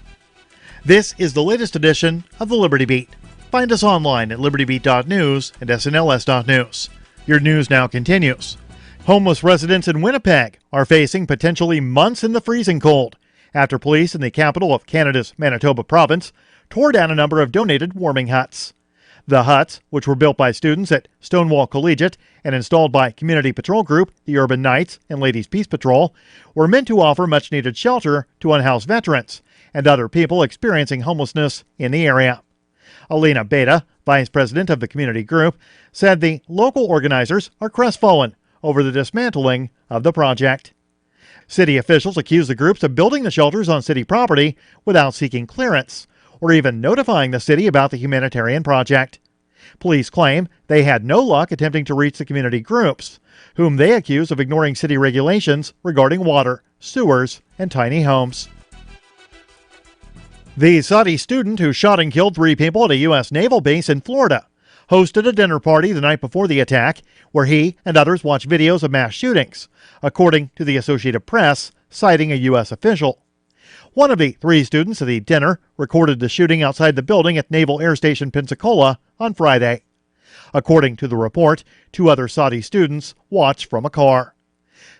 This is the latest edition of the Liberty Beat. Find us online at libertybeat.news and snls.news. Your news now continues. Homeless residents in Winnipeg are facing potentially months in the freezing cold after police in the capital of Canada's Manitoba province tore down a number of donated warming huts. The huts, which were built by students at Stonewall Collegiate and installed by Community Patrol Group, the Urban Knights, and Ladies Peace Patrol, were meant to offer much-needed shelter to unhoused veterans and other people experiencing homelessness in the area. Alina Beta, Vice president of the community group, said the local organizers are crestfallen over the dismantling of the project. City officials accuse the groups of building the shelters on city property without seeking clearance or even notifying the city about the humanitarian project. Police claim they had no luck attempting to reach the community groups, whom they accuse of ignoring city regulations regarding water, sewers, and tiny homes. The Saudi student who shot and killed 3 people at a U.S. naval base in Florida hosted a dinner party the night before the attack where he and others watched videos of mass shootings, according to the Associated Press, citing a U.S. official. One of the 3 students at the dinner recorded the shooting outside the building at Naval Air Station Pensacola on Friday. According to the report, 2 other Saudi students watched from a car.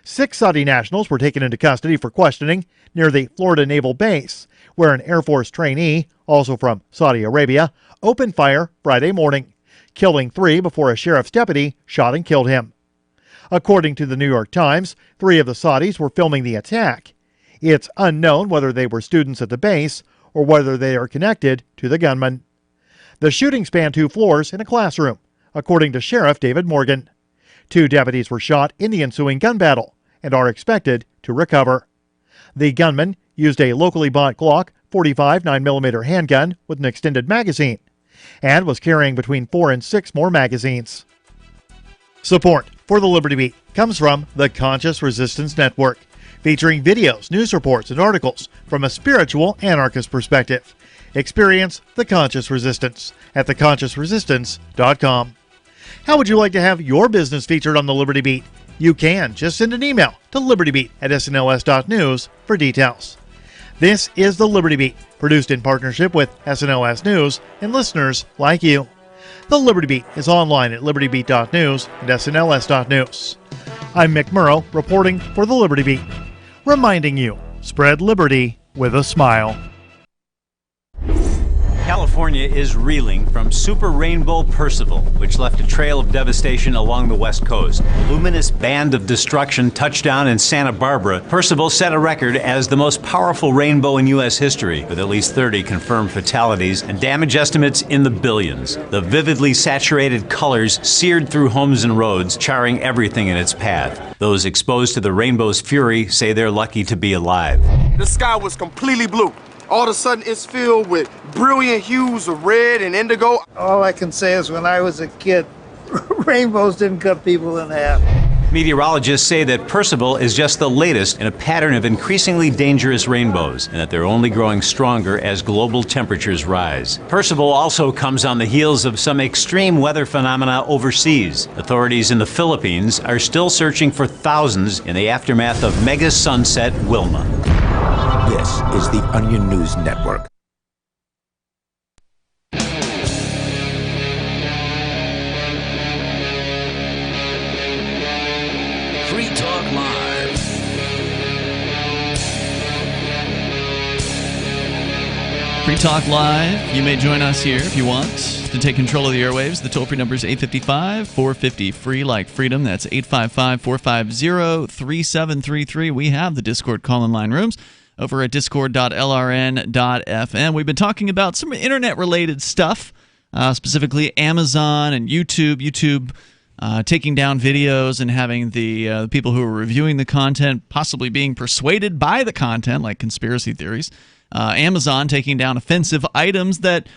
6 Saudi nationals were taken into custody for questioning near the Florida Naval Base, where an Air Force trainee, also from Saudi Arabia, opened fire Friday morning, killing 3 before a sheriff's deputy shot and killed him. According to the New York Times, 3 of the Saudis were filming the attack. It's unknown whether they were students at the base or whether they are connected to the gunman. The shooting spanned 2 floors in a classroom, according to Sheriff David Morgan. 2 deputies were shot in the ensuing gun battle and are expected to recover. The gunman used a locally bought Glock 45 9mm handgun with an extended magazine and was carrying between 4 and 6 more magazines. Support for the Liberty Beat comes from the Conscious Resistance Network, featuring videos, news reports, and articles from a spiritual anarchist perspective. Experience the Conscious Resistance at theconsciousresistance.com. How would you like to have your business featured on the Liberty Beat? You can. Just send an email to libertybeat@snls.news for details. This is the Liberty Beat, produced in partnership with SNLS News and listeners like you. The Liberty Beat is online at libertybeat.news and snls.news. I'm Mick Murrow, reporting for the Liberty Beat, reminding you, spread liberty with a smile. California is reeling from Super Rainbow Percival, which left a trail of devastation along the West Coast. A luminous band of destruction touched down in Santa Barbara. Percival set a record as the most powerful rainbow in U.S. history, with at least 30 confirmed fatalities and damage estimates in the billions. The vividly saturated colors seared through homes and roads, charring everything in its path. Those exposed to the rainbow's fury say they're lucky to be alive. The sky was completely blue. All of a sudden, it's filled with brilliant hues of red and indigo. All I can say is when I was a kid, rainbows didn't cut people in half. Meteorologists say that Percival is just the latest in a pattern of increasingly dangerous rainbows, and that they're only growing stronger as global temperatures rise. Percival also comes on the heels of some extreme weather phenomena overseas. Authorities in the Philippines are still searching for thousands in the aftermath of mega sunset Wilma. This is the Onion News Network. Free Talk Live. Free Talk Live. You may join us here if you want to take control of the airwaves. The toll-free number is 855-450-FREE, like freedom. That's 855-450-3733. We have the Discord call-in line rooms over at discord.lrn.fm. We've been talking about some internet-related stuff, specifically Amazon and YouTube. YouTube taking down videos and having the people who are reviewing the content possibly being persuaded by the content, like conspiracy theories. Amazon taking down offensive items that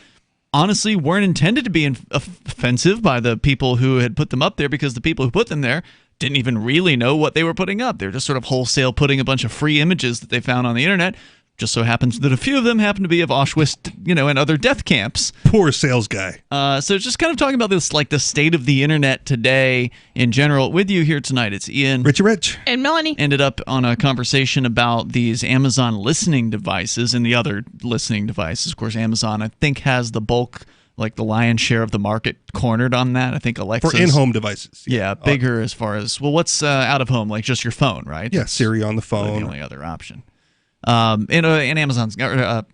honestly weren't intended to be offensive by the people who had put them up there, because the people who put them there didn't even really know what they were putting up. They're just sort of wholesale putting a bunch of free images that they found on the internet. Just so happens that a few of them happen to be of Auschwitz, and other death camps. Poor sales guy. So just kind of talking about this, like the state of the internet today in general. With you here tonight, it's Ian. Rich. And Melanie. Ended up on a conversation about these Amazon listening devices and the other listening devices. Of course, Amazon, I think, has the bulk, like the lion's share of the market cornered on that. I think Alexa's... For in-home devices. Yeah, bigger as far as... Well, what's out of home? Like just your phone, right? Yeah, Siri on the phone. Really the only other option. And Amazon's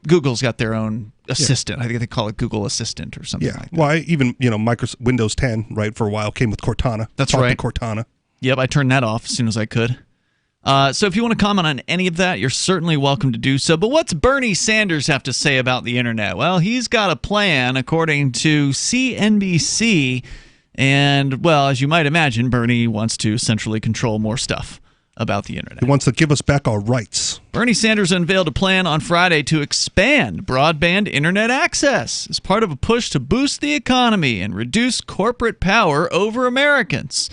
Google's got their own assistant. I think they call it Google Assistant or something like that. Well, even Microsoft Windows 10, right, for a while came with Cortana. That's right. Cortana. Yep, I turned that off as soon as I could. So if you want to comment on any of that, you're certainly welcome to do so. But what's Bernie Sanders have to say about the internet? Well, he's got a plan, according to CNBC. And, well, as you might imagine, Bernie wants to centrally control more stuff about the internet. He wants to give us back our rights. Bernie Sanders unveiled a plan on Friday to expand broadband internet access as part of a push to boost the economy and reduce corporate power over Americans.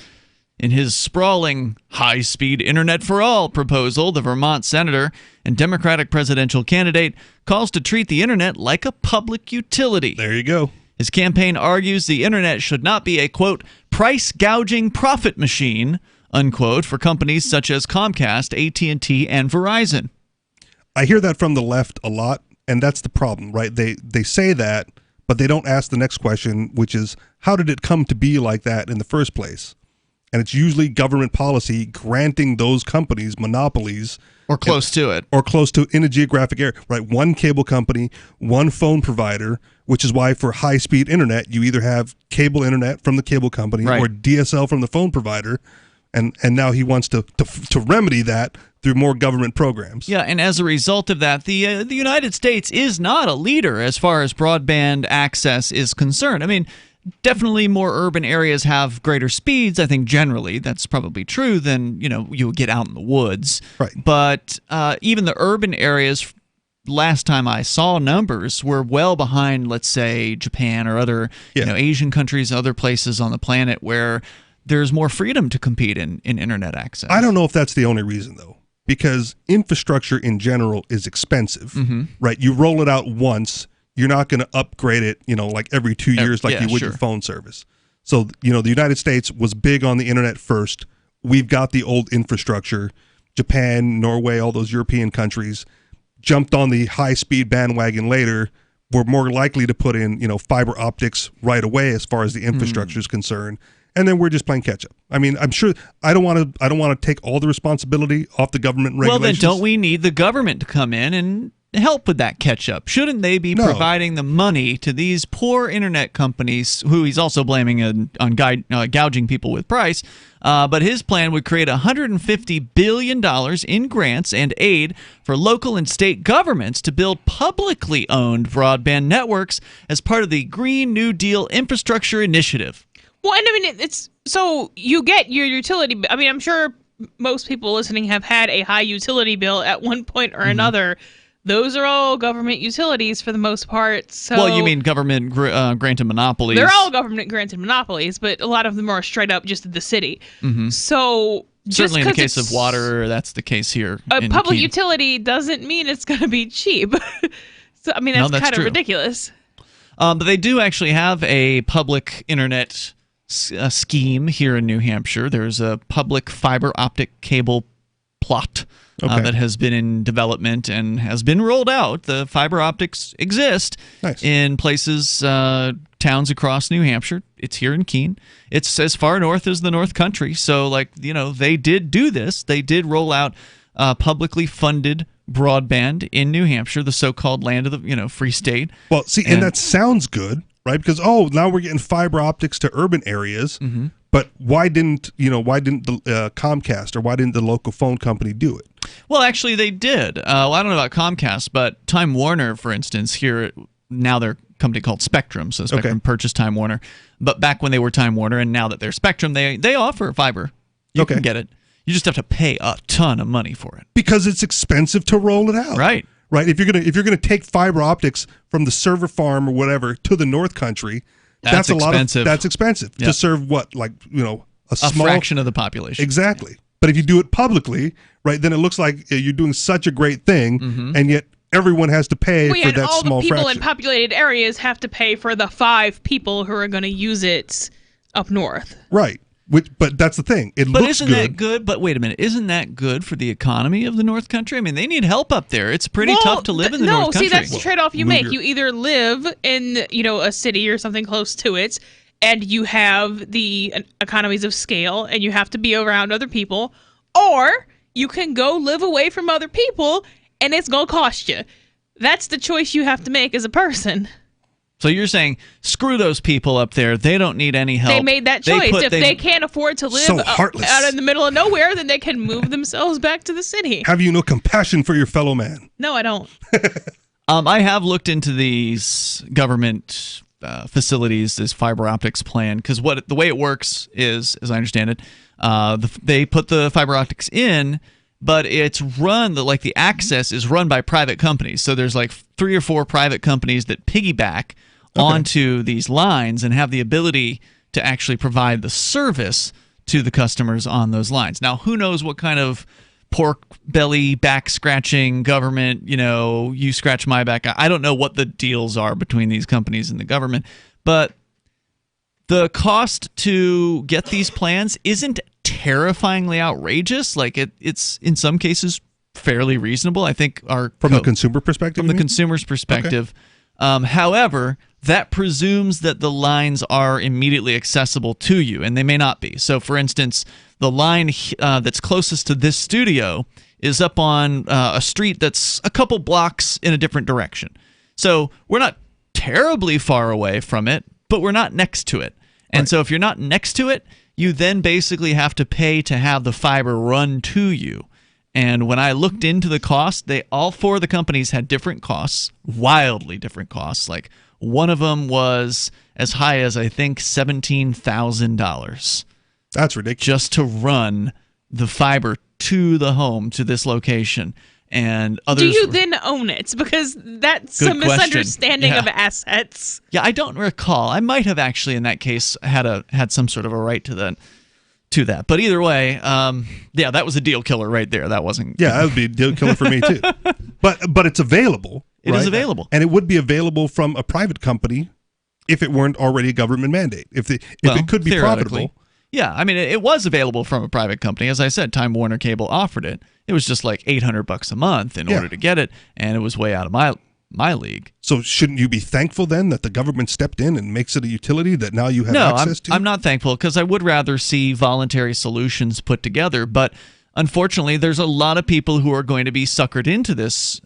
In his sprawling high-speed internet for all proposal, the Vermont senator and Democratic presidential candidate calls to treat the internet like a public utility. There you go. His campaign argues the internet should not be a, quote, price-gouging profit machine, unquote, for companies such as Comcast, AT&T, and Verizon. I hear that from the left a lot, and that's the problem, right? They say that, but they don't ask the next question, which is, how did it come to be like that in the first place? And it's usually government policy granting those companies monopolies. Or close to it. Or close to in a geographic area, right? One cable company, one phone provider, which is why for high-speed internet, you either have cable internet from the cable company or DSL from the phone provider. And now he wants to remedy that through more government programs. Yeah, and as a result of that, the United States is not a leader as far as broadband access is concerned. I mean, definitely more urban areas have greater speeds. I think generally that's probably true than, you would get out in the woods. Right. But even the urban areas, last time I saw numbers, were well behind, let's say, Japan or other Asian countries, other places on the planet where there's more freedom to compete in internet access. I don't know if that's the only reason, though, because infrastructure in general is expensive, right? You roll it out once. You're not going to upgrade it, like every 2 years like you would your phone service. So, the United States was big on the internet first. We've got the old infrastructure. Japan, Norway, all those European countries jumped on the high-speed bandwagon later. We're more likely to put in, fiber optics right away as far as the infrastructure is concerned. And then we're just playing catch up. I mean, I'm sure I don't want to take all the responsibility off the government regulations. Well, then don't we need the government to come in and help with that catch up? Shouldn't they be providing the money to these poor internet companies, who he's also blaming on gouging people with price? But his plan would create $150 billion in grants and aid for local and state governments to build publicly owned broadband networks as part of the Green New Deal infrastructure initiative. Well, and I mean, it's so you get your utility. I mean, I'm sure most people listening have had a high utility bill at one point or another. Those are all government utilities for the most part. So, well, you mean government granted monopolies? They're all government granted monopolies, but a lot of them are straight up just the city. So certainly in the case of water, that's the case here. A public utility doesn't mean it's going to be cheap. So I mean, that's kind of ridiculous. But they do actually have a public internet scheme here in New Hampshire. There's a public fiber optic cable plot that has been in development and has been rolled out. The fiber optics exist in places, towns across New Hampshire. It's here in Keene. It's as far north as the North Country. So, they did do this. They did roll out publicly funded broadband in New Hampshire, the so-called land of the free state. Well, see, and that sounds good. Right, because now we're getting fiber optics to urban areas, but why didn't the Comcast or why didn't the local phone company do it? Well, actually, they did. I don't know about Comcast, but Time Warner, for instance, here now they're a company called Spectrum, so Spectrum purchased Time Warner. But back when they were Time Warner, and now that they're Spectrum, they offer fiber. You can get it. You just have to pay a ton of money for it because it's expensive to roll it out. Right. Right, if you're gonna take fiber optics from the server farm or whatever to the North Country, that's expensive. That's expensive to serve a small fraction of the population. Exactly. But if you do it publicly, right, then it looks like you're doing such a great thing, and yet everyone has to pay for that small fraction. All the people in populated areas have to pay for the 5 people who are going to use it up north. Right. But that's the thing. But isn't that good? But wait a minute. Isn't that good for the economy of the North Country? I mean, they need help up there. It's pretty tough to live in the North Country. No, see, that's the trade-off you make. You either live in, a city or something close to it, and you have the economies of scale, and you have to be around other people, or you can go live away from other people, and it's going to cost you. That's the choice you have to make as a person. So you're saying, screw those people up there. They don't need any help. They made that choice. If they can't afford to live out in the middle of nowhere, then they can move themselves back to the city. Have you no compassion for your fellow man? No, I don't. I have looked into these government facilities, this fiber optics plan, because the way it works is, as I understand it, they put the fiber optics in, but it's run, the access is run by private companies. So there's like 3 or 4 private companies that piggyback onto these lines and have the ability to actually provide the service to the customers on those lines. Now, who knows what kind of pork belly back scratching government, you scratch my back. I don't know what the deals are between these companies and the government, but the cost to get these plans isn't terrifyingly outrageous. Like it's in some cases fairly reasonable. I think from the consumer perspective. From the consumer's perspective. Okay. However, that presumes that the lines are immediately accessible to you, and they may not be. So, for instance, the line that's closest to this studio is up on a street that's a couple blocks in a different direction. So we're not terribly far away from it, but we're not next to it. And so if you're not next to it, you then basically have to pay to have the fiber run to you. And when I looked into the cost, all 4 of the companies had different costs, wildly different costs. Like one of them was as high as, I think, $17,000. That's ridiculous. Just to run the fiber to the home, to this location. And others. Do you then own it? Because that's a misunderstanding of assets. Yeah, I don't recall. I might have actually, in that case, had some sort of a right to that. But either way, that was a deal killer right there. That wasn't. Yeah, that would be a deal killer for me too. But it's available. It is available, and it would be available from a private company if it weren't already a government mandate. If it could be profitable. Yeah, I mean, it was available from a private company. As I said, Time Warner Cable offered it. It was just like $800 a month in order to get it, and it was way out of my league. So shouldn't you be thankful then that the government stepped in and makes it a utility that now you have access to? I'm not thankful, because I would rather see voluntary solutions put together, but unfortunately, there's a lot of people who are going to be suckered into this,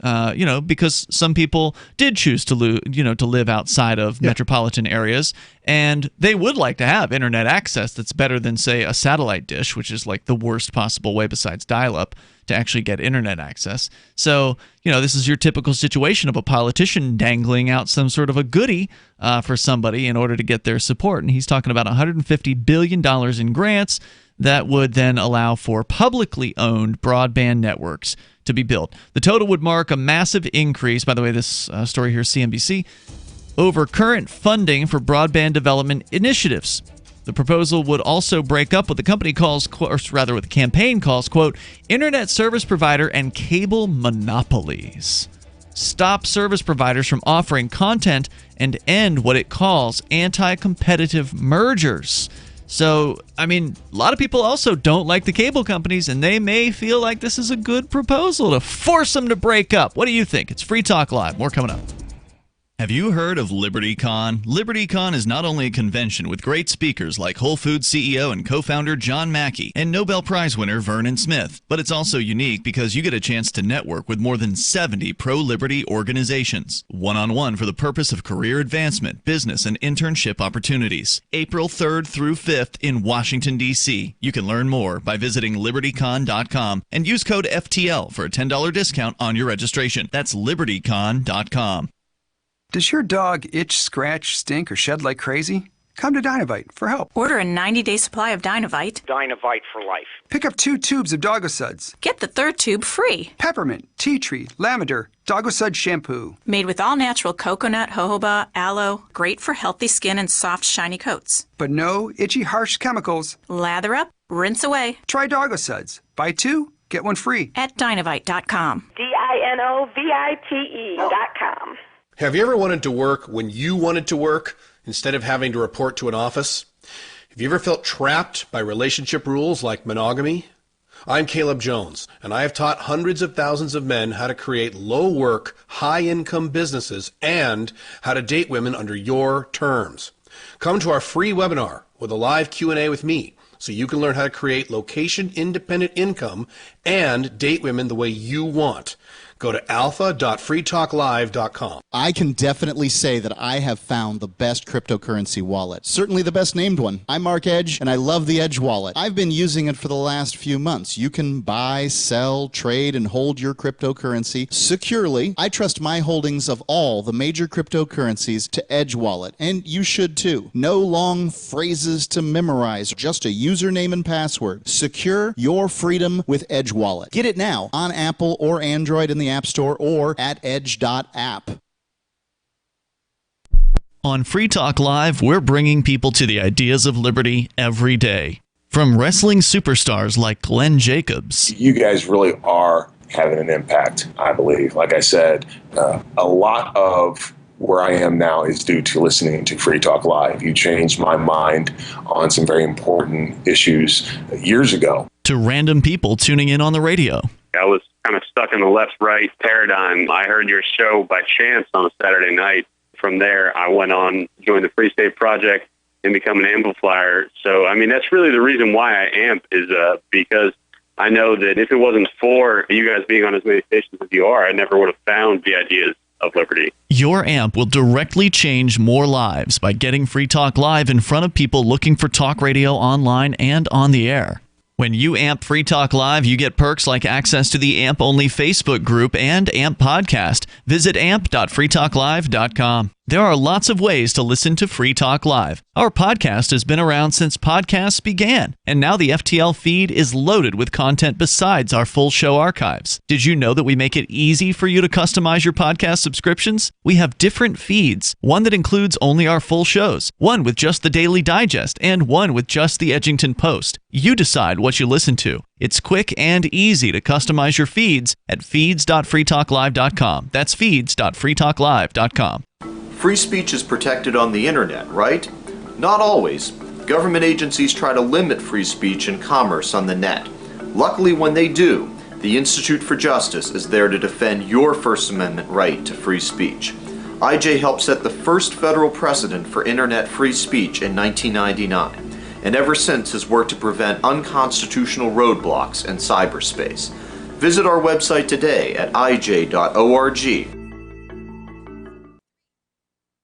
because some people did choose to live outside of metropolitan areas, and they would like to have internet access that's better than, say, a satellite dish, which is like the worst possible way besides dial-up to actually get internet access. So, this is your typical situation of a politician dangling out some sort of a goodie for somebody in order to get their support, and he's talking about $150 billion in grants that would then allow for publicly owned broadband networks to be built. The total would mark a massive increase, by the way, this story here is CNBC, over current funding for broadband development initiatives. The proposal would also break up what the company calls, or rather what the campaign calls, quote, internet service provider and cable monopolies. Stop service providers from offering content and end what it calls anti-competitive mergers. So, I mean, a lot of people also don't like the cable companies, and they may feel like this is a good proposal to force them to break up. What do you think? It's Free Talk Live. More coming up. Have you heard of LibertyCon? LibertyCon is not only a convention with great speakers like Whole Foods CEO and co-founder John Mackey and Nobel Prize winner Vernon Smith, but it's also unique because you get a chance to network with more than 70 pro-liberty organizations, one-on-one for the purpose of career advancement, business, and internship opportunities. April 3rd through 5th in Washington, D.C. You can learn more by visiting LibertyCon.com and use code FTL for a $10 discount on your registration. That's LibertyCon.com. Does your dog itch, scratch, stink, or shed like crazy? Come to Dynavite for help. Order a 90-day supply of Dynavite. Dynavite for life. Pick up 2 tubes of Doggo Suds. Get the 3rd tube free. Peppermint, tea tree, lavender, Doggo Sud shampoo. Made with all-natural coconut, jojoba, aloe. Great for healthy skin and soft, shiny coats. But no itchy, harsh chemicals. Lather up, rinse away. Try Doggo Suds. Buy 2, get 1 free. At Dynavite.com. DINOVITE.com. Have you ever wanted to work when you wanted to work instead of having to report to an office? Have you ever felt trapped by relationship rules like monogamy? I'm Caleb Jones, and I have taught hundreds of thousands of men how to create low-work, high-income businesses and how to date women under your terms. Come to our free webinar with a live Q&A with me so you can learn how to create location-independent income and date women the way you want. Go to alpha.freetalklive.com. I can definitely say that I have found the best cryptocurrency wallet. Certainly the best named one. I'm Mark Edge, and I love the Edge wallet. I've been using it for the last few months. You can buy, sell, trade, and hold your cryptocurrency securely. I trust my holdings of all the major cryptocurrencies to Edge wallet, and you should too. No long phrases to memorize, just a username and password. Secure your freedom with Edge wallet. Get it now on Apple or Android in the App Store or at edge.app. On Free Talk Live, we're bringing people to the ideas of liberty every day. From wrestling superstars like Glenn Jacobs. You guys really are having an impact, I believe. Like I said, a lot of where I am now is due to listening to Free Talk Live. You changed my mind on some very important issues years ago. To random people tuning in on the radio. I was kind of stuck in the left-right paradigm. I heard your show by chance on a Saturday night. From there, I went on, joined the Free State Project, and become an amplifier. So, I mean, that's really the reason why I amp is because I know that if it wasn't for you guys being on as many stations as you are, I never would have found the ideas of liberty. Your amp will directly change more lives by getting Free Talk Live in front of people looking for talk radio online and on the air. When you amp Free Talk Live, you get perks like access to the AMP-only Facebook group and AMP podcast. Visit amp.freetalklive.com. There are lots of ways to listen to Free Talk Live. Our podcast has been around since podcasts began, and now the FTL feed is loaded with content besides our full show archives. Did you know that we make it easy for you to customize your podcast subscriptions? We have different feeds, one that includes only our full shows, one with just the Daily Digest, and one with just the Edgington Post. You decide what you listen to. It's quick and easy to customize your feeds at feeds.freetalklive.com. That's feeds.freetalklive.com. Free speech is protected on the internet, right? Not always. Government agencies try to limit free speech and commerce on the net. Luckily, when they do, the Institute for Justice is there to defend your First Amendment right to free speech. IJ helped set the first federal precedent for internet free speech in 1999, and ever since has worked to prevent unconstitutional roadblocks in cyberspace. Visit our website today at ij.org.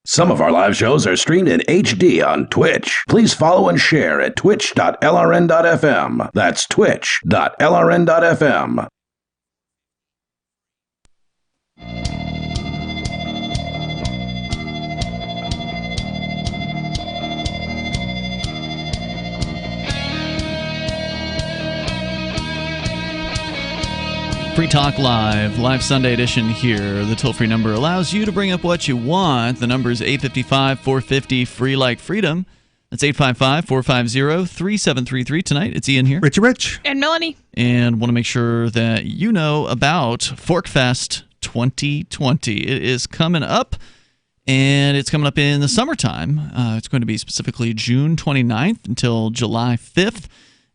Some of our live shows are streamed in HD on Twitch. Please follow and share at twitch.lrn.fm. That's twitch.lrn.fm. Free Talk Live Sunday edition here. The toll-free number allows you to bring up what you want. The number is 855-450, free like freedom. That's 855-450-3733. Tonight, it's Ian here. Rich. And Melanie. And want to make sure that you know about ForkFest 2020. It is coming up, and it's coming up in the summertime. It's going to be specifically June 29th until July 5th.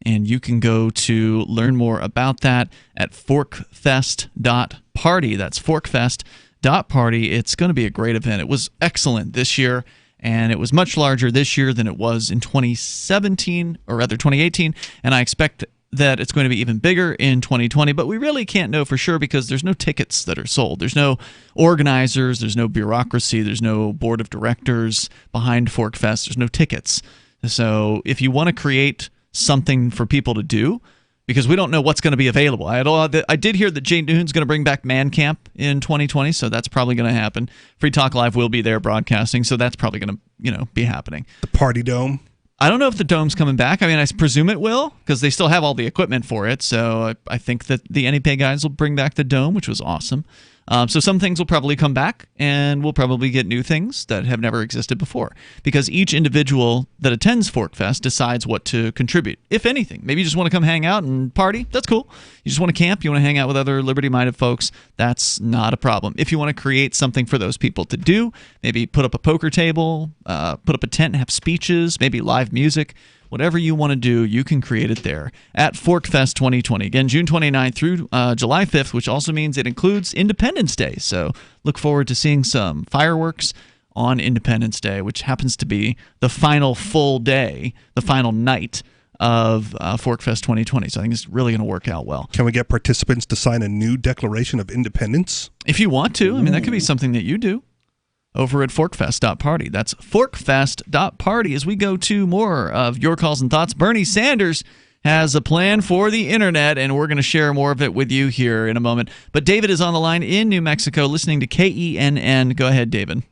And you can go to learn more about that at forkfest.party. That's forkfest.party. It's going to be a great event. It was excellent this year, and it was much larger this year than it was in 2017, or rather 2018. And I expect that it's going to be even bigger in 2020, but we really can't know for sure because there's no tickets that are sold. There's no organizers. There's no bureaucracy. There's no board of directors behind ForkFest. There's no tickets. So if you want to create something for people to do, because we don't know what's going to be available. I did hear that Jay Noon's going to bring back Man Camp in 2020, so that's probably going to happen. Free Talk Live will be there broadcasting, so that's probably going to be happening. The Party Dome. I don't know if the Dome's coming back. I mean, I presume it will, because they still have all the equipment for it, so I think that the NEPA guys will bring back the Dome, which was awesome. So some things will probably come back, and we'll probably get new things that have never existed before, because each individual that attends ForkFest decides what to contribute, if anything. Maybe you just want to come hang out and party. That's cool. You just want to camp. You want to hang out with other liberty-minded folks. That's not a problem. If you want to create something for those people to do, maybe put up a poker table, put up a tent and have speeches, maybe live music, whatever you want to do, you can create it there at ForkFest 2020. Again, June 29th through July 5th, which also means it includes Independence Day. So look forward to seeing some fireworks on Independence Day, which happens to be the final full day, the final night of ForkFest 2020. So I think it's really going to work out well. Can we get participants to sign a new Declaration of Independence? If you want to. I mean, that could be something that you do over at forkfest.party. That's forkfest.party. As we go to more of your calls and thoughts, Bernie Sanders has a plan for the internet, and we're going to share more of it with you here in a moment. But David is on the line in New Mexico listening to KENN. Go ahead, David.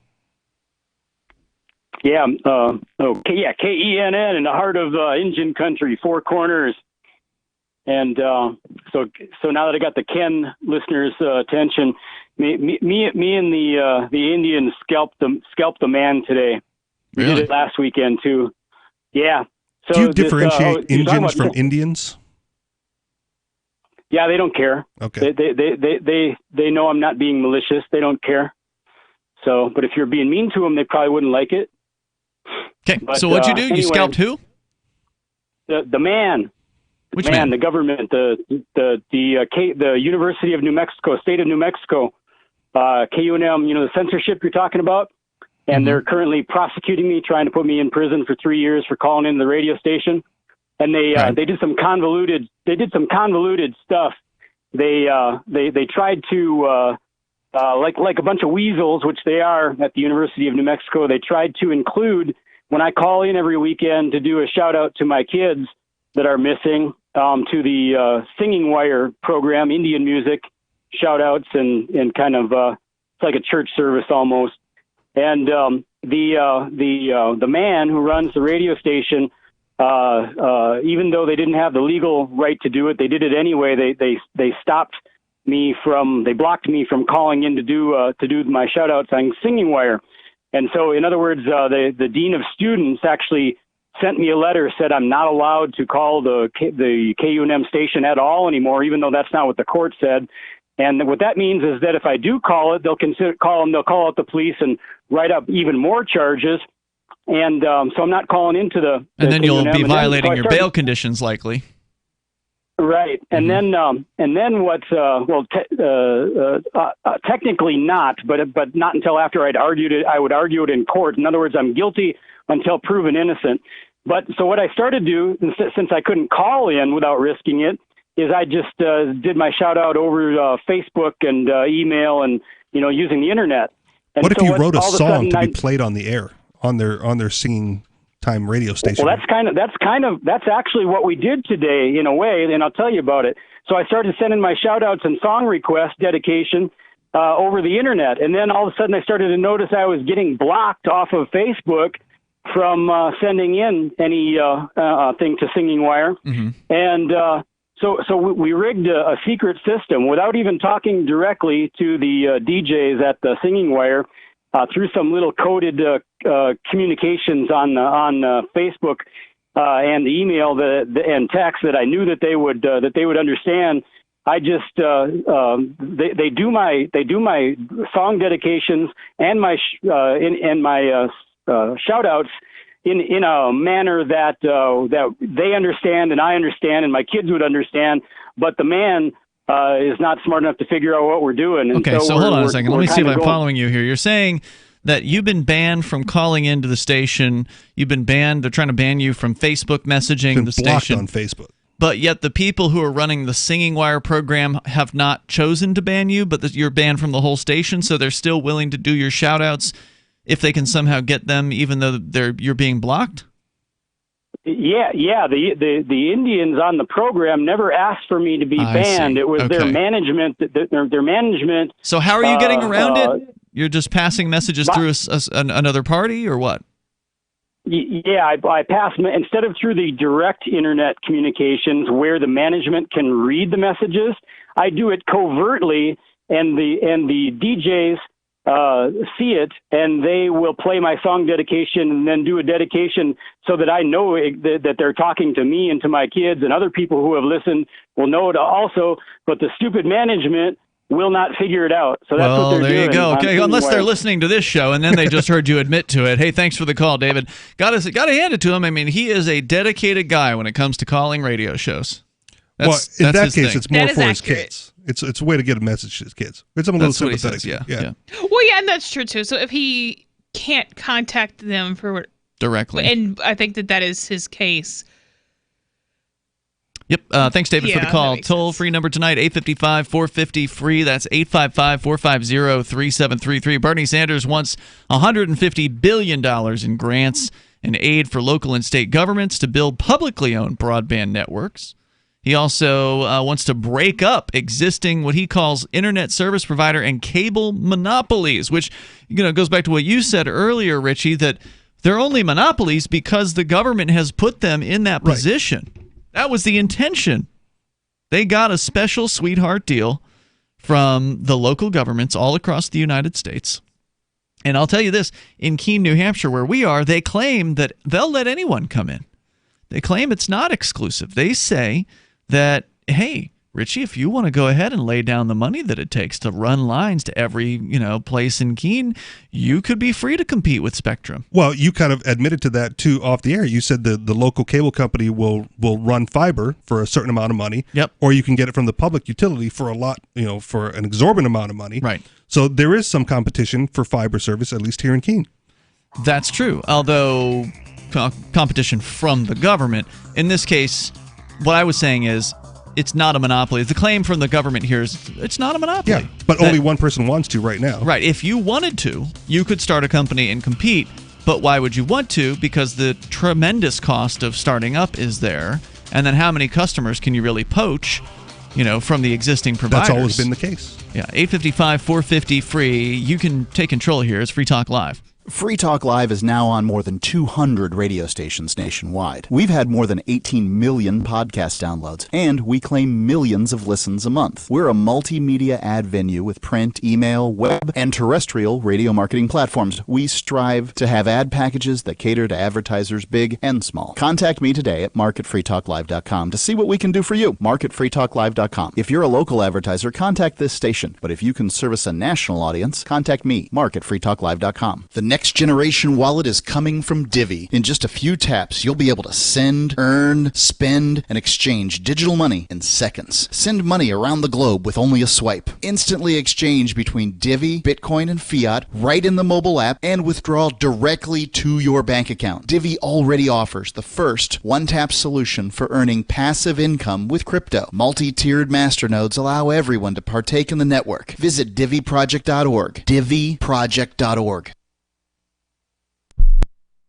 Yeah, KENN in the heart of Indian country, Four Corners. And so now that I got the Ken listeners' attention, me and the Indians scalped the man today. We did it last weekend too. Yeah. So do you differentiate Indians from Indians? Yeah, they don't care. Okay. They know I'm not being malicious. They don't care. So, but if you're being mean to them, they probably wouldn't like it. Okay. So what'd you do? Anyway, you scalped who? The man. Which man? The government, the University of New Mexico, State of New Mexico, KUNM. You know, the censorship you're talking about. And they're currently prosecuting me, trying to put me in prison for 3 years for calling in the radio station. And they did some convoluted stuff. They tried to like a bunch of weasels, which they are at the University of New Mexico. They tried to include, when I call in every weekend to do a shout out to my kids that are missing, to the Singing Wire program, Indian music shout outs and kind of it's like a church service almost. And the man who runs the radio station, even though they didn't have the legal right to do it, they did it anyway. They stopped me they blocked me from calling in to do my shout outs on Singing Wire. And so, in other words, the dean of students actually sent me a letter, said I'm not allowed to call the KUNM station at all anymore, even though that's not what the court said. And what that means is that if I do call it, they'll call out the police and write up even more charges. And so I'm not calling into the and then you'll be violating your bail conditions, likely. Right. And then what? Technically not, but not until after I'd argued it. I would argue it in court. In other words, I'm guilty until proven innocent. But so what I started to do, since I couldn't call in without risking it, is I just did my shout out over Facebook and email and using the internet. And what if you wrote a song to be played on the air on their singing time radio station? Well, that's actually what we did today in a way, and I'll tell you about it. So I started sending my shout outs and song request dedication over the internet, and then all of a sudden I started to notice I was getting blocked off of Facebook from sending in any thing to Singing Wire, and So we rigged a secret system without even talking directly to the DJs at the Singing Wire through some little coded communications on Facebook and email and text that I knew that they would understand. I just they do my song dedications and my shout outs in a manner that they understand and I understand and my kids would understand, but the man is not smart enough to figure out what we're doing. And okay, so hold on a second. Let me see if I'm following you here. You're saying that you've been banned from calling into the station. You've been banned. They're trying to ban you from Facebook messaging the station. On Facebook. But yet the people who are running the Singing Wire program have not chosen to ban you, but you're banned from the whole station, so they're still willing to do your shout-outs if they can somehow get them, even though you're being blocked? Yeah. The Indians on the program never asked for me to be banned. It was their management. Their management. So how are you getting around it? You're just passing messages through another party, or what? Yeah, I pass instead of through the direct internet communications where the management can read the messages. I do it covertly, and the DJs see it, and they will play my song dedication and then do a dedication so that I know that they're talking to me and to my kids, and other people who have listened will know it also, but the stupid management will not figure it out. So that's what they're doing. There you go. Okay, unless they're listening to this show and then they just heard you admit to it. Hey, thanks for the call, David. Got to hand it to him. I mean, he is a dedicated guy when it comes to calling radio shows. In that case, it's more for his kids. It's a way to get a message to his kids. It's a little sympathetic. Says, yeah. Well, yeah, and that's true too. So if he can't contact them for directly, and I think that is his case. Yep. Thanks, David, for the call. Toll-free number tonight, 855-450-FREE. That's 855-450-3733. Bernie Sanders wants $150 billion in grants and aid for local and state governments to build publicly owned broadband networks. He also wants to break up existing what he calls internet service provider and cable monopolies, which goes back to what you said earlier, Richie, that they're only monopolies because the government has put them in that position. That was the intention. They got a special sweetheart deal from the local governments all across the United States. And I'll tell you this, in Keene, New Hampshire, where we are, they claim that they'll let anyone come in. They claim it's not exclusive. They say that, hey, Richie, if you want to go ahead and lay down the money that it takes to run lines to every, place in Keene, you could be free to compete with Spectrum. Well, you kind of admitted to that too off the air. You said the local cable company will run fiber for a certain amount of money. Yep. Or you can get it from the public utility for a lot, for an exorbitant amount of money. Right. So there is some competition for fiber service, at least here in Keene. That's true. Although competition from the government. In this case, what I was saying is, it's not a monopoly. The claim from the government here is it's not a monopoly. Yeah, but only one person wants to right now. Right. If you wanted to, you could start a company and compete. But why would you want to? Because the tremendous cost of starting up is there. And then how many customers can you really poach, from the existing providers? That's always been the case. Yeah, 855-450-FREE. You can take control here. It's Free Talk Live. Free Talk Live is now on more than 200 radio stations nationwide. We've had more than 18 million podcast downloads, and we claim millions of listens a month. We're a multimedia ad venue with print, email, web, and terrestrial radio marketing platforms. We strive to have ad packages that cater to advertisers big and small. Contact me today at marketfreetalklive.com to see what we can do for you. Marketfreetalklive.com. If you're a local advertiser, contact this station. But if you can service a national audience, contact me, marketfreetalklive.com. The next generation wallet is coming from Divvy. In just a few taps, you'll be able to send, earn, spend, and exchange digital money in seconds. Send money around the globe with only a swipe. Instantly exchange between Divvy, Bitcoin, and fiat right in the mobile app and withdraw directly to your bank account. Divvy already offers the first one-tap solution for earning passive income with crypto. Multi-tiered masternodes allow everyone to partake in the network. Visit DivvyProject.org. DivvyProject.org.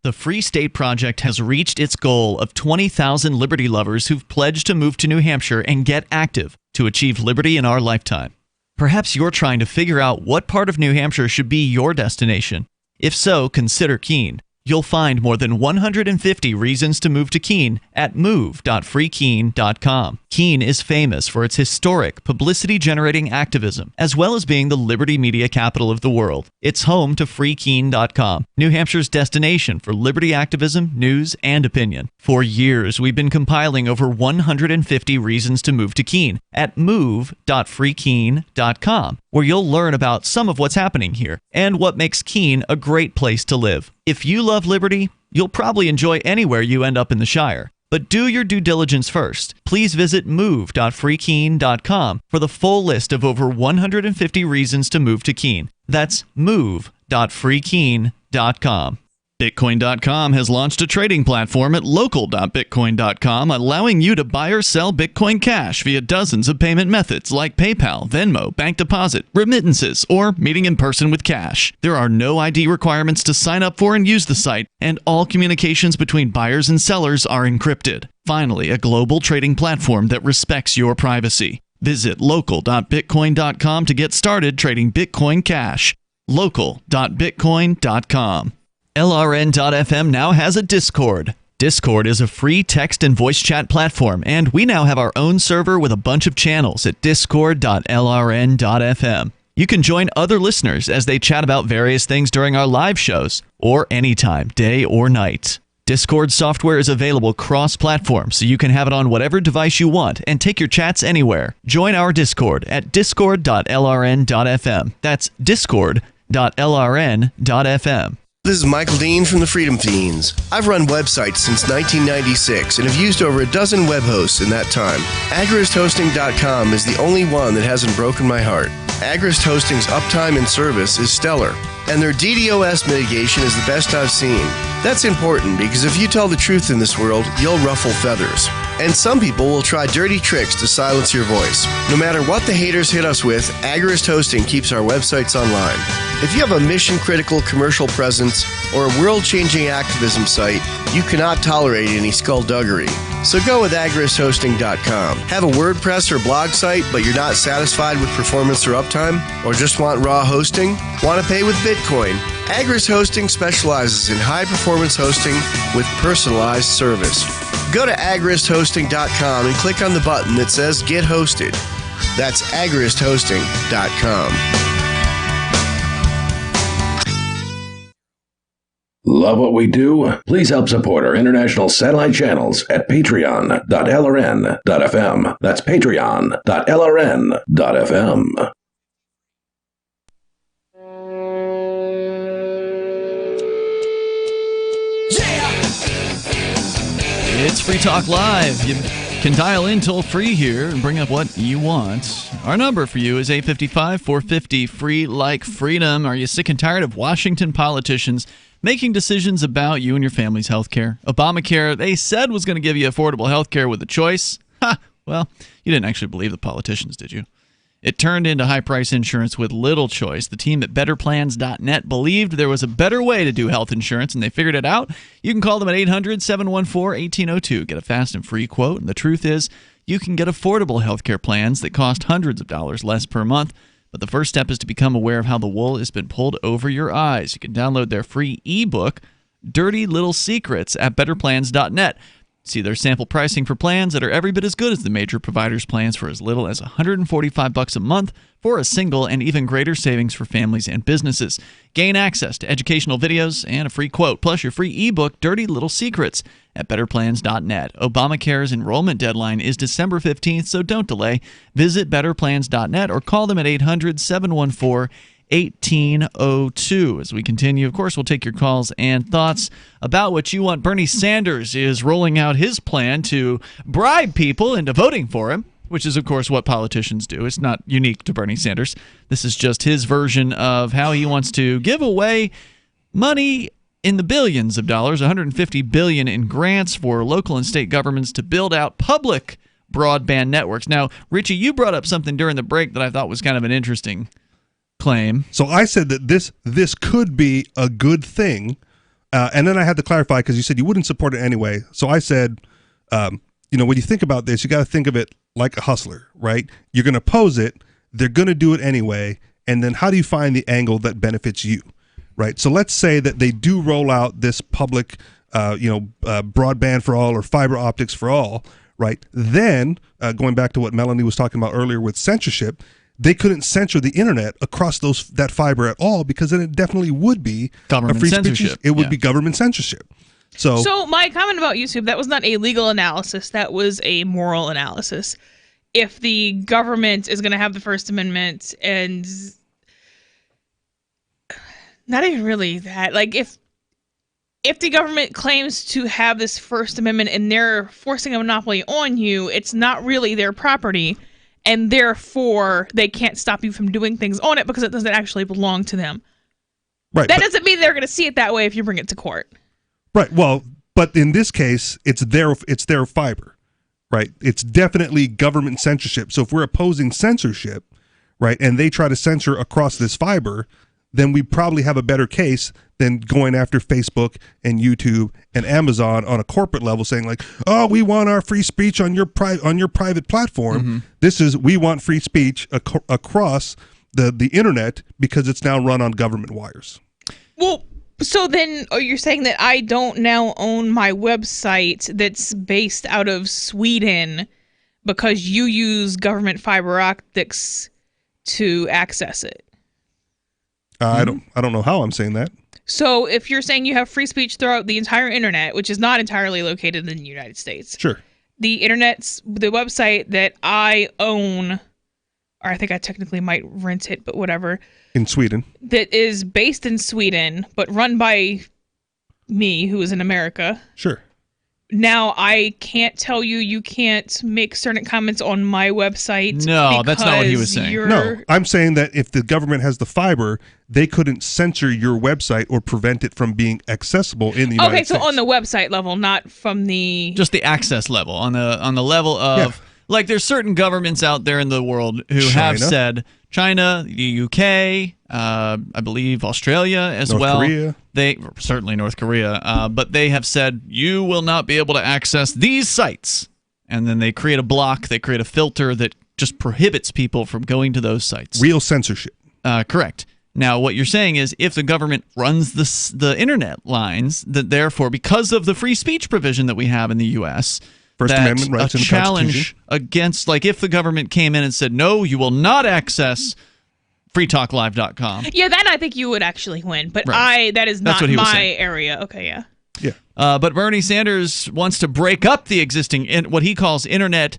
The Free State Project has reached its goal of 20,000 liberty lovers who've pledged to move to New Hampshire and get active to achieve liberty in our lifetime. Perhaps you're trying to figure out what part of New Hampshire should be your destination. If so, consider Keene. You'll find more than 150 reasons to move to Keene at move.freekeene.com. Keene is famous for its historic, publicity-generating activism, as well as being the liberty media capital of the world. It's home to freekeene.com, New Hampshire's destination for liberty activism, news, and opinion. For years, we've been compiling over 150 reasons to move to Keene at move.freekeene.com, where you'll learn about some of what's happening here and what makes Keene a great place to live. If you love liberty, you'll probably enjoy anywhere you end up in the Shire. But do your due diligence first. Please visit move.freekeene.com for the full list of over 150 reasons to move to Keene. That's move.freekeene.com. Bitcoin.com has launched a trading platform at local.bitcoin.com, allowing you to buy or sell Bitcoin Cash via dozens of payment methods like PayPal, Venmo, bank deposit, remittances, or meeting in person with cash. There are no ID requirements to sign up for and use the site, and all communications between buyers and sellers are encrypted. Finally, a global trading platform that respects your privacy. Visit local.bitcoin.com to get started trading Bitcoin Cash. local.bitcoin.com. LRN.FM now has a Discord. Discord is a free text and voice chat platform, and we now have our own server with a bunch of channels at discord.lrn.fm. You can join other listeners as they chat about various things during our live shows, or anytime, day or night. Discord software is available cross-platform, so you can have it on whatever device you want and take your chats anywhere. Join our Discord at discord.lrn.fm. That's discord.lrn.fm. This is Michael Dean from the Freedom Fiends. I've run websites since 1996 and have used over a dozen web hosts in that time. AgristHosting.com is the only one that hasn't broken my heart. Agrist Hosting's uptime and service is stellar. and their DDoS mitigation is the best I've seen. That's important because if you tell the truth in this world, you'll ruffle feathers. And some people will try dirty tricks to silence your voice. No matter what the haters hit us with, Agorist Hosting keeps our websites online. If you have a mission-critical commercial presence or a world-changing activism site, you cannot tolerate any skullduggery. So go with agoristhosting.com. Have a WordPress or blog site, but you're not satisfied with performance or uptime? Or just want raw hosting? Want to pay with Bitcoin? Agorist Hosting specializes in high-performance hosting with personalized service. Go to agoristhosting.com and click on the button that says Get Hosted. That's agoristhosting.com. Love what we do? Please help support our international satellite channels at patreon.lrn.fm. That's patreon.lrn.fm. It's Free Talk Live. You can dial in toll-free here and bring up what you want. Our number for you is 855-450-FREE like freedom. Are you sick and tired of Washington politicians making decisions about you and your family's health care? Obamacare, they said, was going to give you affordable health care with a choice. Ha! Well, you didn't actually believe the politicians, did you? It turned into high-price insurance with little choice. The team at BetterPlans.net believed there was a better way to do health insurance, and they figured it out. You can call them at 800-714-1802. Get a fast and free quote. And the truth is, you can get affordable health care plans that cost hundreds of dollars less per month. But the first step is to become aware of how the wool has been pulled over your eyes. You can download their free ebook, Dirty Little Secrets, at BetterPlans.net. See their sample pricing for plans that are every bit as good as the major providers' plans for as little as $145 a month for a single, and even greater savings for families and businesses. Gain access to educational videos and a free quote, plus your free ebook, Dirty Little Secrets, at BetterPlans.net. Obamacare's enrollment deadline is December 15th, so don't delay. Visit BetterPlans.net or call them at 800-714-1802. As we continue, of course, we'll take your calls and thoughts about what you want. Bernie Sanders is rolling out his plan to bribe people into voting for him, which is, of course, what politicians do. It's not unique to Bernie Sanders. This is just his version of how he wants to give away money in the billions of dollars, $150 billion in grants for local and state governments to build out public broadband networks. Now, Richie, you brought up something during the break that I thought was kind of an interesting claim. So I said that this could be a good thing, and then I had to clarify because you said you wouldn't support it anyway. So I said, when you think about this, you got to think of it like a hustler, right? You're going to oppose it, they're going to do it anyway, and then how do you find the angle that benefits you, right? So let's say that they do roll out this public, broadband for all or fiber optics for all, right? Then, going back to what Melanie was talking about earlier with censorship, they couldn't censor the internet across that fiber at all, because then it definitely would be government a free censorship. Speech. It would be government censorship. So my comment about YouTube, that was not a legal analysis. That was a moral analysis. If the government is going to have the First Amendment, and not even really that, like if the government claims to have this First Amendment and they're forcing a monopoly on you, it's not really their property. And therefore, they can't stop you from doing things on it because it doesn't actually belong to them. Right. That doesn't mean they're going to see it that way if you bring it to court. Right. Well, but in this case, it's their fiber, right? It's definitely government censorship. So if we're opposing censorship, right, and they try to censor across this fiber, then we probably have a better case than going after Facebook and YouTube and Amazon on a corporate level, saying like, "Oh, we want our free speech on your private platform." Mm-hmm. We want free speech across the internet because it's now run on government wires. Well, so then you're saying that I don't now own my website that's based out of Sweden because you use government fiber optics to access it? I don't know how I'm saying that. So if you're saying you have free speech throughout the entire internet, which is not entirely located in the United States. Sure. The website that I own, or I think I technically might rent it, but whatever. In Sweden. That is based in Sweden, but run by me, who is in America. Sure. now I can't tell you can't make certain comments on my website. No, that's not what he was saying. No, I'm saying that if the government has the fiber, they couldn't censor your website or prevent it from being accessible in the United States. Okay, so on the website level, not from the... Just the access level, on the level of... Like, there's certain governments out there in the world who have said, China, the UK, I believe Australia as well. North Korea. Certainly North Korea, but they have said, you will not be able to access these sites. And then they create a block, they create a filter that just prohibits people from going to those sites. Real censorship. Correct. Now, what you're saying is if the government runs the internet lines, that therefore, because of the free speech provision that we have in the U.S., First Amendment rights in the challenge against, like, if the government came in and said, no, you will not access freetalklive.com. Yeah, that I think you would actually win, but that is not my area. Okay, yeah. Yeah. But Bernie Sanders wants to break up the existing, what he calls internet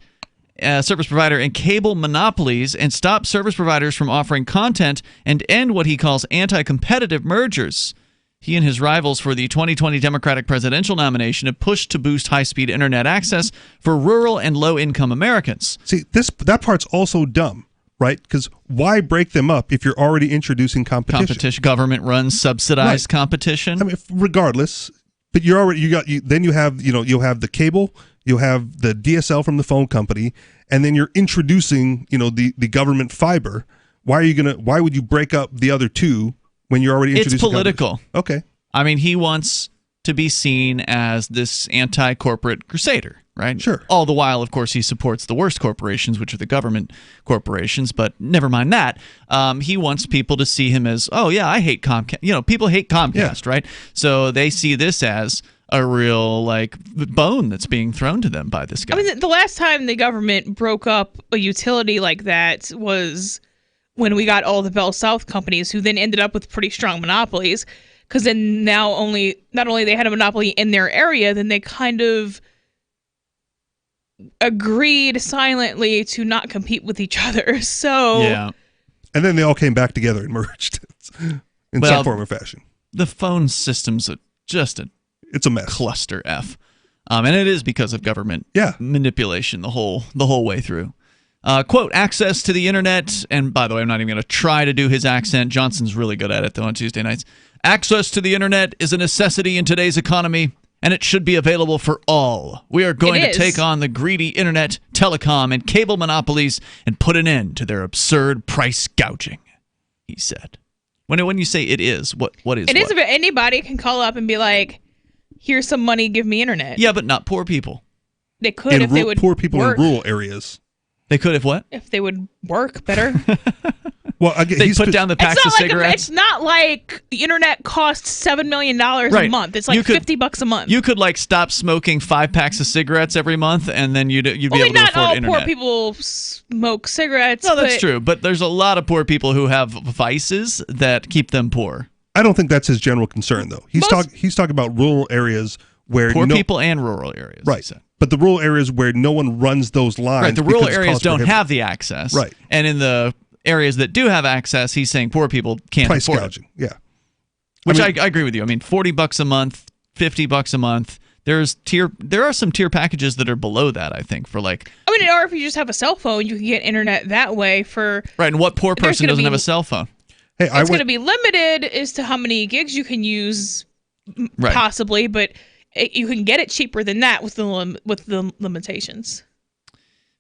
service provider and cable monopolies and stop service providers from offering content and end what he calls anti-competitive mergers. He and his rivals for the 2020 Democratic presidential nomination have pushed to boost high-speed internet access for rural and low-income Americans. See, that part's also dumb, right? Because why break them up if you're already introducing competition? Government-run subsidized competition. I mean, regardless, but you'll have the cable, you'll have the DSL from the phone company, and then you're introducing, the government fiber. Why would you break up the other two? When you're already introducing it's political. Okay. I mean, he wants to be seen as this anti-corporate crusader, right? Sure. All the while, of course, he supports the worst corporations, which are the government corporations, but never mind that. He wants people to see him as, oh, yeah, I hate Comcast. People hate Comcast, right? So they see this as a real, bone that's being thrown to them by this guy. I mean, the last time the government broke up a utility like that was... when we got all the Bell South companies, who then ended up with pretty strong monopolies, because then not only they had a monopoly in their area, then they kind of agreed silently to not compete with each other. So yeah, and then they all came back together and merged in some form or fashion. The phone system's it's a mess, cluster F, and it is because of government manipulation the whole way through. Quote, access to the internet, and by the way, I'm not even going to try to do his accent. Johnson's really good at it, though, on Tuesday nights. Access to the internet is a necessity in today's economy, and it should be available for all. We are going to take on the greedy internet, telecom, and cable monopolies and put an end to their absurd price gouging, he said. When you say it is, what is it? It is. Anybody can call up and be like, here's some money, give me internet. Yeah, but not poor people. They could if they would poor people work. In rural areas. They could if what? If they would work better. Well, they put down the packs of cigarettes. It's not like the internet costs $7 million a month. It's like $50 a month. You could stop smoking 5 packs of cigarettes every month, and then you'd be able to afford internet. Not all poor people smoke cigarettes. No, that's true. But there's a lot of poor people who have vices that keep them poor. I don't think that's his general concern, though. He's talking about rural areas where poor people and rural areas, right? But the rural areas where no one runs those lines. Right, the rural areas don't have the access. Right. And in the areas that do have access, he's saying poor people can't price afford gouging. it. Yeah. Which I agree with you. I mean, $40 a month, $50 a month. There are some tier packages that are below that, I think, for or if you just have a cell phone, you can get internet that way for... Right, and what poor person doesn't have a cell phone? Hey, it's going to be limited as to how many gigs you can use, possibly, but... you can get it cheaper than that with the limitations.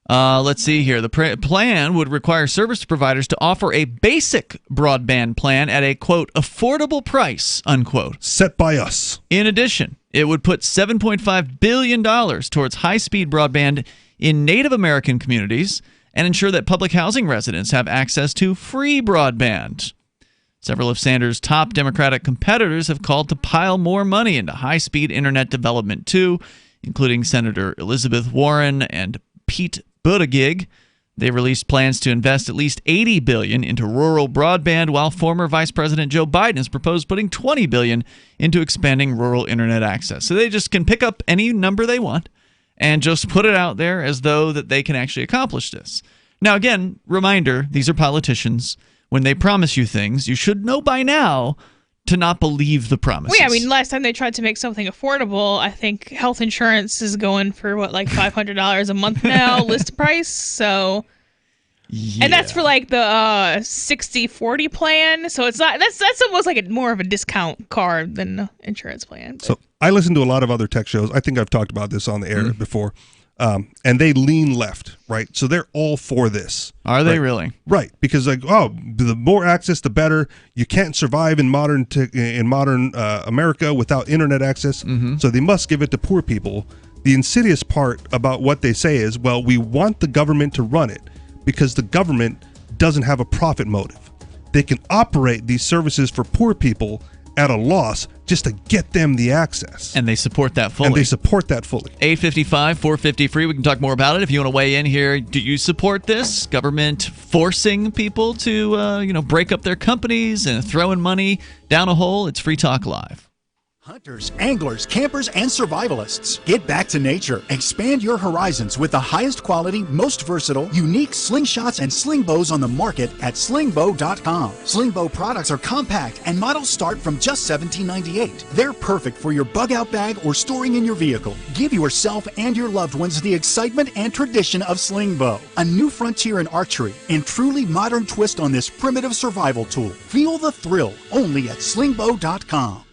Let's see here. The plan would require service providers to offer a basic broadband plan at a, quote, affordable price, unquote. Set by us. In addition, it would put $7.5 billion towards high-speed broadband in Native American communities and ensure that public housing residents have access to free broadband. Several of Sanders' top Democratic competitors have called to pile more money into high-speed internet development, too, including Senator Elizabeth Warren and Pete Buttigieg. They released plans to invest at least $80 billion into rural broadband, while former Vice President Joe Biden has proposed putting $20 billion into expanding rural internet access. So they just can pick up any number they want and just put it out there as though that they can actually accomplish this. Now, again, reminder, these are politicians. When they promise you things, you should know by now to not believe the promises. Well, yeah, I mean, last time they tried to make something affordable, I think health insurance is going for like $500 a month now, list price. So, yeah. And that's for like the 60/40 plan. So it's not that's almost like more of a discount card than an insurance plan. But. So I listen to a lot of other tech shows. I think I've talked about this on the air before. And they lean left, right? So they're all for this. Are they really? Right, because like, the more access, the better. You can't survive in modern America without internet access. So they must give it to poor people. The insidious part about what they say is, well, we want the government to run it because the government doesn't have a profit motive. They can operate these services for poor people at a loss just to get them the access. And they support that fully. 855 450 free. We can talk more about it if you want to weigh in here. Do you support this? Government forcing people to break up their companies and throwing money down a hole? It's Free Talk Live. Hunters, anglers, campers, and survivalists. Get back to nature. Expand your horizons with the highest quality, most versatile, unique slingshots and sling bows on the market at slingbow.com. Slingbow products are compact and models start from just $17.98. They're perfect for your bug out bag or storing in your vehicle. Give yourself and your loved ones the excitement and tradition of Slingbow, a new frontier in archery and truly modern twist on this primitive survival tool. Feel the thrill only at slingbow.com.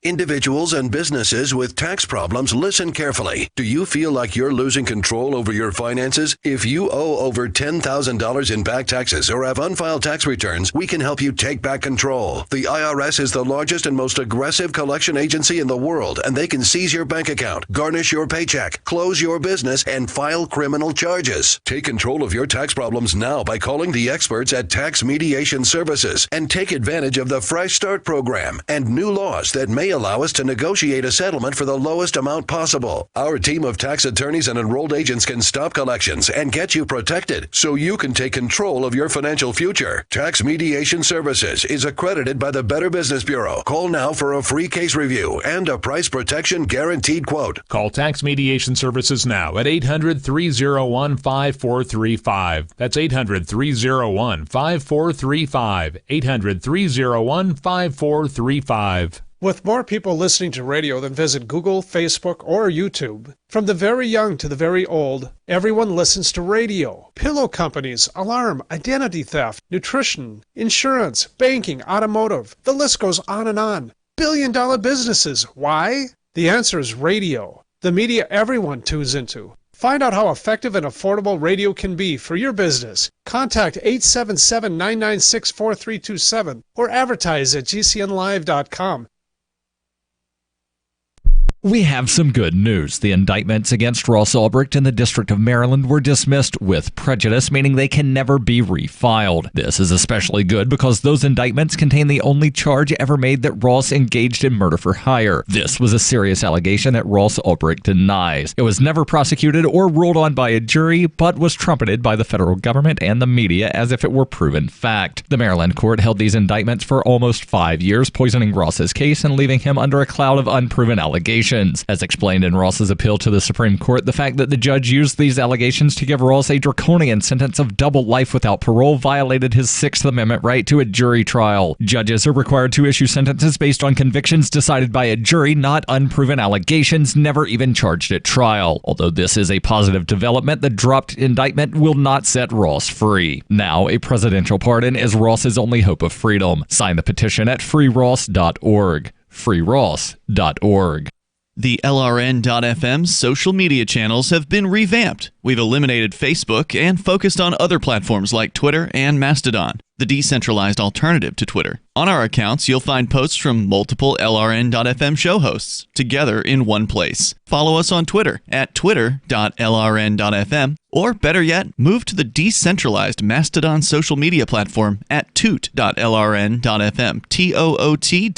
Individuals and businesses with tax problems, listen carefully. Do you feel like you're losing control over your finances? If you owe over $10,000 in back taxes or have unfiled tax returns, we can help you take back control. The IRS is the largest and most aggressive collection agency in the world, and they can seize your bank account, garnish your paycheck, close your business, and file criminal charges. Take control of your tax problems now by calling the experts at Tax Mediation Services and take advantage of the Fresh Start program and new laws that may allow us to negotiate a settlement for the lowest amount possible. Our team of tax attorneys and enrolled agents can stop collections and get you protected so you can take control of your financial future. Tax Mediation Services is accredited by the Better Business Bureau. Call now for a free case review and a price protection guaranteed quote. Call Tax Mediation Services now at 800-301-5435. That's 800-301-5435. 800-301-5435. With more people listening to radio than visit Google, Facebook, or YouTube, from the very young to the very old, everyone listens to radio. Pillow companies, alarm, identity theft, nutrition, insurance, banking, automotive, the list goes on and on. Billion-dollar businesses. Why? The answer is radio, the media everyone tunes into. Find out how effective and affordable radio can be for your business. Contact 877-996-4327 or advertise at gcnlive.com. We have some good news. The indictments against Ross Ulbricht in the District of Maryland were dismissed with prejudice, meaning they can never be refiled. This is especially good because those indictments contain the only charge ever made that Ross engaged in murder for hire. This was a serious allegation that Ross Ulbricht denies. It was never prosecuted or ruled on by a jury, but was trumpeted by the federal government and the media as if it were proven fact. The Maryland court held these indictments for almost 5 years, poisoning Ross's case and leaving him under a cloud of unproven allegations. As explained in Ross's appeal to the Supreme Court, the fact that the judge used these allegations to give Ross a draconian sentence of double life without parole violated his Sixth Amendment right to a jury trial. Judges are required to issue sentences based on convictions decided by a jury, not unproven allegations never even charged at trial. Although this is a positive development, the dropped indictment will not set Ross free. Now, a presidential pardon is Ross's only hope of freedom. Sign the petition at freeross.org. freeross.org. The LRN.FM social media channels have been revamped. We've eliminated Facebook and focused on other platforms like Twitter and Mastodon, the decentralized alternative to Twitter. On our accounts, you'll find posts from multiple LRN.FM show hosts together in one place. Follow us on Twitter at twitter.lrn.fm, or better yet, move to the decentralized Mastodon social media platform at toot.lrn.fm, toot.lrn.fm.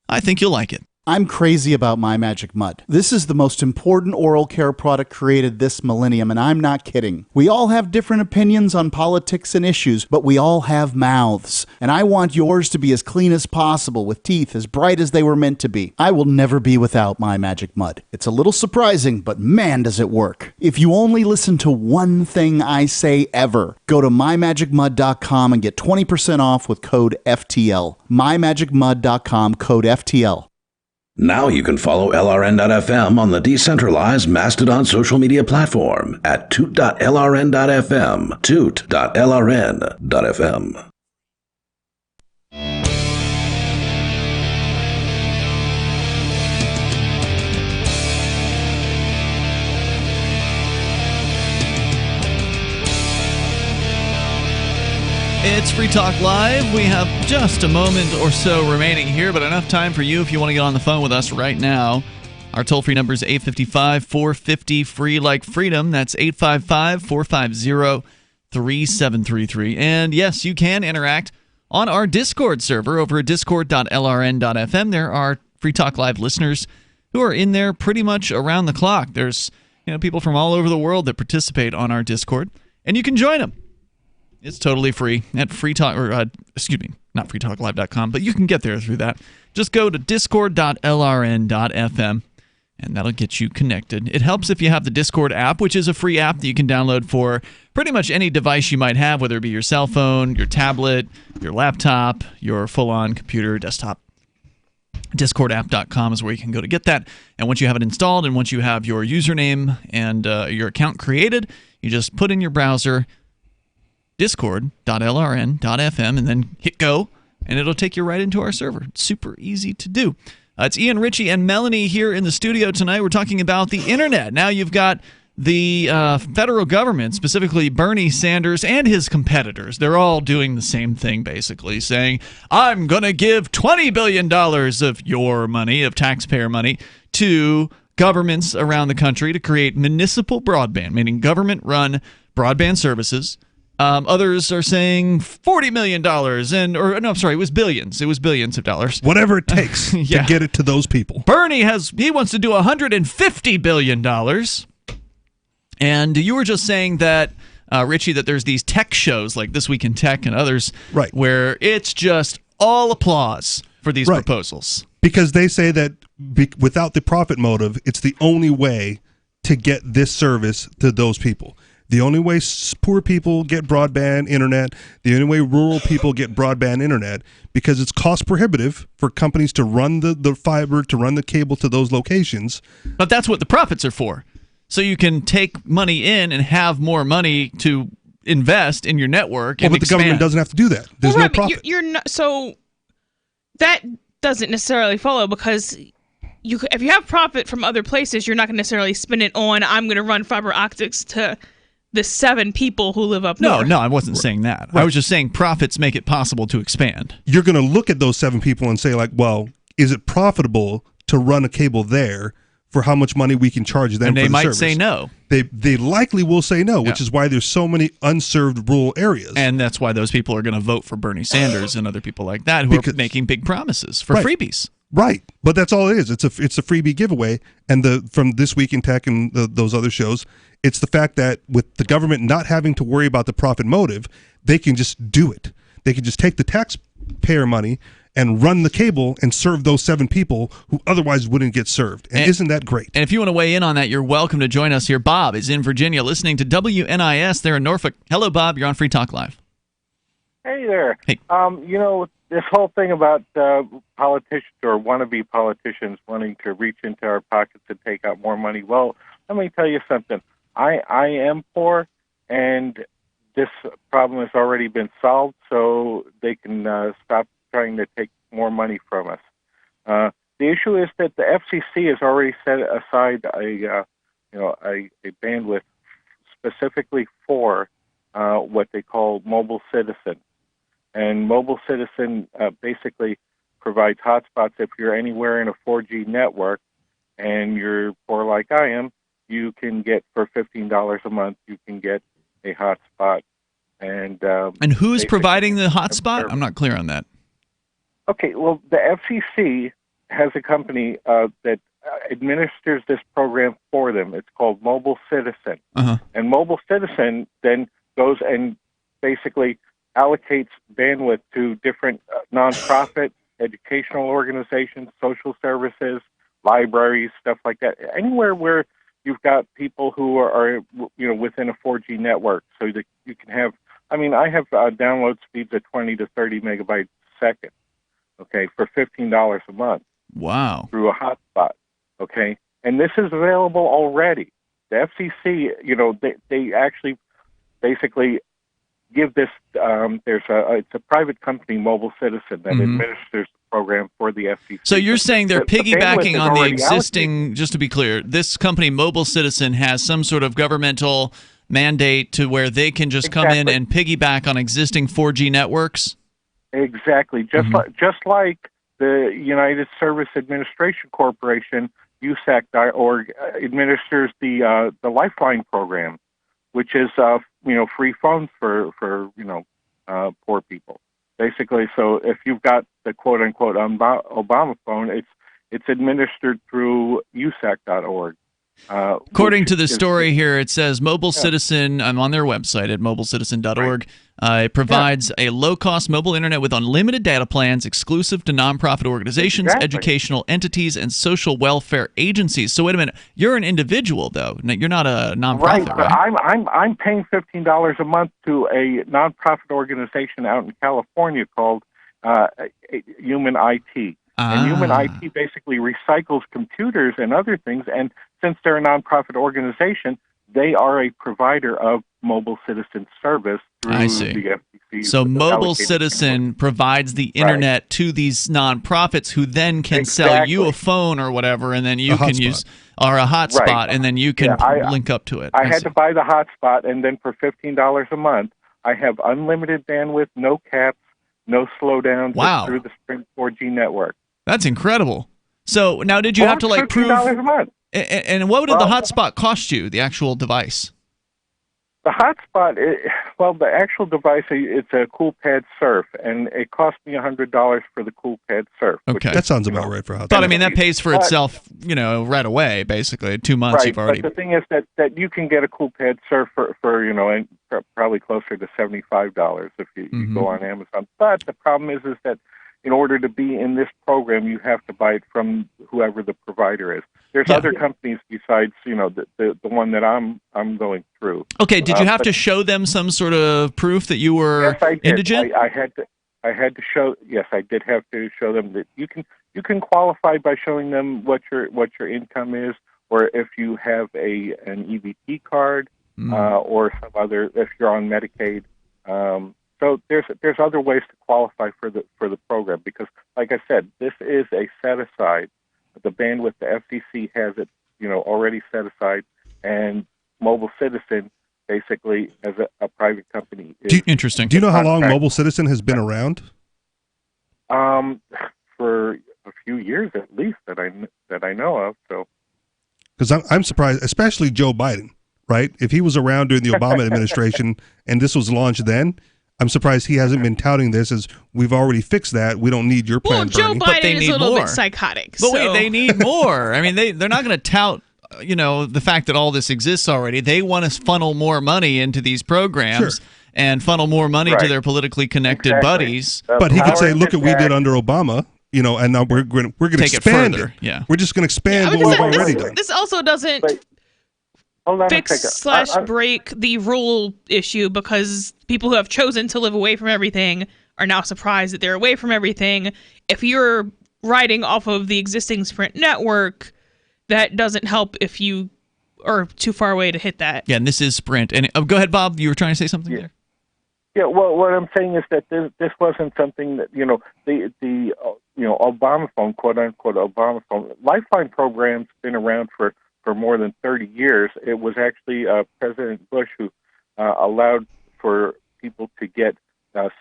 I think you'll like it. I'm crazy about My Magic Mud. This is the most important oral care product created this millennium, and I'm not kidding. We all have different opinions on politics and issues, but we all have mouths. And I want yours to be as clean as possible, with teeth as bright as they were meant to be. I will never be without My Magic Mud. It's a little surprising, but man, does it work. If you only listen to one thing I say ever, go to mymagicmud.com and get 20% off with code FTL. mymagicmud.com, code FTL. Now you can follow LRN.FM on the decentralized Mastodon social media platform at toot.lrn.fm, toot.lrn.fm. It's Free Talk Live. We have just a moment or so remaining here, but enough time for you if you want to get on the phone with us right now. Our toll-free number is 855-450-FREE like freedom. That's 855-450-3733. And yes, you can interact on our Discord server over at discord.lrn.fm. There are Free Talk Live listeners who are in there pretty much around the clock. There's people from all over the world that participate on our Discord, and you can join them. It's totally free at not freetalklive.com, but you can get there through that. Just go to discord.lrn.fm, and that'll get you connected. It helps if you have the Discord app, which is a free app that you can download for pretty much any device you might have, whether it be your cell phone, your tablet, your laptop, your full-on computer, desktop. Discordapp.com is where you can go to get that. And once you have it installed and once you have your username and your account created, you just put in your browser discord.lrn.fm and then hit go, and it'll take you right into our server. It's super easy to do. It's Ian, Richie, and Melanie here in the studio tonight. We're talking about the internet. Now you've got the federal government, specifically Bernie Sanders and his competitors. They're all doing the same thing, basically, saying, I'm going to give $20 billion of your money, of taxpayer money, to governments around the country to create municipal broadband, meaning government-run broadband services. Others are saying $40 million, it was billions. It was billions of dollars. Whatever it takes to get it to those people. Bernie he wants to do $150 billion. And you were just saying that, Richie, that there's these tech shows like This Week in Tech and others, right, where it's just all applause for these proposals. Because they say that without the profit motive, it's the only way to get this service to those people. The only way poor people get broadband internet, the only way rural people get broadband internet, because it's cost prohibitive for companies to run the fiber, to run the cable to those locations. But that's what the profits are for. So you can take money in and have more money to invest in your network and but the government doesn't have to do that. There's no profit. You're not, so that doesn't necessarily follow, because if you have profit from other places, you're not going to necessarily spend it on, I'm going to run fiber optics to the 7 people who live up north. No, I wasn't saying that. Right. I was just saying profits make it possible to expand. You're going to look at those 7 people and say, like, well, is it profitable to run a cable there for how much money we can charge them for the service? And they might say no. They likely will say no, which is why there's so many unserved rural areas. And that's why those people are going to vote for Bernie Sanders and other people like that who are making big promises for freebies. Right, but that's all it is. It's a freebie giveaway, and from This Week in Tech and those other shows, it's the fact that with the government not having to worry about the profit motive, they can just do it. They can just take the taxpayer money and run the cable and serve those 7 people who otherwise wouldn't get served. And isn't that great? And if you want to weigh in on that, you're welcome to join us here. Bob is in Virginia listening to WNIS there in Norfolk. Hello, Bob. You're on Free Talk Live. Hey there. Hey. This whole thing about politicians or wannabe politicians wanting to reach into our pockets and take out more money. Well, let me tell you something. I am poor, and this problem has already been solved, so they can stop trying to take more money from us. The issue is that the FCC has already set aside a bandwidth specifically for what they call Mobile Citizen. And Mobile Citizen basically provides hotspots if you're anywhere in a 4G network and you're poor like I am, you can get for $15 a month, you can get a hotspot. And who's providing the hotspot? I'm not clear on that. Okay, well, the FCC has a company that administers this program for them. It's called Mobile Citizen. And Mobile Citizen then goes and basically allocates bandwidth to different nonprofit, educational organizations, social services, libraries, stuff like that. Anywhere where you've got people who are within a 4G network, so that you can have. I mean, I have download speeds of 20 to 30 megabytes a second. Okay, for $15 a month. Wow. Through a hotspot. Okay, and this is available already. The FCC, they actually basically give this. It's a private company, Mobile Citizen, that administers the program for the FCC. So you're saying they're piggybacking on the existing. Allocated. Just to be clear, this company, Mobile Citizen, has some sort of governmental mandate to where they can just come in and piggyback on existing 4G networks. Exactly. Just like the United Service Administration Corporation, USAC.org, administers the Lifeline program, which is free phones for poor people. Basically, so if you've got the quote unquote Obama phone, it's administered through USAC.org. According to the story here, it says Mobile Citizen, I'm on their website at mobilecitizen.org. It provides a low-cost mobile internet with unlimited data plans exclusive to nonprofit organizations, educational entities, and social welfare agencies. So wait a minute, you're an individual, though. You're not a nonprofit, right? But I'm paying $15 a month to a nonprofit organization out in California called Human IT. And Human IT basically recycles computers and other things, and since they're a nonprofit organization, they are a provider of mobile citizen service through the FCC. So Mobile Citizen provides the internet to these nonprofits who then can sell you a phone or whatever, and then you can use or a hotspot, and then you can link up to it. I had to buy the hotspot, and then for $15 a month, I have unlimited bandwidth, no caps, no slowdowns through the Sprint 4G network. That's incredible. So now, did you have to prove? $15 a month. And what did the hotspot cost you? The actual device. The hotspot, the actual device, it's a CoolPad Surf, and it cost me $100 for the CoolPad Surf. Okay, that sounds about right for hotspot. But I mean, that pays for itself, right away. Basically, 2 months you've already. But the thing is that you can get a CoolPad Surf for probably closer to $75 if you go on Amazon. But the problem is that in order to be in this program, you have to buy it from whoever the provider is. There's other companies besides, the one that I'm going through. Okay, did you have to show them some sort of proof that you were indigent? I had to show. Yes, I did have to show them that you can qualify by showing them what your income is, or if you have an EBT card, or some other, if you're on Medicaid. So there's other ways to qualify for the program, because, like I said, this is a set aside. The bandwidth, the FCC has it, already set aside, and Mobile Citizen basically, as a private company, is interesting. Do you know how long Mobile Citizen has been around? For a few years at least that I know of. So, because I'm surprised, especially Joe Biden, right? If he was around during the Obama administration and this was launched then, I'm surprised he hasn't been touting this as we've already fixed that. We don't need your plan. Well, Joe Bernie. Biden is a little bit psychotic. But wait, they need more. I mean, they're not going to tout, the fact that all this exists already. They want to funnel more money into these programs and funnel more money to their politically connected buddies. But he could say, "Look what we did under Obama." And now we're going to expand it. Yeah, we're just going to expand what we've already done. This also doesn't fix/break the rule issue, because people who have chosen to live away from everything are now surprised that they're away from everything. If you're riding off of the existing Sprint network, that doesn't help if you are too far away to hit that. Yeah, and this is Sprint. And go ahead, Bob. You were trying to say something there. Yeah. Well, what I'm saying is that this wasn't something that the Obama phone, quote unquote Obama phone, Lifeline program's been around for more than 30 years. It was actually President Bush who allowed for people to get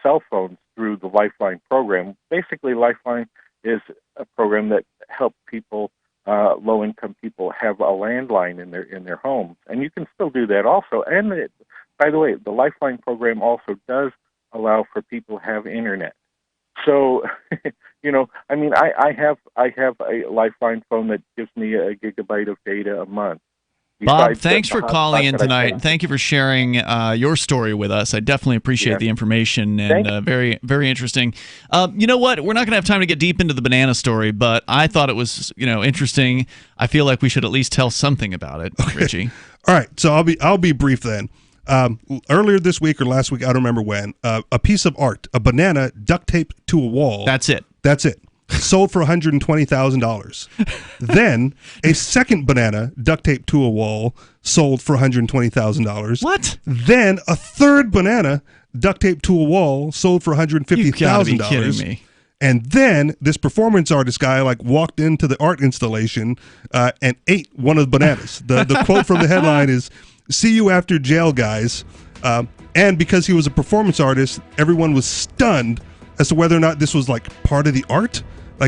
cell phones through the Lifeline program. Basically, Lifeline is a program that helped people, low-income people, have a landline in their homes, and you can still do that also. And by the way, the Lifeline program also does allow for people to have internet. So, I mean, I have a Lifeline phone that gives me a gigabyte of data a month. Bob, thanks for calling in tonight. Thank you for sharing your story with us. I definitely appreciate the information, and very, very interesting. You know what? We're not going to have time to get deep into the banana story, but I thought it was, interesting. I feel like we should at least tell something about it, Richie. All right, so I'll be brief then. Earlier this week or last week, I don't remember when, a piece of art, a banana duct taped to a wall. That's it. Sold for $120,000. Then a second banana duct taped to a wall sold for $120,000. What? Then a third banana duct taped to a wall sold for $150,000. You've got to be kidding me. And then this performance artist guy walked into the art installation and ate one of the bananas. The quote from the headline is, "See you after jail, guys." And because he was a performance artist, everyone was stunned as to whether or not this was part of the art.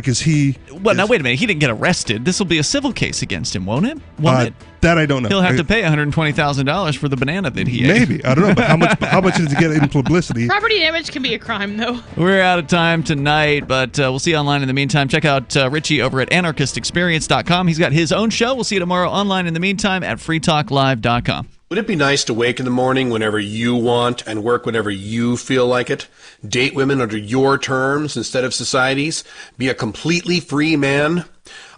Is he... Well, now wait a minute. He didn't get arrested. This will be a civil case against him, won't it? That I don't know. He'll have to pay $120,000 for the banana that he ate. Maybe. I don't know. But how much does he get in publicity? Property damage can be a crime, though. We're out of time tonight, but we'll see you online in the meantime. Check out Richie over at anarchistexperience.com. He's got his own show. We'll see you tomorrow online in the meantime at freetalklive.com. Would it be nice to wake in the morning whenever you want and work whenever you feel like it? Date women under your terms instead of society's? Be a completely free man?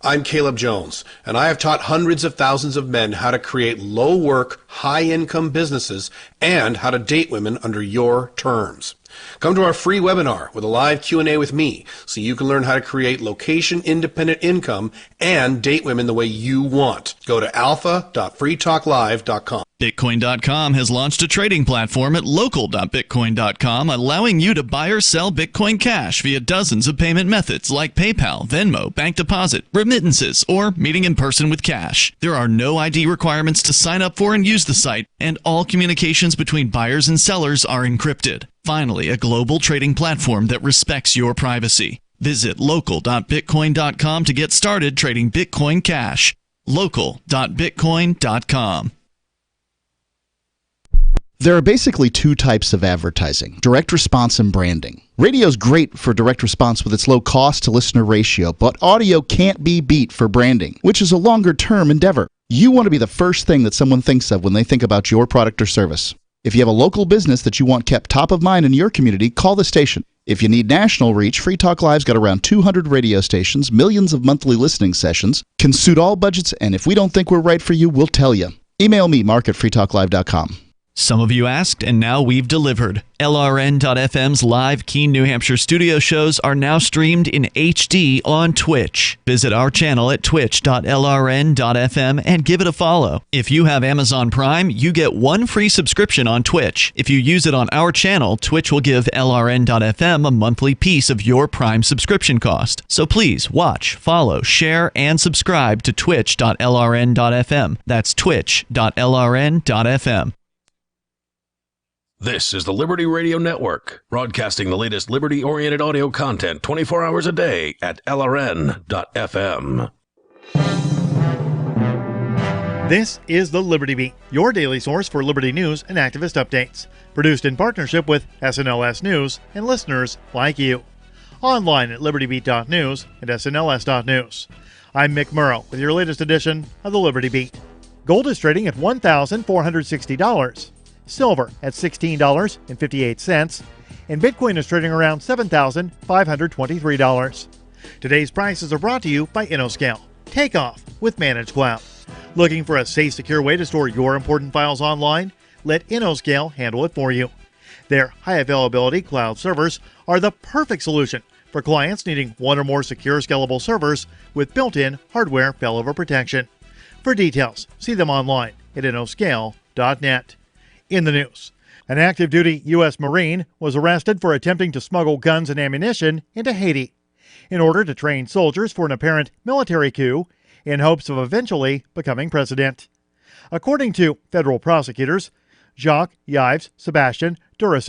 I'm Caleb Jones, and I have taught hundreds of thousands of men how to create low-work, high-income businesses and how to date women under your terms. Come to our free webinar with a live Q&A with me so you can learn how to create location-independent income and date women the way you want. Go to alpha.freetalklive.com. Bitcoin.com has launched a trading platform at local.bitcoin.com, allowing you to buy or sell Bitcoin Cash via dozens of payment methods like PayPal, Venmo, bank deposit, remittances, or meeting in person with cash. There are no ID requirements to sign up for and use the site, and all communications between buyers and sellers are encrypted. Finally, a global trading platform that respects your privacy. Visit local.bitcoin.com to get started trading Bitcoin Cash. local.bitcoin.com. There are basically two types of advertising: direct response and branding. Radio's great for direct response with its low cost to listener ratio, but audio can't be beat for branding, which is a longer term endeavor. You want to be the first thing that someone thinks of when they think about your product or service. If you have a local business that you want kept top of mind in your community, call the station. If you need national reach, Free Talk Live's got around 200 radio stations, millions of monthly listening sessions, can suit all budgets, and if we don't think we're right for you, we'll tell you. Email me, mark@freetalklive.com. Some of you asked, and now we've delivered. LRN.FM's live Keene, New Hampshire studio shows are now streamed in HD on Twitch. Visit our channel at twitch.lrn.fm and give it a follow. If you have Amazon Prime, you get one free subscription on Twitch. If you use it on our channel, Twitch will give LRN.FM a monthly piece of your Prime subscription cost. So please watch, follow, share, and subscribe to twitch.lrn.fm. That's twitch.lrn.fm. This is the Liberty Radio Network, broadcasting the latest liberty-oriented audio content 24 hours a day at LRN.FM. This is the Liberty Beat, your daily source for liberty news and activist updates. Produced in partnership with SNLS News and listeners like you. Online at libertybeat.news and snls.news. I'm Mick Murrow with your latest edition of the Liberty Beat. Gold is trading at $1,460. Silver at $16.58, and Bitcoin is trading around $7,523. Today's prices are brought to you by InnoScale. Take off with Managed Cloud. Looking for a safe, secure way to store your important files online? Let InnoScale handle it for you. Their high availability cloud servers are the perfect solution for clients needing one or more secure, scalable servers with built-in hardware failover protection. For details, see them online at innoscale.net. In the news, an active-duty U.S. Marine was arrested for attempting to smuggle guns and ammunition into Haiti in order to train soldiers for an apparent military coup in hopes of eventually becoming president. According to federal prosecutors, Jacques Yves Sebastian Duras